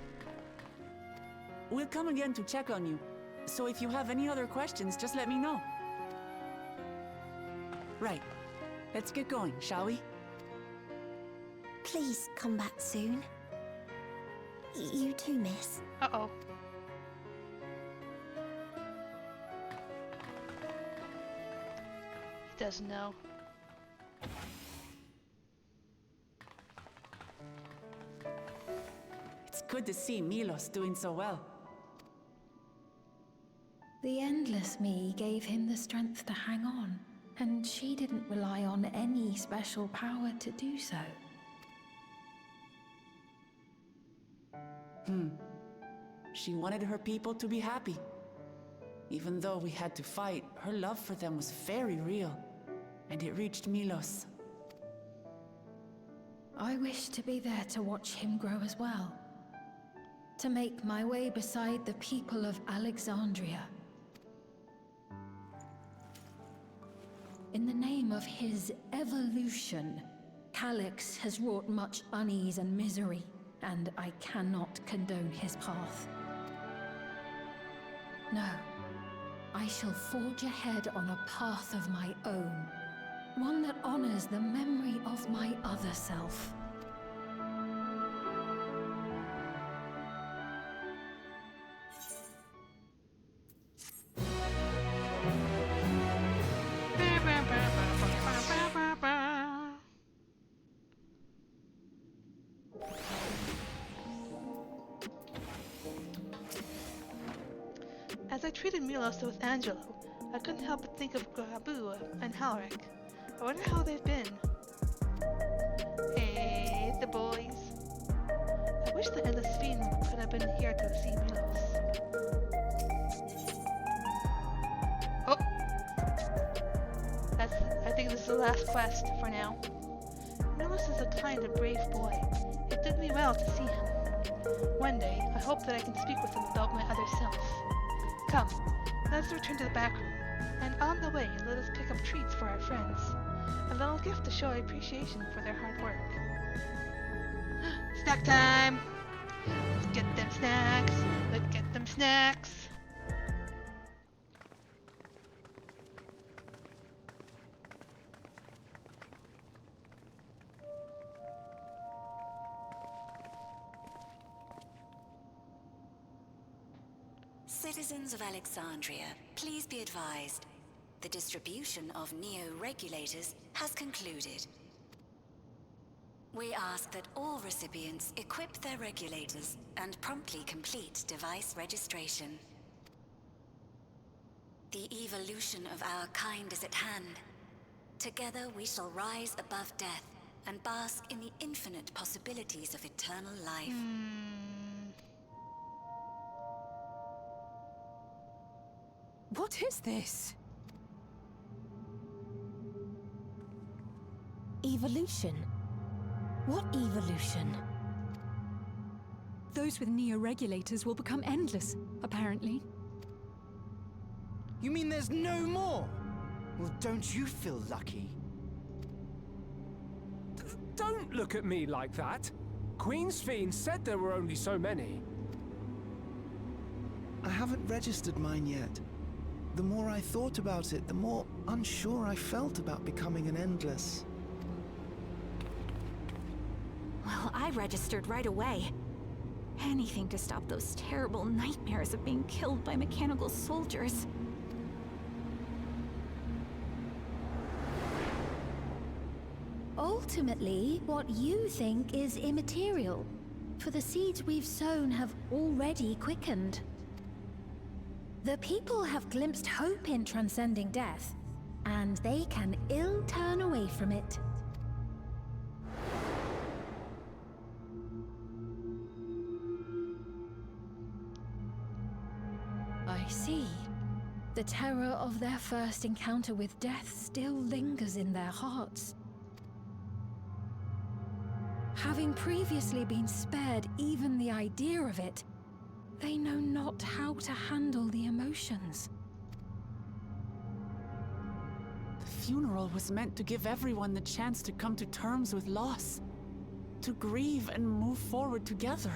We'll come again to check on you. So if you have any other questions, just let me know. Right. Let's get going, shall we? Please come back soon. You too, miss. Uh-oh. He doesn't know. It's good to see Milos doing so well. The Endless Me gave him the strength to hang on, and she didn't rely on any special power to do so. She wanted her people to be happy. Even though we had to fight, her love for them was very real, and it reached Milos. I wish to be there to watch him grow as well. To make my way beside the people of Alexandria. In the name of his evolution, Calyx has wrought much unease and misery, and I cannot condone his path. No, I shall forge ahead on a path of my own, one that honors the memory of my other self. As I treated Milos with Angelo, I couldn't help but think of Grabu and Halric. I wonder how they've been. Hey, the boys. I wish the Endless Fiend could have been here to see Milos. Oh! I think this is the last quest for now. Milos is a kind and brave boy. It did me well to see him. One day, I hope that I can speak with him about my other self. Come, let's return to the back room, and on the way, let us pick up treats for our friends. A little gift to show appreciation for their hard work. Snack time! Let's get them snacks! Let's get them snacks! Citizens of Alexandria, please be advised. The distribution of neo-regulators has concluded. We ask that all recipients equip their regulators and promptly complete device registration. The evolution of our kind is at hand. Together we shall rise above death and bask in the infinite possibilities of eternal life. What is this? Evolution? What evolution? Those with neo-regulators will become endless, apparently. You mean there's no more? Well, don't you feel lucky? Don't look at me like that. Queen's Fiend said there were only so many. I haven't registered mine yet. The more I thought about it, the more unsure I felt about becoming an Endless. Well, I registered right away. Anything to stop those terrible nightmares of being killed by mechanical soldiers. Ultimately, what you think is immaterial, for the seeds we've sown have already quickened. The people have glimpsed hope in transcending death, and they can ill turn away from it. I see. The terror of their first encounter with death still lingers in their hearts. Having previously been spared even the idea of it, they know not how to handle the emotions. The funeral was meant to give everyone the chance to come to terms with loss, to grieve and move forward together.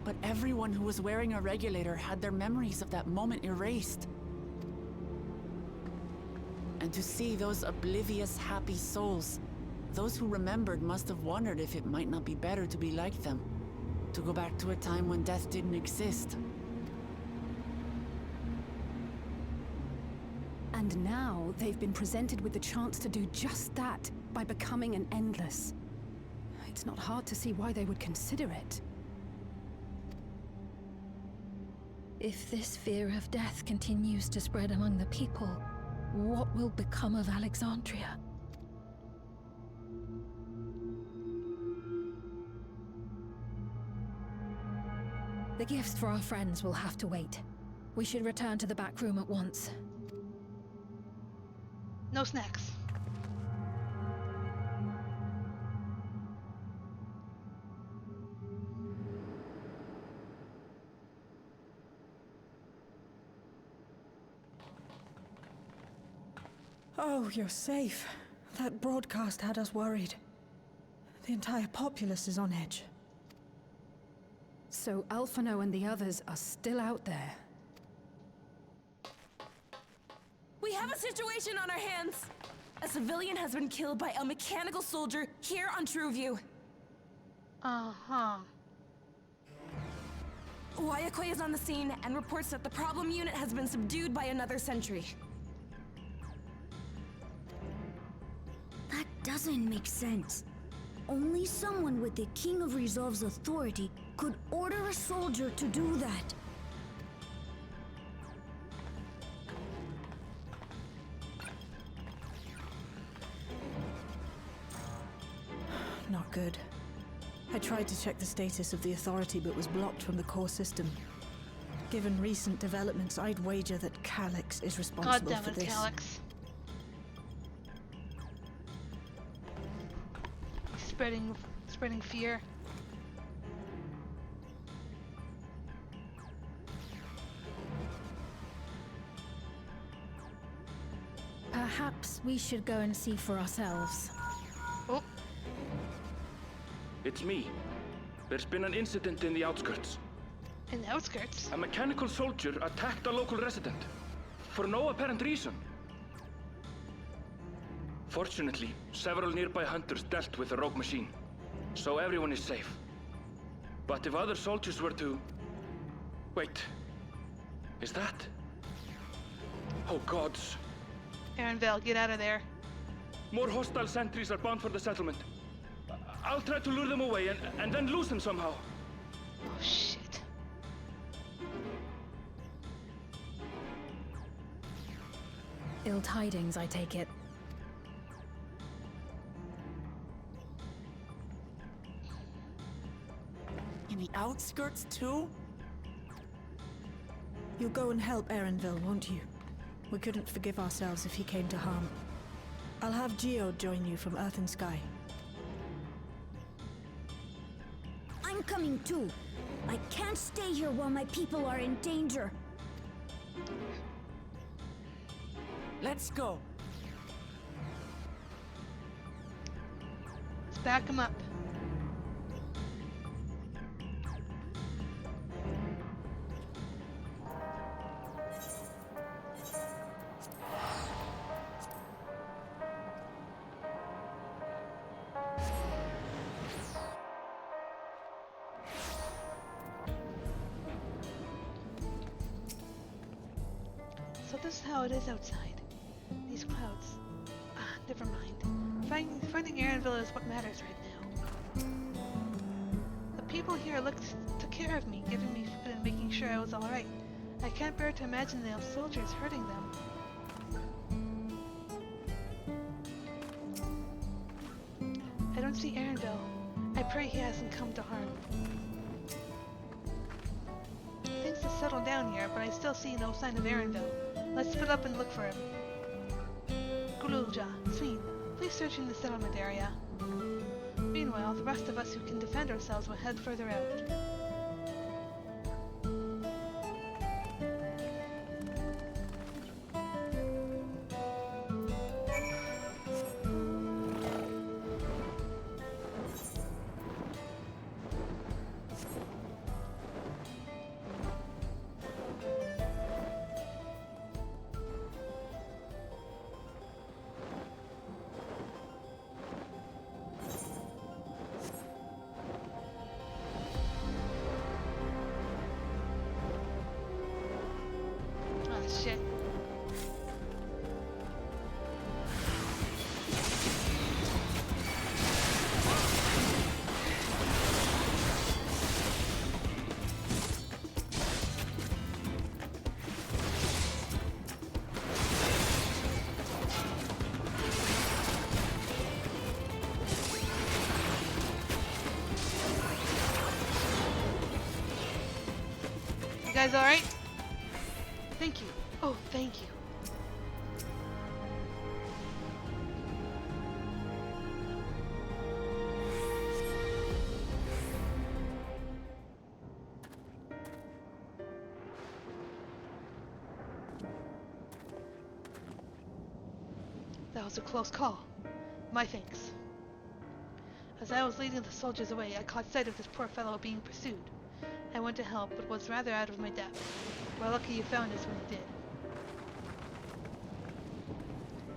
But everyone who was wearing a regulator had their memories of that moment erased. And to see those oblivious, happy souls, those who remembered must have wondered if it might not be better to be like them, to go back to a time when death didn't exist. And now they've been presented with the chance to do just that by becoming an Endless. It's not hard to see why they would consider it. If this fear of death continues to spread among the people, what will become of Alexandria? The gifts for our friends will have to wait. We should return to the back room at once. No snacks. Oh, you're safe. That broadcast had us worried. The entire populace is on edge. So Alphino and the others are still out there. We have a situation on our hands! A civilian has been killed by a mechanical soldier here on Trueview. Uh-huh. Wayakwe is on the scene and reports that the problem unit has been subdued by another sentry. That doesn't make sense. Only someone with the King of Resolve's authority could order a soldier to do that. Not good. I tried to check the status of the authority but was blocked from the core system. Given recent developments, I'd wager that Calyx is responsible God damn for it, this. Calyx. Spreading fear. Perhaps we should go and see for ourselves. Oh. It's me. There's been an incident in the outskirts. In the outskirts? A mechanical soldier attacked a local resident. For no apparent reason. Fortunately, several nearby hunters dealt with the rogue machine. So everyone is safe. But if other soldiers were to... Wait. Is that... Oh gods. Aaronvale, get out of there. More hostile sentries are bound for the settlement. I'll try to lure them away and then lose them somehow. Oh shit. Ill tidings, I take it. outskirts too? You'll go and help Erenville, won't you? We couldn't forgive ourselves if he came to harm. I'll have Geo join you from Earth and Sky. I'm coming too. I can't stay here while my people are in danger. Let's go. Let's back him up. So this is how it is outside. These clouds. Never mind. Finding Erenville is what matters right now. The people here took care of me, giving me food and making sure I was alright. I can't bear to imagine the soldiers hurting them. I don't see Erenville. I pray he hasn't come to harm. Things have settled down here, but I still see no sign of Erenville. Let's split up and look for him. Guluja, Sween, please search in the settlement area. Meanwhile, the rest of us who can defend ourselves will head further out. Shit. You guys alright? Thank you. Oh, thank you. That was a close call. My thanks. As I was leading the soldiers away, I caught sight of this poor fellow being pursued. I went to help, but was rather out of my depth. We're lucky you found us when you did.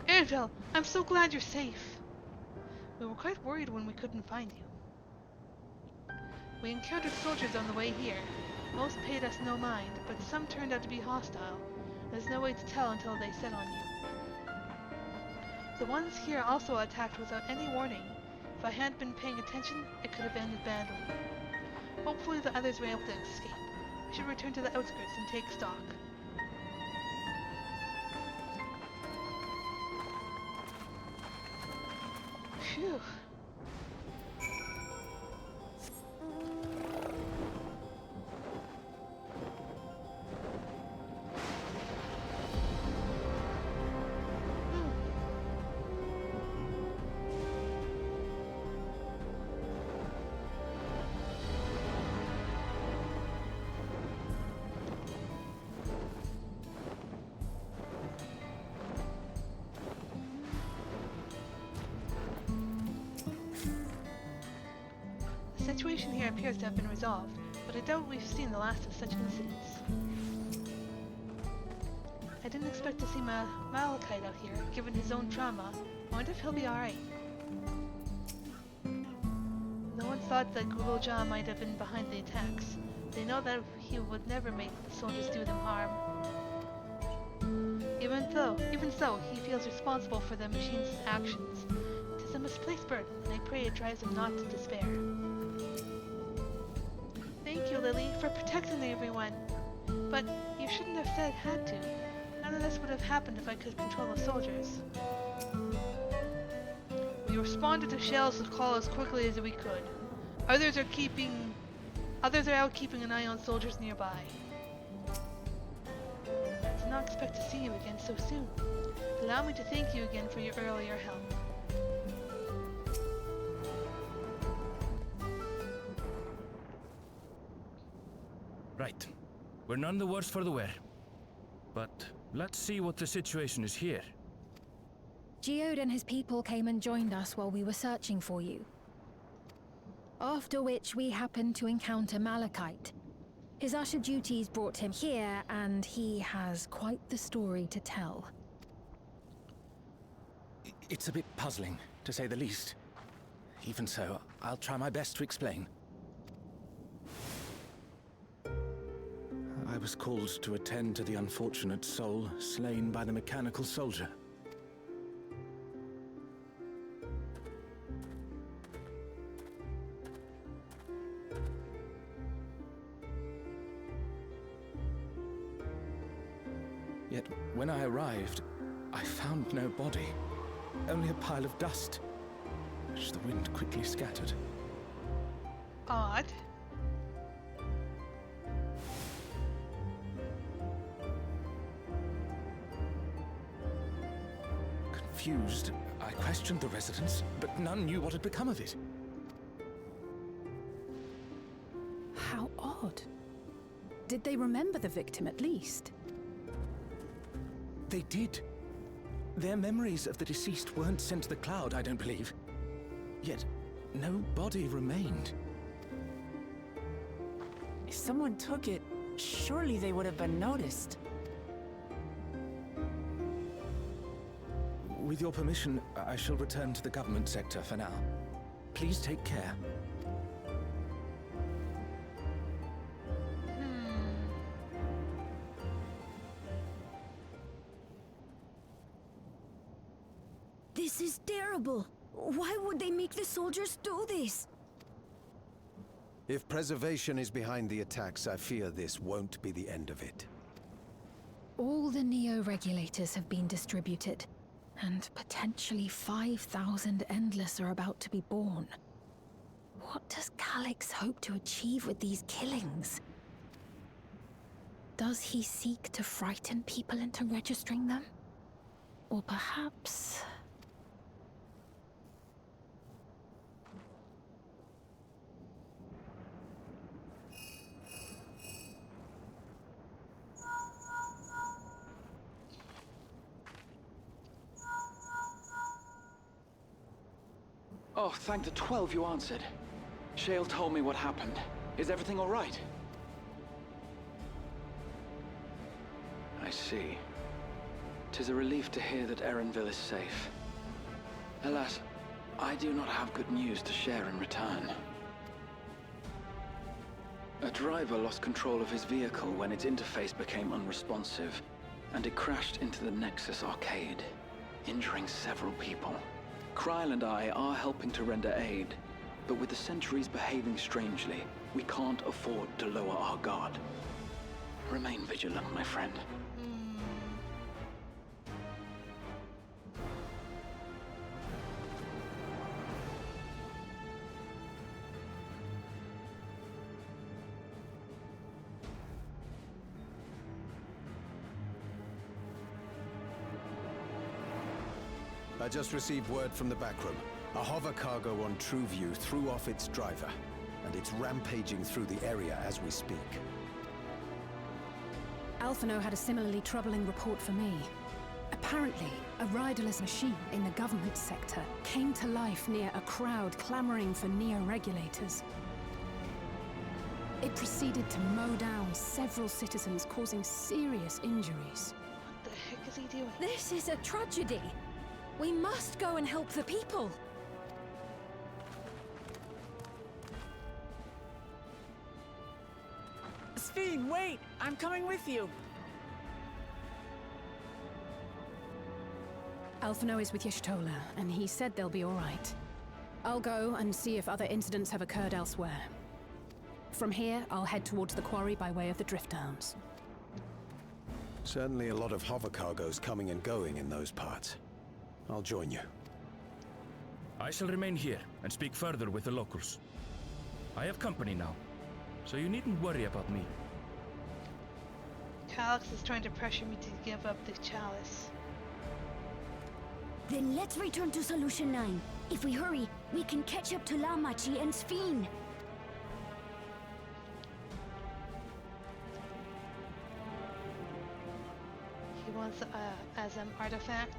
Erenville, I'm so glad you're safe. We were quite worried when we couldn't find you. We encountered soldiers on the way here. Most paid us no mind, but some turned out to be hostile. There's no way to tell until they set on you. The ones here also attacked without any warning. If I hadn't been paying attention, it could have ended badly. Hopefully the others were able to escape. We should return to the outskirts and take stock. Phew. The situation here appears to have been resolved, but I doubt we've seen the last of such incidents. I didn't expect to see Malachite out here, given his own trauma. I wonder if he'll be alright. No one thought that Gulojah might have been behind the attacks. They know that he would never make the soldiers do them harm. Even so, he feels responsible for the machine's actions. It is a misplaced burden, and I pray it drives him not to despair. Thank you, Lily, for protecting everyone. But you shouldn't have said had to. None of this would have happened if I could control the soldiers. We responded to Shell's call as quickly as we could. Others are keeping Others are out keeping an eye on soldiers nearby. I did not expect to see you again so soon. Allow me to thank you again for your earlier help. Right. We're none the worse for the wear. But let's see what the situation is here. Geode and his people came and joined us while we were searching for you. After which we happened to encounter Malachite. His usher duties brought him here, and he has quite the story to tell. It's a bit puzzling, to say the least. Even so, I'll try my best to explain. I was called to attend to the unfortunate soul slain by the mechanical soldier. Yet, when I arrived, I found no body. Only a pile of dust, which the wind quickly scattered. Odd. Confused, I questioned the residents, but none knew what had become of it. How odd. Did they remember the victim at least? They did. Their memories of the deceased weren't sent to the cloud, I don't believe. Yet, no body remained. If someone took it, surely they would have been noticed. With your permission, I shall return to the government sector for now. Please take care. This is terrible. Why would they make the soldiers do this? If preservation is behind the attacks, I fear this won't be the end of it. All the Neo-regulators have been distributed, and potentially 5,000 Endless are about to be born. What does Calyx hope to achieve with these killings? Does he seek to frighten people into registering them? Or perhaps... Oh, thank the 12 you answered. Shale told me what happened. Is everything all right? I see. 'Tis a relief to hear that Erenville is safe. Alas, I do not have good news to share in return. A driver lost control of his vehicle when its interface became unresponsive, and it crashed into the Nexus arcade, injuring several people. Kryl and I are helping to render aid, but with the sentries behaving strangely, we can't afford to lower our guard. Remain vigilant, my friend. I just received word from the backroom. A hover cargo on TrueView threw off its driver, and it's rampaging through the area as we speak. Alphino had a similarly troubling report for me. Apparently, a riderless machine in the government sector came to life near a crowd clamoring for Neo-regulators. It proceeded to mow down several citizens, causing serious injuries. What the heck is he doing? This is a tragedy! We must go and help the people! Sphene, wait! I'm coming with you! Alphino is with Y'shtola, and he said they'll be all right. I'll go and see if other incidents have occurred elsewhere. From here, I'll head towards the quarry by way of the Drift Downs. Certainly a lot of hover cargoes coming and going in those parts. I'll join you. I shall remain here and speak further with the locals. I have company now, so you needn't worry about me. Calyx is trying to pressure me to give up the chalice. Then let's return to Solution 9. If we hurry, we can catch up to Lamachi and Sphene. He wants as an artifact.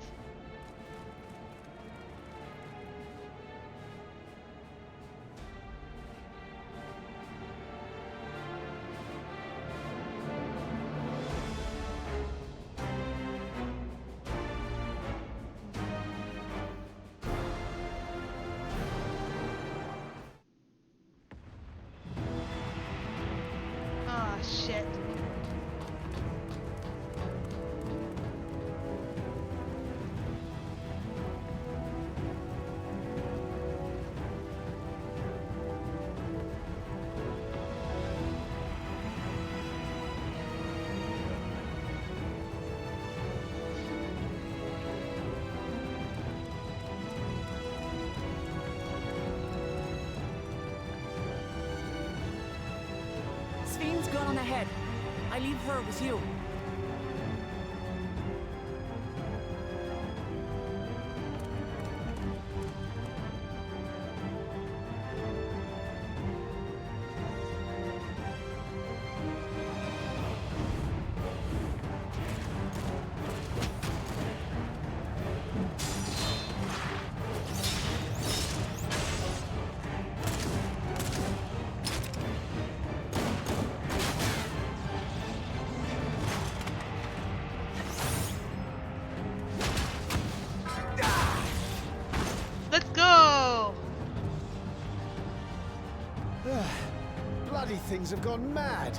Ah, shit. Sphene's gone on ahead. I leave her with you. Let's go! Bloody things have gone mad.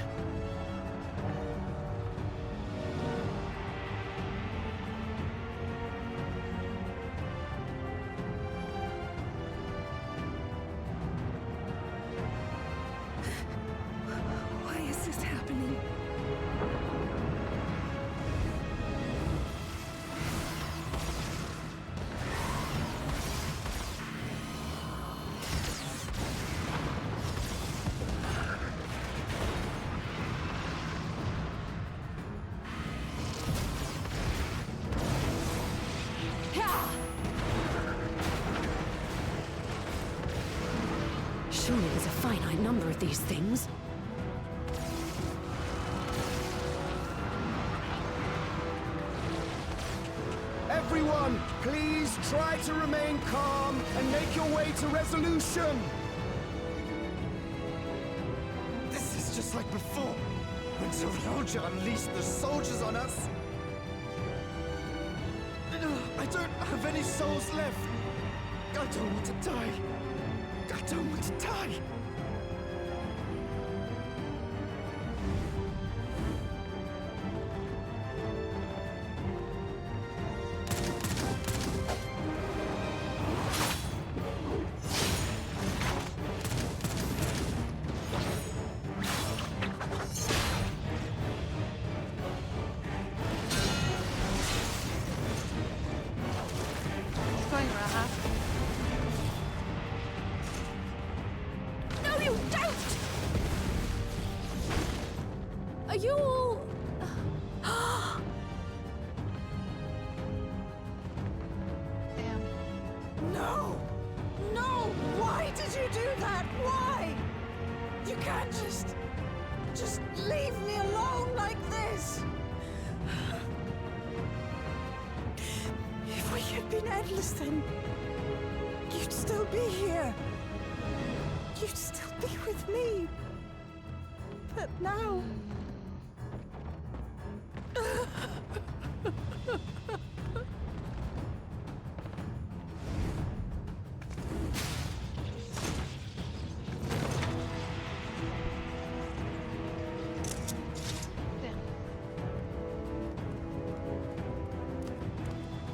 Why is this happening? Surely there's a finite number of these things. Everyone, please try to remain calm and make your way to resolution. This is just like before, when Zoroja unleashed the soldiers on us. I don't have any souls left. I don't want to die. I don't want to die. What's going on, huh? No, you don't! Are you all... Damn. No! No! Why did you do that? Why? You can't just leave me alone like this! If we had been endless, then you'd still be here. You'd still be with me. But now...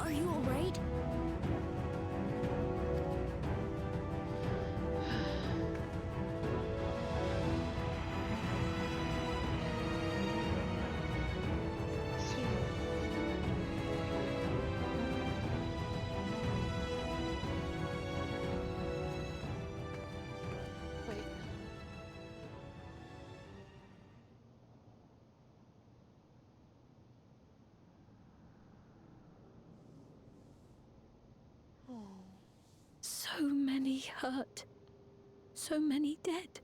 Are you alright? many hurt. So many dead.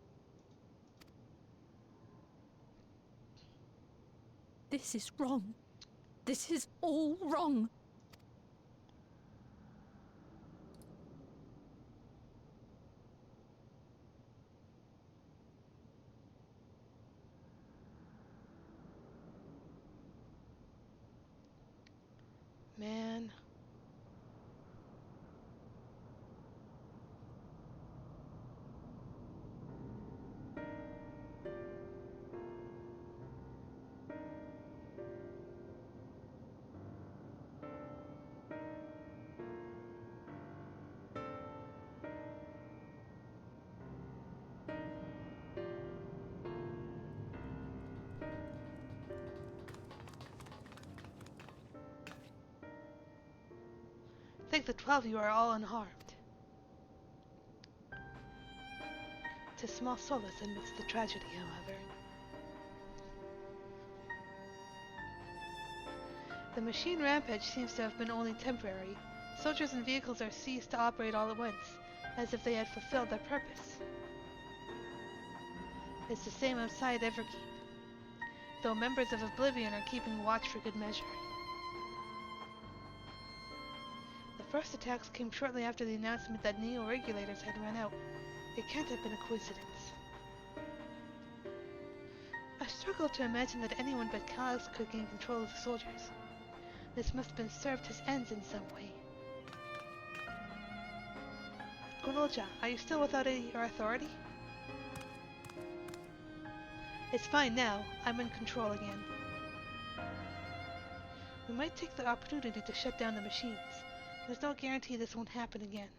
This is wrong. This is all wrong. Man. Think the 12 of you are all unharmed. Tis small solace amidst the tragedy, however. The machine rampage seems to have been only temporary. Soldiers and vehicles are ceased to operate all at once, as if they had fulfilled their purpose. It's the same outside Everkeep, though members of Oblivion are keeping watch for good measure. The first attacks came shortly after the announcement that neo-regulators had run out. It can't have been a coincidence. I struggle to imagine that anyone but Calyx could gain control of the soldiers. This must have been served his ends in some way. Gunolja, are you still without your authority? It's fine now. I'm in control again. We might take the opportunity to shut down the machines. There's no guarantee this won't happen again.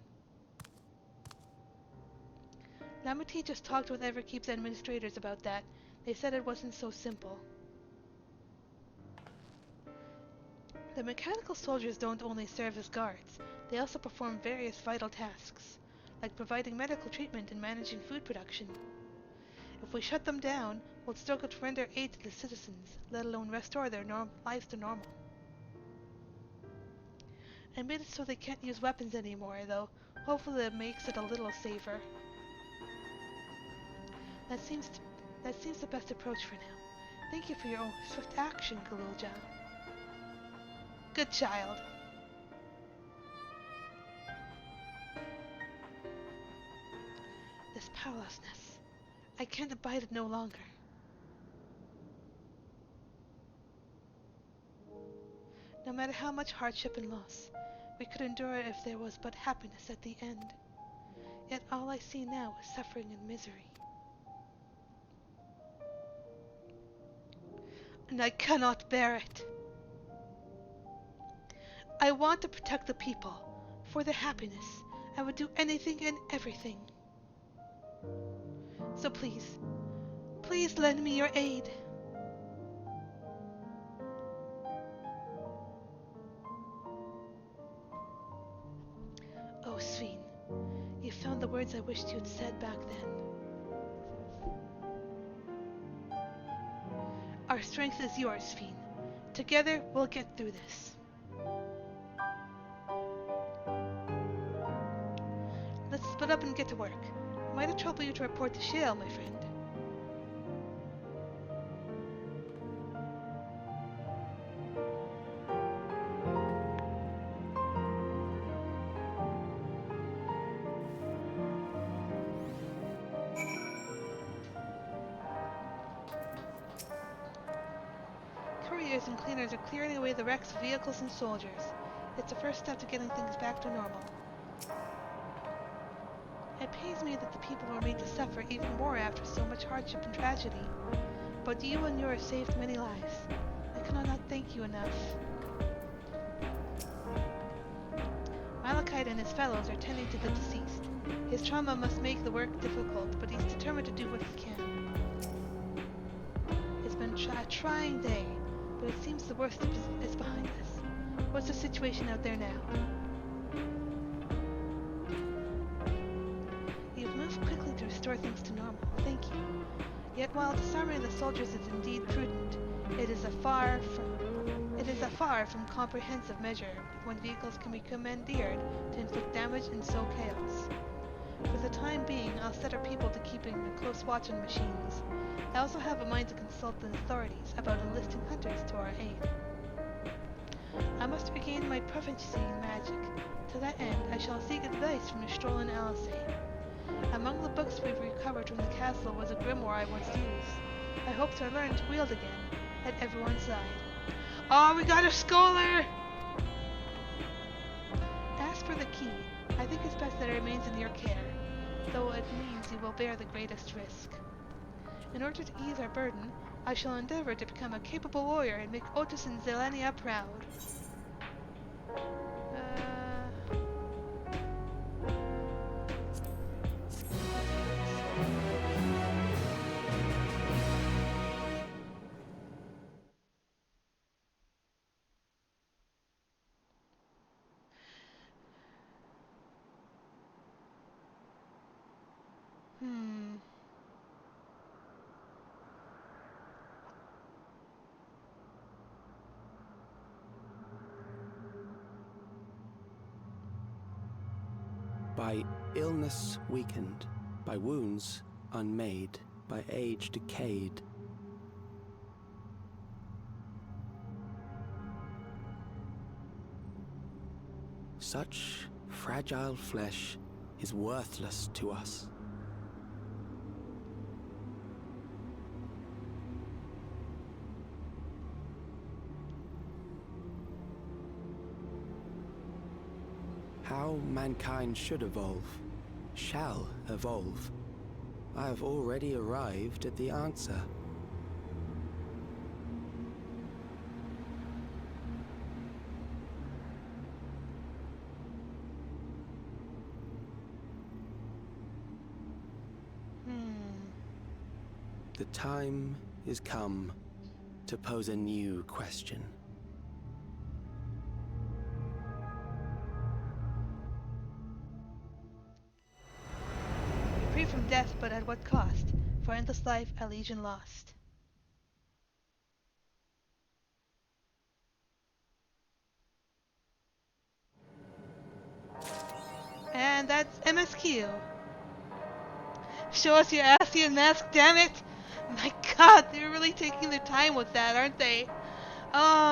Lamati just talked with Everkeep's administrators about that. They said it wasn't so simple. The mechanical soldiers don't only serve as guards, they also perform various vital tasks, like providing medical treatment and managing food production. If we shut them down, we'll struggle to render aid to the citizens, let alone restore their lives to normal. I made it so they can't use weapons anymore, though. Hopefully that makes it a little safer. That seems the best approach for now. Thank you for your own swift action, Galulja. Good child. This powerlessness. I can't abide it no longer. No matter how much hardship and loss, we could endure it if there was but happiness at the end. Yet all I see now is suffering and misery. And I cannot bear it. I want to protect the people. For their happiness, I would do anything and everything. So please, please lend me your aid. Oh, Sveen, you found the words I wished you had said back then. Our strength is yours, Sveen. Together, we'll get through this. Let's split up and get to work. Might have trouble you to report to Shale, my friend. Couriers and cleaners are clearing away the wrecks of vehicles and soldiers. It's the first step to getting things back to normal. It pains me that the people were made to suffer even more after so much hardship and tragedy. But you and yours saved many lives. I cannot thank you enough. Malachite and his fellows are tending to the deceased. His trauma must make the work difficult, but he's determined to do what he can. It's been a trying day, but it seems the worst is behind us. What's the situation out there now? You've moved quickly to restore things to normal. Thank you. Yet while disarming the soldiers is indeed prudent, it is a far from comprehensive measure when vehicles can be commandeered to inflict damage and sow chaos. For the time being, I'll set our people to keeping a close watch on machines. I also have a mind to consult the authorities about enlisting hunters to our aid. I must regain my proficiency in magic. To that end, I shall seek advice from Estrol and Alice. Among the books we've recovered from the castle was a grimoire I once used. I hope to learn to wield again, at everyone's side. Oh, we got a scholar! As for the key, I think it's best that it remains in your care, though it means you will bear the greatest risk. In order to ease our burden, I shall endeavor to become a capable warrior and make Otis and Zelenia proud. By illness weakened, by wounds unmade, by age decayed. Such fragile flesh is worthless to us. How mankind should evolve, shall evolve. I have already arrived at the answer. The time is come to pose a new question. Free from death, but at what cost? For endless life, a legion lost. And that's MSQ. Show us your Asian mask, damn it! My god, they're really taking their time with that, aren't they? Oh.